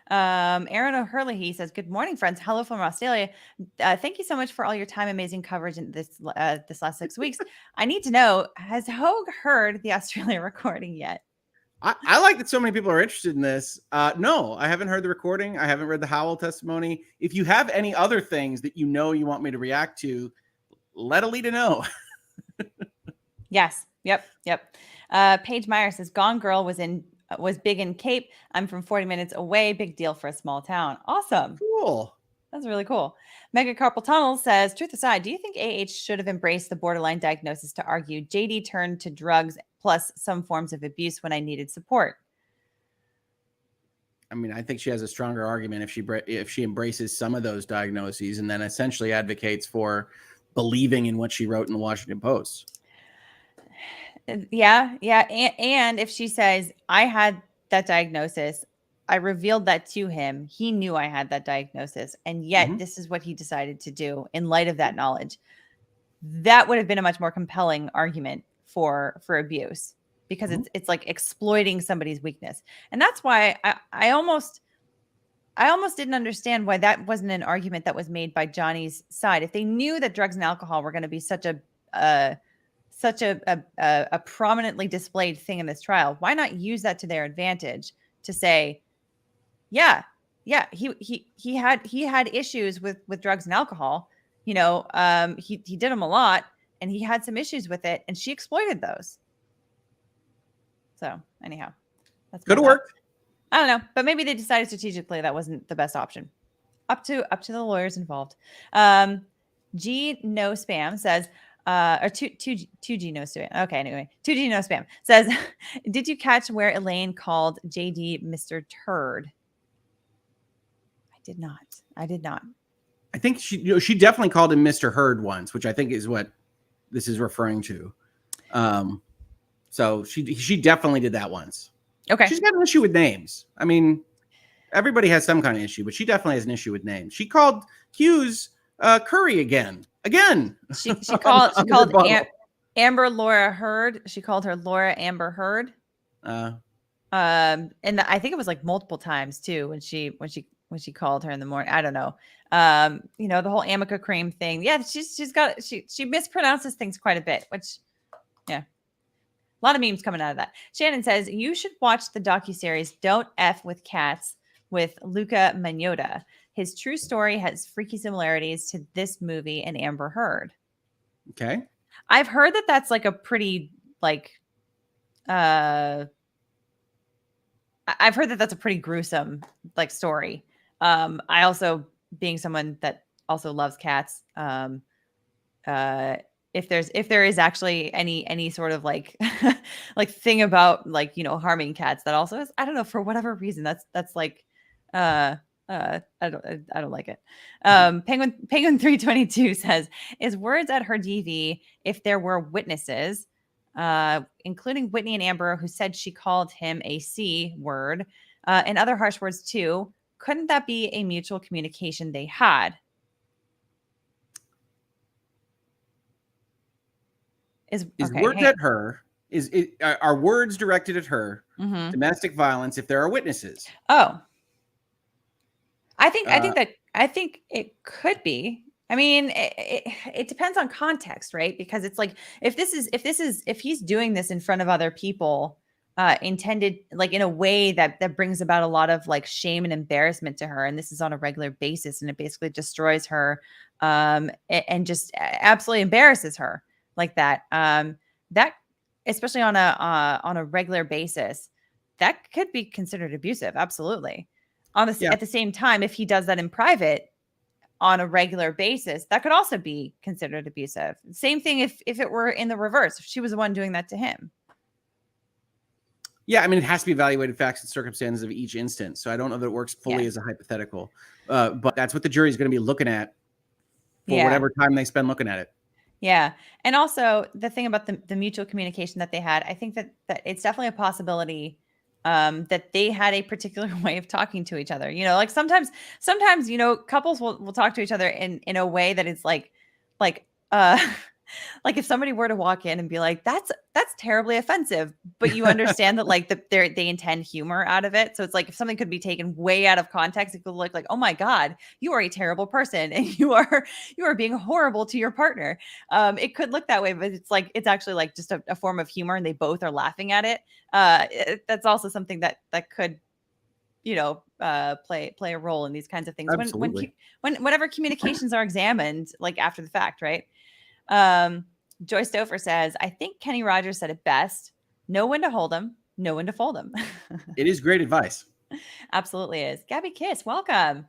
Aaron O'Hurley says, good morning, friends. Hello from Australia. Thank you so much for all your time, amazing coverage in this last 6 weeks. I need to know, has Hogue heard the Australia recording yet? I like that so many people are interested in this. No, I haven't heard the recording. I haven't read the Howell testimony. If you have any other things that you want me to react to, let Alita know. Yes. Yep. Paige Meyer says Gone Girl was big in Cape. I'm from 40 minutes away. Big deal for a small town. Awesome. Cool. That's really cool. Mega Carpal Tunnel says, truth aside, do you think AH should have embraced the borderline diagnosis to argue JD turned to drugs plus some forms of abuse when I needed support? I mean, I think she has a stronger argument if she embraces some of those diagnoses and then essentially advocates for believing in what she wrote in the Washington Post. Yeah. And if she says, I had that diagnosis, I revealed that to him. He knew I had that diagnosis. And yet this is what he decided to do in light of that knowledge. That would have been a much more compelling argument for abuse, because it's like exploiting somebody's weakness. And that's why I almost didn't understand why that wasn't an argument that was made by Johnny's side. If they knew that drugs and alcohol were going to be such a prominently displayed thing in this trial, why not use that to their advantage to say, yeah, he had issues with drugs and alcohol. He did them a lot, and he had some issues with it, and she exploited those. So anyhow, that's good work. I don't know, but maybe they decided strategically that wasn't the best option. Up to the lawyers involved. G No Spam says, or 2G No Spam. Okay, anyway, 2G No Spam says, did you catch where Elaine called JD Mr. Turd? I did not. I think she definitely called him Mr. Heard once, which I think is what this is referring to. So she definitely did that once. Okay. She's got an issue with names. I mean, everybody has some kind of issue, but she definitely has an issue with names. She called Hughes Curry again. She called Amber Laura Heard. She called her Laura Amber Heard. And I think it was like multiple times too when she called her in the morning. I don't know. The whole Amica cream thing. Yeah, she mispronounces things quite a bit, which, yeah. A lot of memes coming out of that. Shannon says, you should watch the docuseries Don't F with Cats with Luca Magnotta. His true story has freaky similarities to this movie and Amber Heard. Okay. I've heard that that's like a pretty, I've heard that that's a pretty gruesome, story. I also, being someone that also loves cats, if there is actually any sort of thing about harming cats, that also is, I don't know, for whatever reason, that's I don't like it. Penguin 322 says, is words at her DV if there were witnesses, including Whitney and Amber, who said she called him a C word, and other harsh words too. Couldn't that be a mutual communication they had? Words at her? Are words directed at her? Domestic violence if there are witnesses? Oh, I think it could be. I mean, it depends on context, right? Because it's like if he's doing this in front of other people, intended in a way that brings about a lot of shame and embarrassment to her, and this is on a regular basis, and it basically destroys her, and just absolutely embarrasses her like that. That, especially on a regular basis, that could be considered abusive. Absolutely. At the same time, if he does that in private on a regular basis, that could also be considered abusive. Same thing if it were in the reverse, if she was the one doing that to him. Yeah, I mean, it has to be evaluated facts and circumstances of each instance. So I don't know that it works fully as a hypothetical, but that's what the jury is going to be looking at for whatever time they spend looking at it. Yeah. And also the thing about the mutual communication that they had, I think that it's definitely a possibility that they had a particular way of talking to each other. Sometimes, couples will talk to each other in a way that is like if somebody were to walk in and be like, that's terribly offensive, but you understand that they intend humor out of it. So it's like if something could be taken way out of context, it could look like, oh my God, you are a terrible person and you are being horrible to your partner. It could look that way, but it's actually just a form of humor, and they both are laughing at it. That's also something that could play a role in these kinds of things. Whenever communications are examined after the fact, right? Joy Stouffer says, I think Kenny Rogers said it best. Know when to hold him, know when to fold him. It is great advice. Absolutely is. Gabby Kiss, welcome.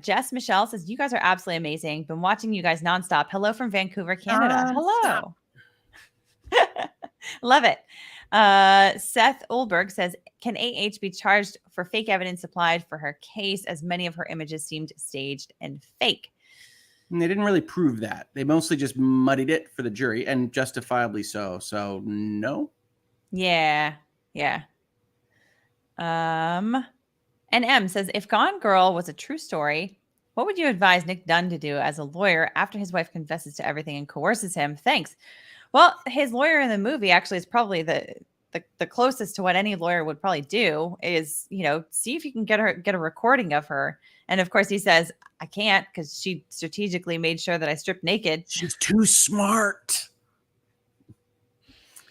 Jess Michelle says, you guys are absolutely amazing. Been watching you guys nonstop. Hello from Vancouver, Canada. Hello. Love it. Seth Olberg says, can AH be charged for fake evidence supplied for her case, as many of her images seemed staged and fake? And they didn't really prove that. They mostly just muddied it for the jury, and justifiably so. So no. Yeah. And M says, if Gone Girl was a true story, what would you advise Nick Dunn to do as a lawyer after his wife confesses to everything and coerces him? Thanks. Well, his lawyer in the movie actually is probably the closest to what any lawyer would probably do is, see if you can get a recording of her. And of course he says, I can't, because she strategically made sure that I stripped naked. She's too smart.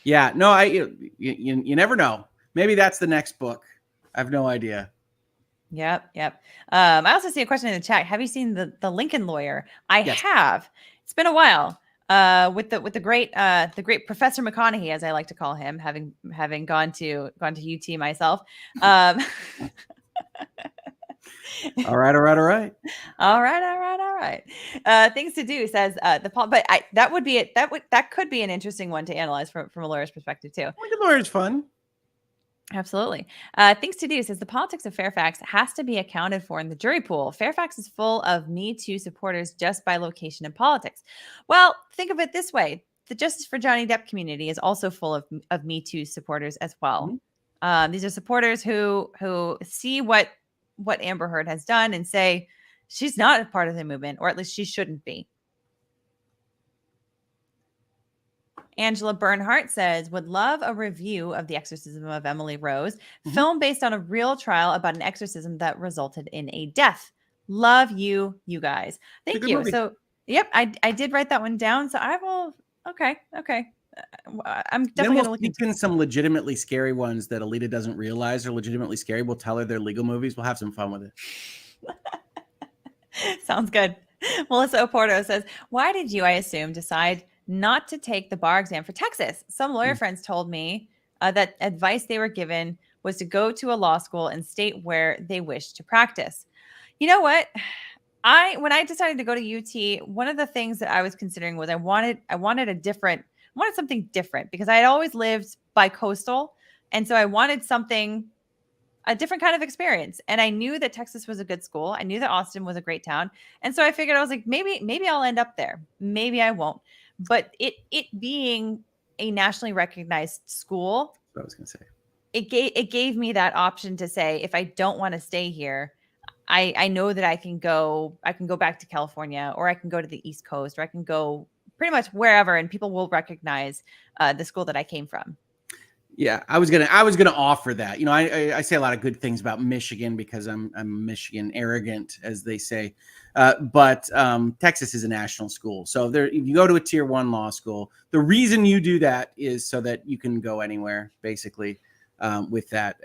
Yeah, no, you never know. Maybe that's the next book. I have no idea. Yep. I also see a question in the chat. Have you seen the Lincoln Lawyer? Yes. Have. It's been a while. With the great Professor McConaughey, as I like to call him, having gone to UT myself. All right. Things to do, says but that could be an interesting one to analyze from a lawyer's perspective too. Lincoln Lawyer is fun. Absolutely. Things to do, says the politics of Fairfax has to be accounted for in the jury pool. Fairfax is full of Me Too supporters just by location and politics. Well, think of it this way. The Justice for Johnny Depp community is also full of Me Too supporters as well. Mm-hmm. These are supporters who see what Amber Heard has done and say, she's not a part of the movement, or at least she shouldn't be. Angela Bernhardt says, would love a review of The Exorcism of Emily Rose, film based on a real trial about an exorcism that resulted in a death. Love you guys. Thank you. Movie. So, yep, I did write that one down. So I will. Okay. I'm definitely going to look into some legitimately scary ones that Alita doesn't realize are legitimately scary. We'll tell her they're legal movies. We'll have some fun with it. Sounds good. Melissa Oporto says, why did you, I assume, decide not to take the bar exam for Texas? Some lawyer friends told me that advice they were given was to go to a law school and state where they wished to practice. You know what? When I decided to go to UT, one of the things that I was considering was I wanted something different, because I had always lived bi-coastal. And so I wanted a different kind of experience. And I knew that Texas was a good school. I knew that Austin was a great town. And so I figured, I was like, maybe I'll end up there. Maybe I won't. But it being a nationally recognized school, that's what I was going to say. It gave me that option to say, if I don't want to stay here, I know that I can go back to California, or I can go to the East Coast, or I can go pretty much wherever, and people will recognize the school that I came from. Yeah, I was gonna offer that. I say a lot of good things about Michigan because I'm Michigan arrogant, as they say. But Texas is a national school, so if you go to a tier 1 law school, the reason you do that is so that you can go anywhere, basically, with that.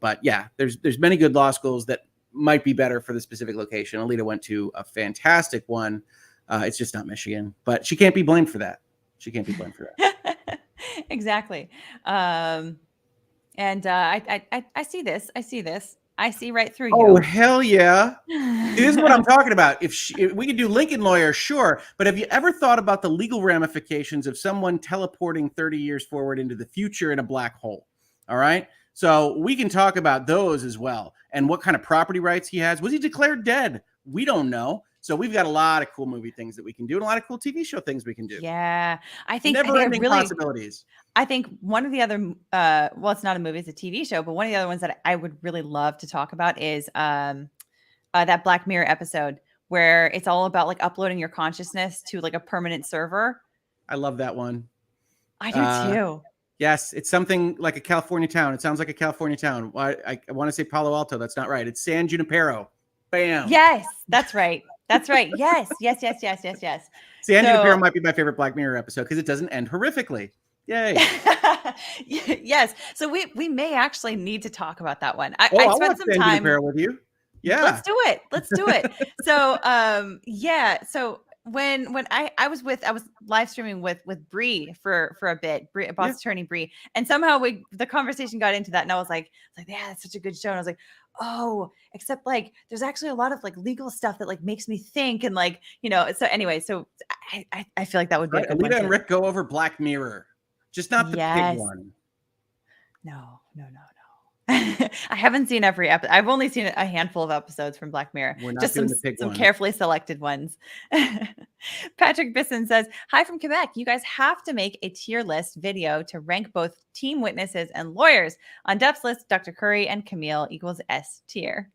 But yeah, there's many good law schools that might be better for the specific location. Alita went to a fantastic one. It's just not Michigan, but she can't be blamed for that. Exactly. And I see this. I see right through you. Oh, hell yeah. This is what I'm talking about. If we could do Lincoln Lawyer, sure. But have you ever thought about the legal ramifications of someone teleporting 30 years forward into the future in a black hole? All right. So we can talk about those as well. And what kind of property rights he has. Was he declared dead? We don't know. So we've got a lot of cool movie things that we can do, and a lot of cool TV show things we can do. Yeah, I think never-ending possibilities. I think one of the other, well, it's not a movie, it's a TV show, but one of the other ones that I would really love to talk about is that Black Mirror episode where it's all about like uploading your consciousness to like a permanent server. I love that one. I do too. Yes, it's something like a California town. It sounds like a California town. I want to say Palo Alto. That's not right. It's San Junipero. Bam. Yes, that's right. That's right. Yes. San Junipero might be my favorite Black Mirror episode because it doesn't end horrifically. Yay. Yes. So we may actually need to talk about that one. I spent some time with you. Yeah. Let's do it. So, yeah. So when I was live streaming with Bree for a bit, boss attorney Bree, and somehow the conversation got into that, and I was like, yeah, that's such a good show, and I was like, oh, except like there's actually a lot of like legal stuff that like makes me think, and like, you know, so anyway, so I feel like that would be a good one. Alita and Rick go over Black Mirror, just not the pig one. No. I haven't seen every episode. I've only seen a handful of episodes from Black Mirror. We're not just doing some carefully selected ones. Patrick Bisson says, hi from Quebec. You guys have to make a tier list video to rank both team witnesses and lawyers. On Depp's list, Dr. Curry and Camille equals S tier.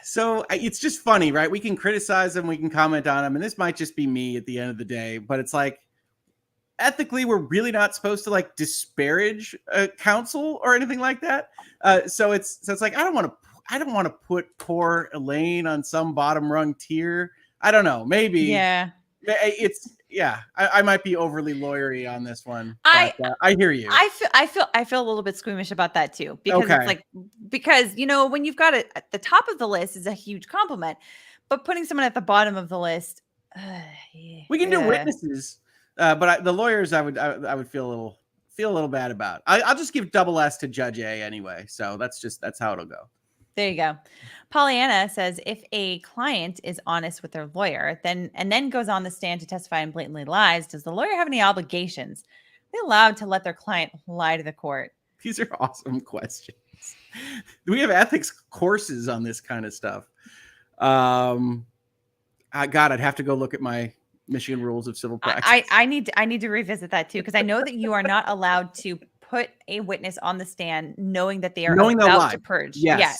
So it's just funny, right? We can criticize them, we can comment on them, and this might just be me at the end of the day, but it's like, ethically, we're really not supposed to like disparage counsel or anything like that. So it's like I don't want to put poor Elaine on some bottom rung tier. I don't know. Maybe. Yeah. I might be overly lawyery on this one. But, I hear you. I feel a little bit squeamish about that too, because it's like, because you know, when you've got it at the top of the list is a huge compliment, but putting someone at the bottom of the list, we can do witnesses. But the lawyers, I would feel a little bad about. I'll just give double S to Judge A anyway. So that's how it'll go. There you go. Pollyanna says, if a client is honest with their lawyer, then goes on the stand to testify and blatantly lies, does the lawyer have any obligations? Are they allowed to let their client lie to the court? These are awesome questions. Do we have ethics courses on this kind of stuff? God, I'd have to go look at my Michigan rules of civil practice. I need to revisit that too, because I know that you are not allowed to put a witness on the stand knowing that they are about to purge. Yes. Yeah,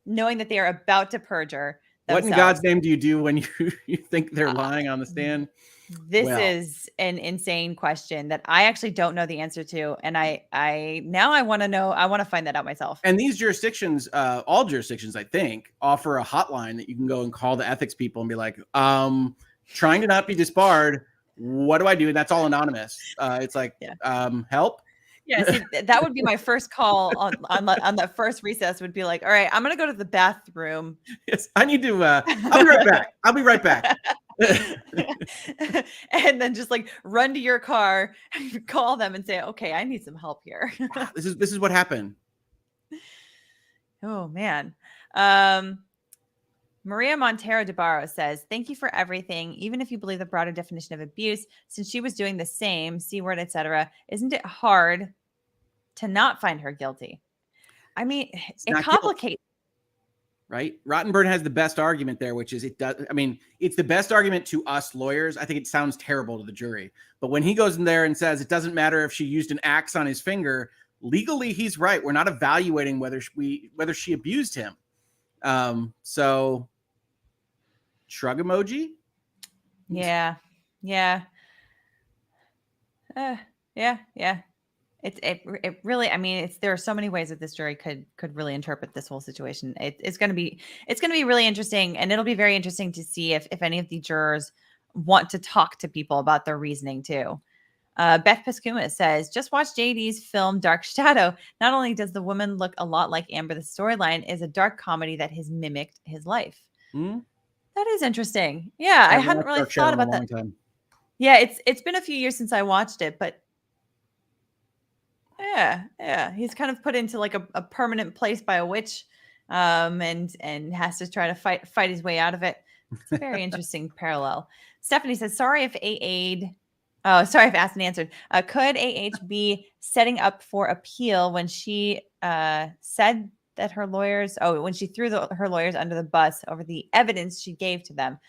knowing that they are about to perjure themselves. What in God's name do you do when you think they're lying on the stand? This is an insane question that I actually don't know the answer to, and I want to know. I want to find that out myself. And these jurisdictions, all jurisdictions, I think, offer a hotline that you can go and call the ethics people and be like, trying to not be disbarred. What do I do? And that's all anonymous. It's like, help. Yeah, see, that would be my first call on the first recess. Would be like, all right, I'm gonna go to the bathroom. Yes, I need to. I'll be right back. I'll be right back. And then just like run to your car, call them, and say, okay, I need some help here. Wow, this is what happened. Oh man. Maria Montero de Barro says, thank you for everything. Even if you believe the broader definition of abuse, since she was doing the same, C-word, etc., isn't it hard to not find her guilty? I mean, it complicates. Right? Rottenborn has the best argument there, which is it does. I mean, it's the best argument to us lawyers. I think it sounds terrible to the jury. But when he goes in there and says it doesn't matter if she used an axe on his finger, legally, he's right. We're not evaluating whether she abused him. So shrug emoji. Yeah. It really, I mean, there are so many ways that this jury could really interpret this whole situation. It's going to be really interesting, and it'll be very interesting to see if any of the jurors want to talk to people about their reasoning too. Beth Pascuma says, just watch JD's film Dark Shadow. Not only does the woman look a lot like Amber, the storyline is a dark comedy that has mimicked his life. That is interesting. Yeah, I hadn't really thought about that. Yeah, it's been a few years since I watched it, but yeah, he's kind of put into like a permanent place by a witch, and has to try to fight his way out of it. It's a very interesting parallel. Stephanie says, sorry if asked and answered. Could AH be setting up for appeal when she said that her lawyers, when she threw her lawyers under the bus over the evidence she gave to them?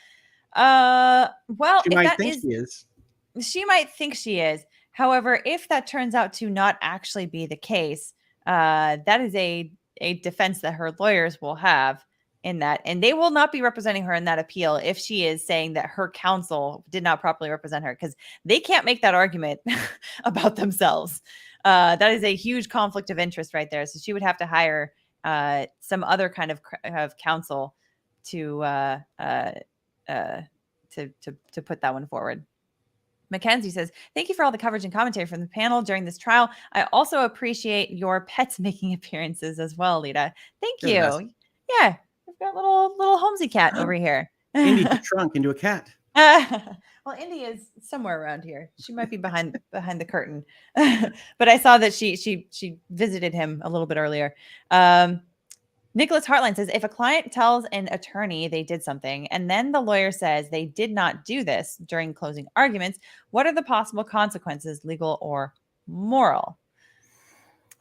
Well, she might think she is. She might think she is. However, if that turns out to not actually be the case, that is a defense that her lawyers will have in that, and they will not be representing her in that appeal if she is saying that her counsel did not properly represent her, because they can't make that argument about themselves. That is a huge conflict of interest right there. So she would have to hire some other kind of counsel to put that one forward. Mackenzie says, thank you for all the coverage and commentary from the panel during this trial. I also appreciate your pets making appearances as well, Lita. Thank you. Yeah, we've got little Holmesy cat over here. Indy shrunk into a cat. Well, Indy is somewhere around here. She might be behind the curtain, but I saw that she visited him a little bit earlier. Nicholas Hartline says, if a client tells an attorney they did something and then the lawyer says they did not do this during closing arguments, what are the possible consequences, legal or moral?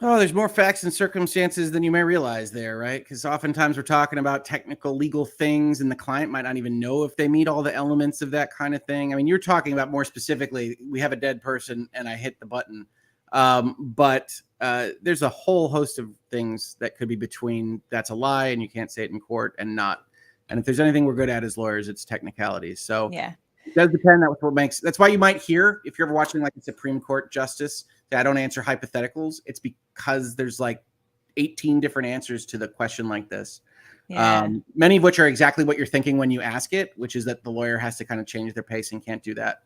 Oh, there's more facts and circumstances than you may realize there, right? Because oftentimes we're talking about technical legal things and the client might not even know if they meet all the elements of that kind of thing. I mean, you're talking about more specifically, we have a dead person and I hit the button. But there's a whole host of things that could be between that's a lie and you can't say it in court and not. And if there's anything we're good at as lawyers, it's technicalities. So yeah, it does depend. That's why you might hear, if you're ever watching like a Supreme Court justice, that I don't answer hypotheticals. It's because there's like 18 different answers to the question like this. yeah. Many of which are exactly what you're thinking when you ask it, which is that the lawyer has to kind of change their pace and can't do that.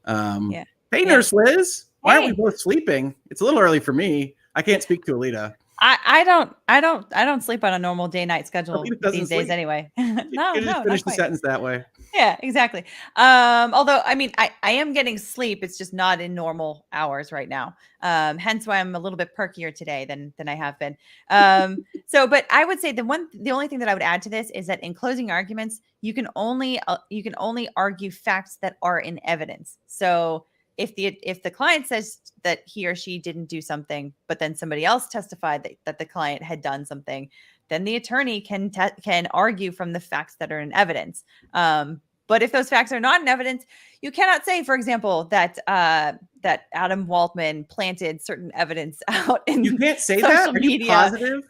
Yeah. Hey, Nurse Liz, why aren't we Hey. both sleeping? It's a little early for me. I can't speak to Alita. I don't sleep on a normal day-night schedule Alita doesn't these days sleep. anyway. You just No, finish not the quite. sentence that way. Yeah, exactly. Although I mean, I am getting sleep. It's just not in normal hours right now. Hence why I'm a little bit perkier today than I have been. But I would say the only thing that I would add to this is that in closing arguments, you can only argue facts that are in evidence. So if the client says that he or she didn't do something, but then somebody else testified that the client had done something, then the attorney can argue from the facts that are in evidence. But if those facts are not in evidence, you cannot say, for example, that Adam Waldman planted certain evidence out in You can't say social that? Are you media. positive?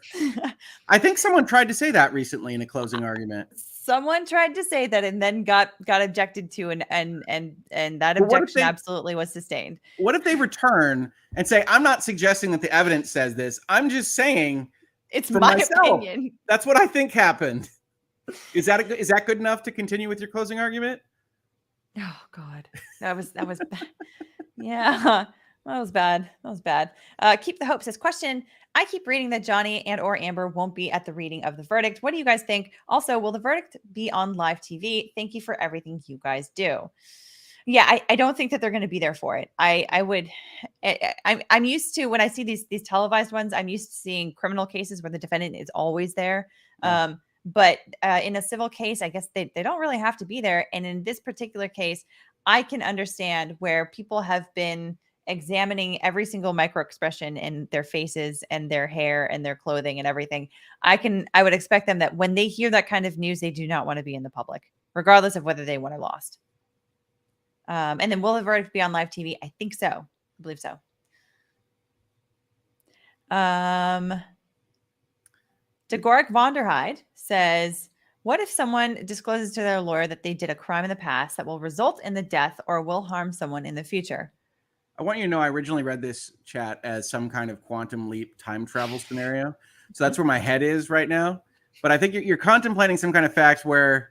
I think someone tried to say that recently in a closing argument. Someone tried to say that and then got objected to, and that But what if objection they- absolutely was sustained. What if they return and say, I'm not suggesting that the evidence says this. I'm just saying It's for my myself, opinion. that's what I think happened. Is that good enough to continue with your closing argument? Oh God, that was bad. Yeah, that was bad. Keep the hope says, question. I keep reading that Johnny and or Amber won't be at the reading of the verdict. What do you guys think? Also, will the verdict be on live TV? Thank you for everything you guys do. Yeah, I don't think that they're going to be there for it. I'm used to, when I see these televised ones, I'm used to seeing criminal cases where the defendant is always there. Yeah. But in a civil case, I guess they don't really have to be there. And in this particular case, I can understand where people have been examining every single micro expression in their faces and their hair and their clothing and everything. I would expect them that when they hear that kind of news, they do not want to be in the public, regardless of whether they won or lost. And then will the verdict be on live TV? I think so. I believe so. Degoric Vonderheide says, what if someone discloses to their lawyer that they did a crime in the past that will result in the death or will harm someone in the future? I want you to know I originally read this chat as some kind of quantum leap time travel scenario. So that's where my head is right now. But I think you're contemplating some kind of fact where,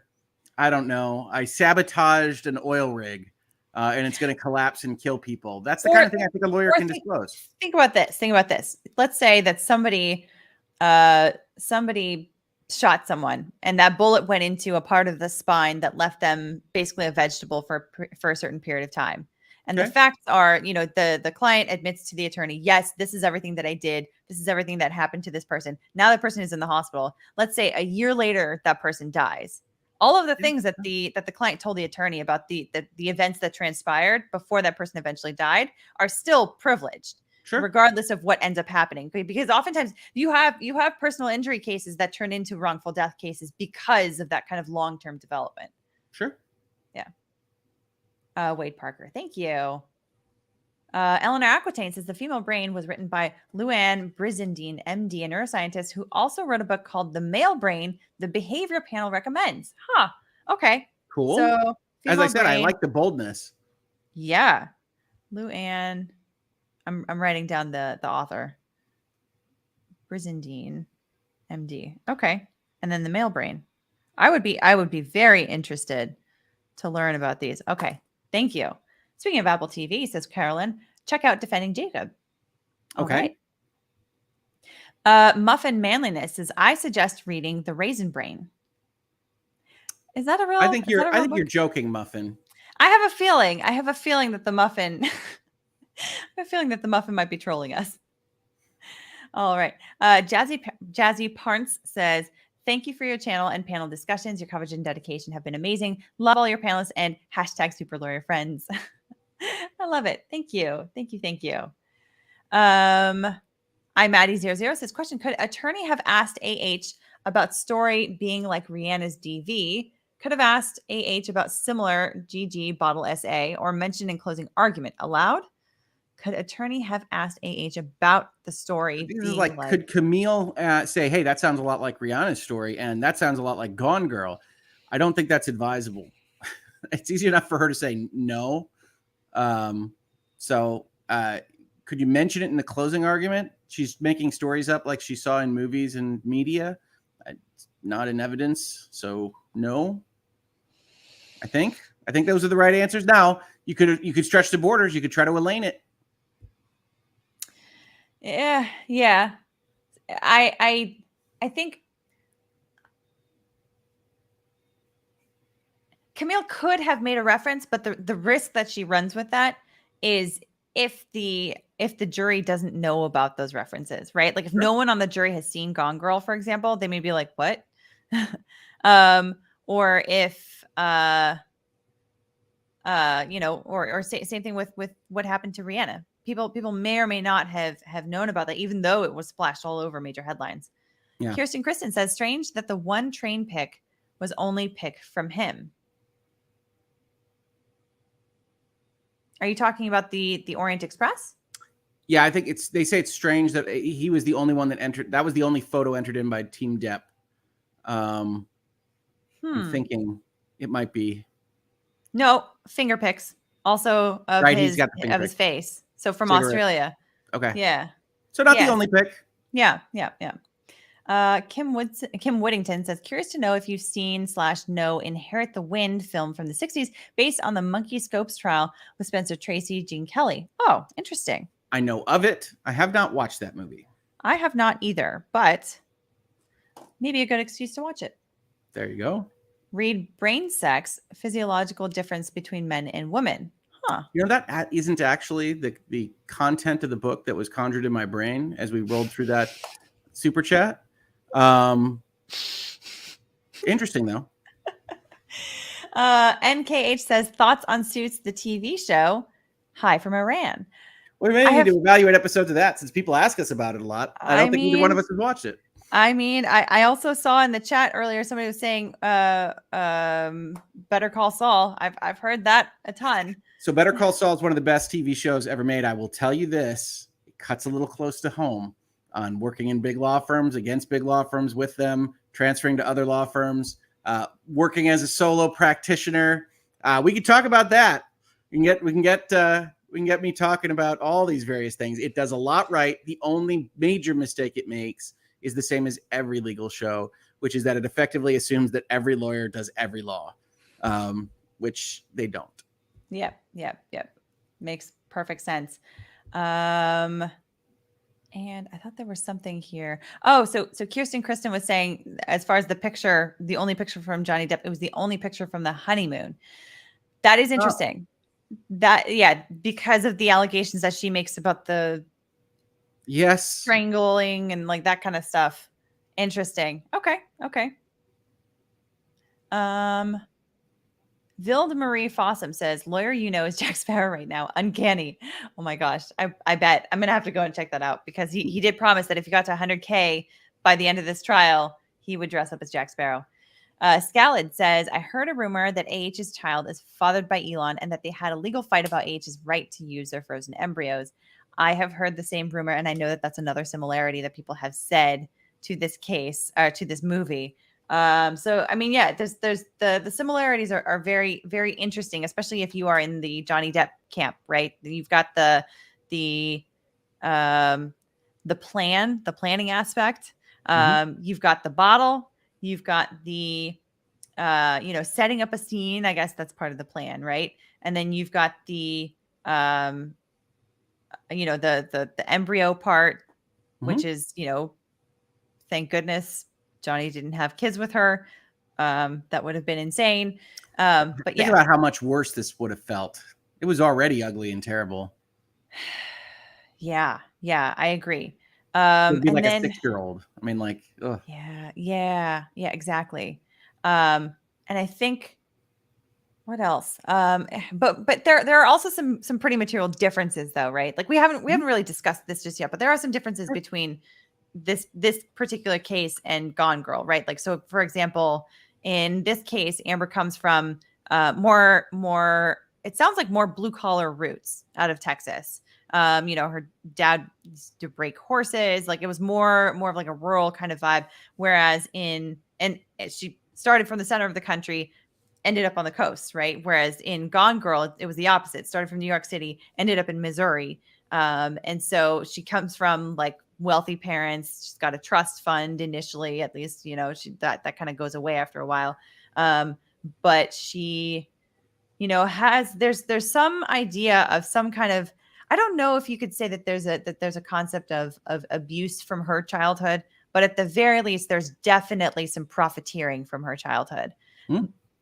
I don't know, I sabotaged an oil rig and it's going to collapse and kill people. That's the kind of thing I think a lawyer can disclose. Think about this. Let's say that somebody shot someone and that bullet went into a part of the spine that left them basically a vegetable for a certain period of time. And the facts are, the client admits to the attorney, yes, this is everything that I did. This is everything that happened to this person. Now that person is in the hospital. Let's say a year later, that person dies. All of the things that the client told the attorney about the events that transpired before that person eventually died are still privileged. Sure. Regardless of what ends up happening, because oftentimes you have personal injury cases that turn into wrongful death cases because of that kind of long-term development. Sure. Yeah. Wade Parker, thank you. Eleanor Aquitaine says the female brain was written by Louanne Brizendine, MD, a neuroscientist who also wrote a book called The Male Brain, The Behavior Panel Recommends. Huh. Okay. Cool. So, as I said, I like the boldness. Yeah. Louanne. I'm writing down the author. Brizendine, MD. Okay. And then The Male Brain. I would be very interested to learn about these. Okay. Thank you. Speaking of Apple TV, says Carolyn, check out Defending Jacob. Okay. Right. Muffin Manliness says, I suggest reading The Raisin Brain. Is that a real? I think is that a real you're book? joking, Muffin. I have a feeling. I have a feeling that the muffin. I have a feeling that the muffin might be trolling us. All right. Jazzy Parns says, "Thank you for your channel and panel discussions. Your coverage and dedication have been amazing. Love all your panelists and hashtag super lawyer friends." I love it. Thank you. Thank you. Thank you. I'm Maddie00 says, question, could attorney have asked AH about story being like Rihanna's DV? Could have asked AH about similar GG bottle SA or mentioned in closing argument allowed? Could attorney have asked AH about the story This is being like, like could Camille say, hey, that sounds a lot like Rihanna's story, and that sounds a lot like Gone Girl? I don't think that's advisable. It's easy enough for her to say no. So could you mention it in the closing argument? She's making stories up like she saw in movies and media. It's not in evidence. So no. I think those are the right answers. Now you could stretch the borders. You could try to Elaine it. Yeah. I think Camille could have made a reference, but the risk that she runs with that is if the jury doesn't know about those references, right? Like if no one on the jury has seen Gone Girl, for example, they may be like, what? Or if or same thing with what happened to Rihanna. People may or may not have known about that, even though it was splashed all over major headlines. Yeah. Kirsten Kristen says, strange that the one train pick was only pick from him. Are you talking about the Orient Express? Yeah, I think they say it's strange that he was the only one that entered. That was the only photo entered in by Team Depp. I'm thinking it might be. No, finger picks. Also of his face. So from Australia. Okay. Yeah. So not the only pick. Yeah. Kim Whittington says, curious to know if you've seen / know Inherit the Wind film from the 60s based on the Monkey Scopes trial with Spencer Tracy, Gene Kelly. Oh, interesting. I know of it. I have not watched that movie. I have not either, but maybe a good excuse to watch it. There you go. Read Brain Sex, Physiological Difference Between Men and Women. Huh. You know, that isn't actually the content of the book that was conjured in my brain as we rolled through that super chat. Interesting though. NKH says, thoughts on Suits, the TV show. Hi from Iran. We may need to evaluate episodes of that since people ask us about it a lot. I don't think either one of us has watched it. I mean, I also saw in the chat earlier somebody was saying Better Call Saul. I've heard that a ton. So Better Call Saul is one of the best TV shows ever made. I will tell you this. It cuts a little close to home on working in big law firms, against big law firms, with them, transferring to other law firms, working as a solo practitioner. We could talk about that. We can get me talking about all these various things. It does a lot right. The only major mistake it makes is the same as every legal show, which is that it effectively assumes that every lawyer does every law, which they don't. Yep. Makes perfect sense. And I thought there was something here. Oh, so Kirsten Kristen was saying, as far as the picture, the only picture from Johnny Depp, it was the only picture from the honeymoon. That is interesting. Because of the allegations that she makes about the strangling and like that kind of stuff. Interesting. Okay. Vilde Marie Fossum says, lawyer is Jack Sparrow right now. Uncanny. Oh my gosh. I bet I'm going to have to go and check that out because he did promise that if he got to 100K by the end of this trial, he would dress up as Jack Sparrow. Scallid says, I heard a rumor that AH's child is fathered by Elon and that they had a legal fight about AH's right to use their frozen embryos. I have heard the same rumor, and I know that that's another similarity that people have said to this case or to this movie. So I mean, yeah, there's the similarities are very, very interesting, especially if you are in the Johnny Depp camp, right? You've got the planning aspect. You've got the bottle. You've got the, setting up a scene. I guess that's part of the plan, right? And then you've got the, the embryo part, which is, thank goodness Johnny didn't have kids with her. that would have been insane. But Think yeah, about how much worse this would have felt. It was already ugly and terrible. yeah, I agree. It'd be And like a then 6-year-old. I mean, like, ugh. yeah, exactly. And I think what else? But there are also some pretty material differences though, right? Like we haven't really discussed this just yet, but there are some differences between this particular case and Gone Girl, right? Like, so for example, in this case, Amber comes from more it sounds like more blue collar roots out of Texas. Her dad used to break horses. Like it was more of like a rural kind of vibe. Whereas and she started from the center of the country, ended up on the coast, right? Whereas in Gone Girl, it was the opposite. Started from New York City, ended up in Missouri. And so she comes from like wealthy parents. She's got a trust fund initially, at least, that kind of goes away after a while. But she, there's some idea of some kind of, I don't know if you could say that there's a concept of abuse from her childhood, but at the very least, there's definitely some profiteering from her childhood.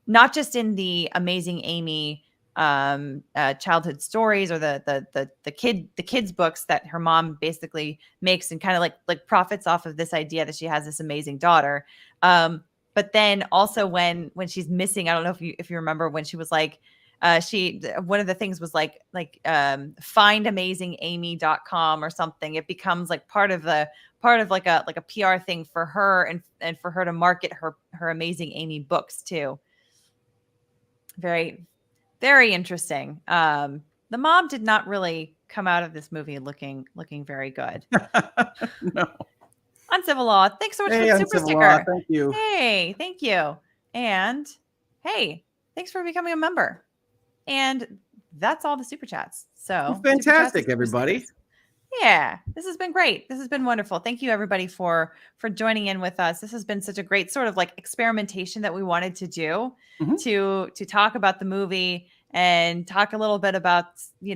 Not just in the Amazing Amy childhood stories or the kids books that her mom basically makes and kind of like profits off of this idea that she has this amazing daughter. But then also when she's missing, I don't know if you remember when she was like, one of the things was like findamazingamy.com or something. It becomes like part of like a PR thing for her and for her to market her Amazing Amy books too. Very, very interesting. The mom did not really come out of this movie looking very good. No. Uncivil Law. Thanks so much for the super sticker. Law, thank you. Hey, thank you. And hey, thanks for becoming a member. And that's all the super chats. So well, fantastic, everybody. Yeah, this has been great. This has been wonderful. Thank you everybody for joining in with us. This has been such a great sort of like experimentation that we wanted to do to talk about the movie and talk a little bit about, the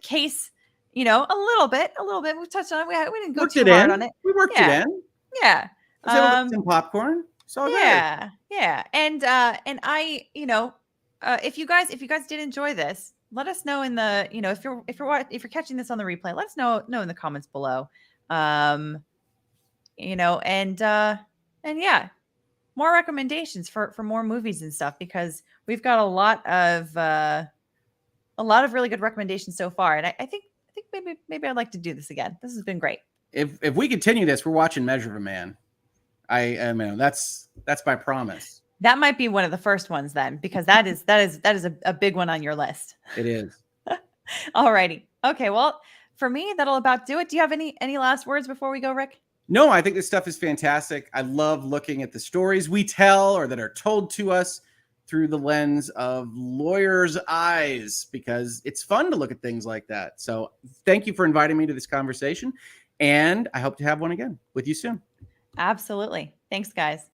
case, a little bit. We touched on it. We didn't go too hard on it. We worked it in. Yeah. Some popcorn. So yeah. And I, if you guys did enjoy this, let us know in the, if you're catching this on the replay, let us know in the comments below. And yeah, more recommendations for more movies and stuff, because we've got a lot of really good recommendations so far. And I think maybe I'd like to do this again. This has been great. If we continue this, we're watching Measure of a Man. I mean, that's my promise. That might be one of the first ones then, because that is a big one on your list. It is. All righty. Okay. Well, for me, that'll about do it. Do you have any last words before we go, Rick? No, I think this stuff is fantastic. I love looking at the stories we tell or that are told to us through the lens of lawyers' eyes, because it's fun to look at things like that. So thank you for inviting me to this conversation, and I hope to have one again with you soon. Absolutely. Thanks, guys.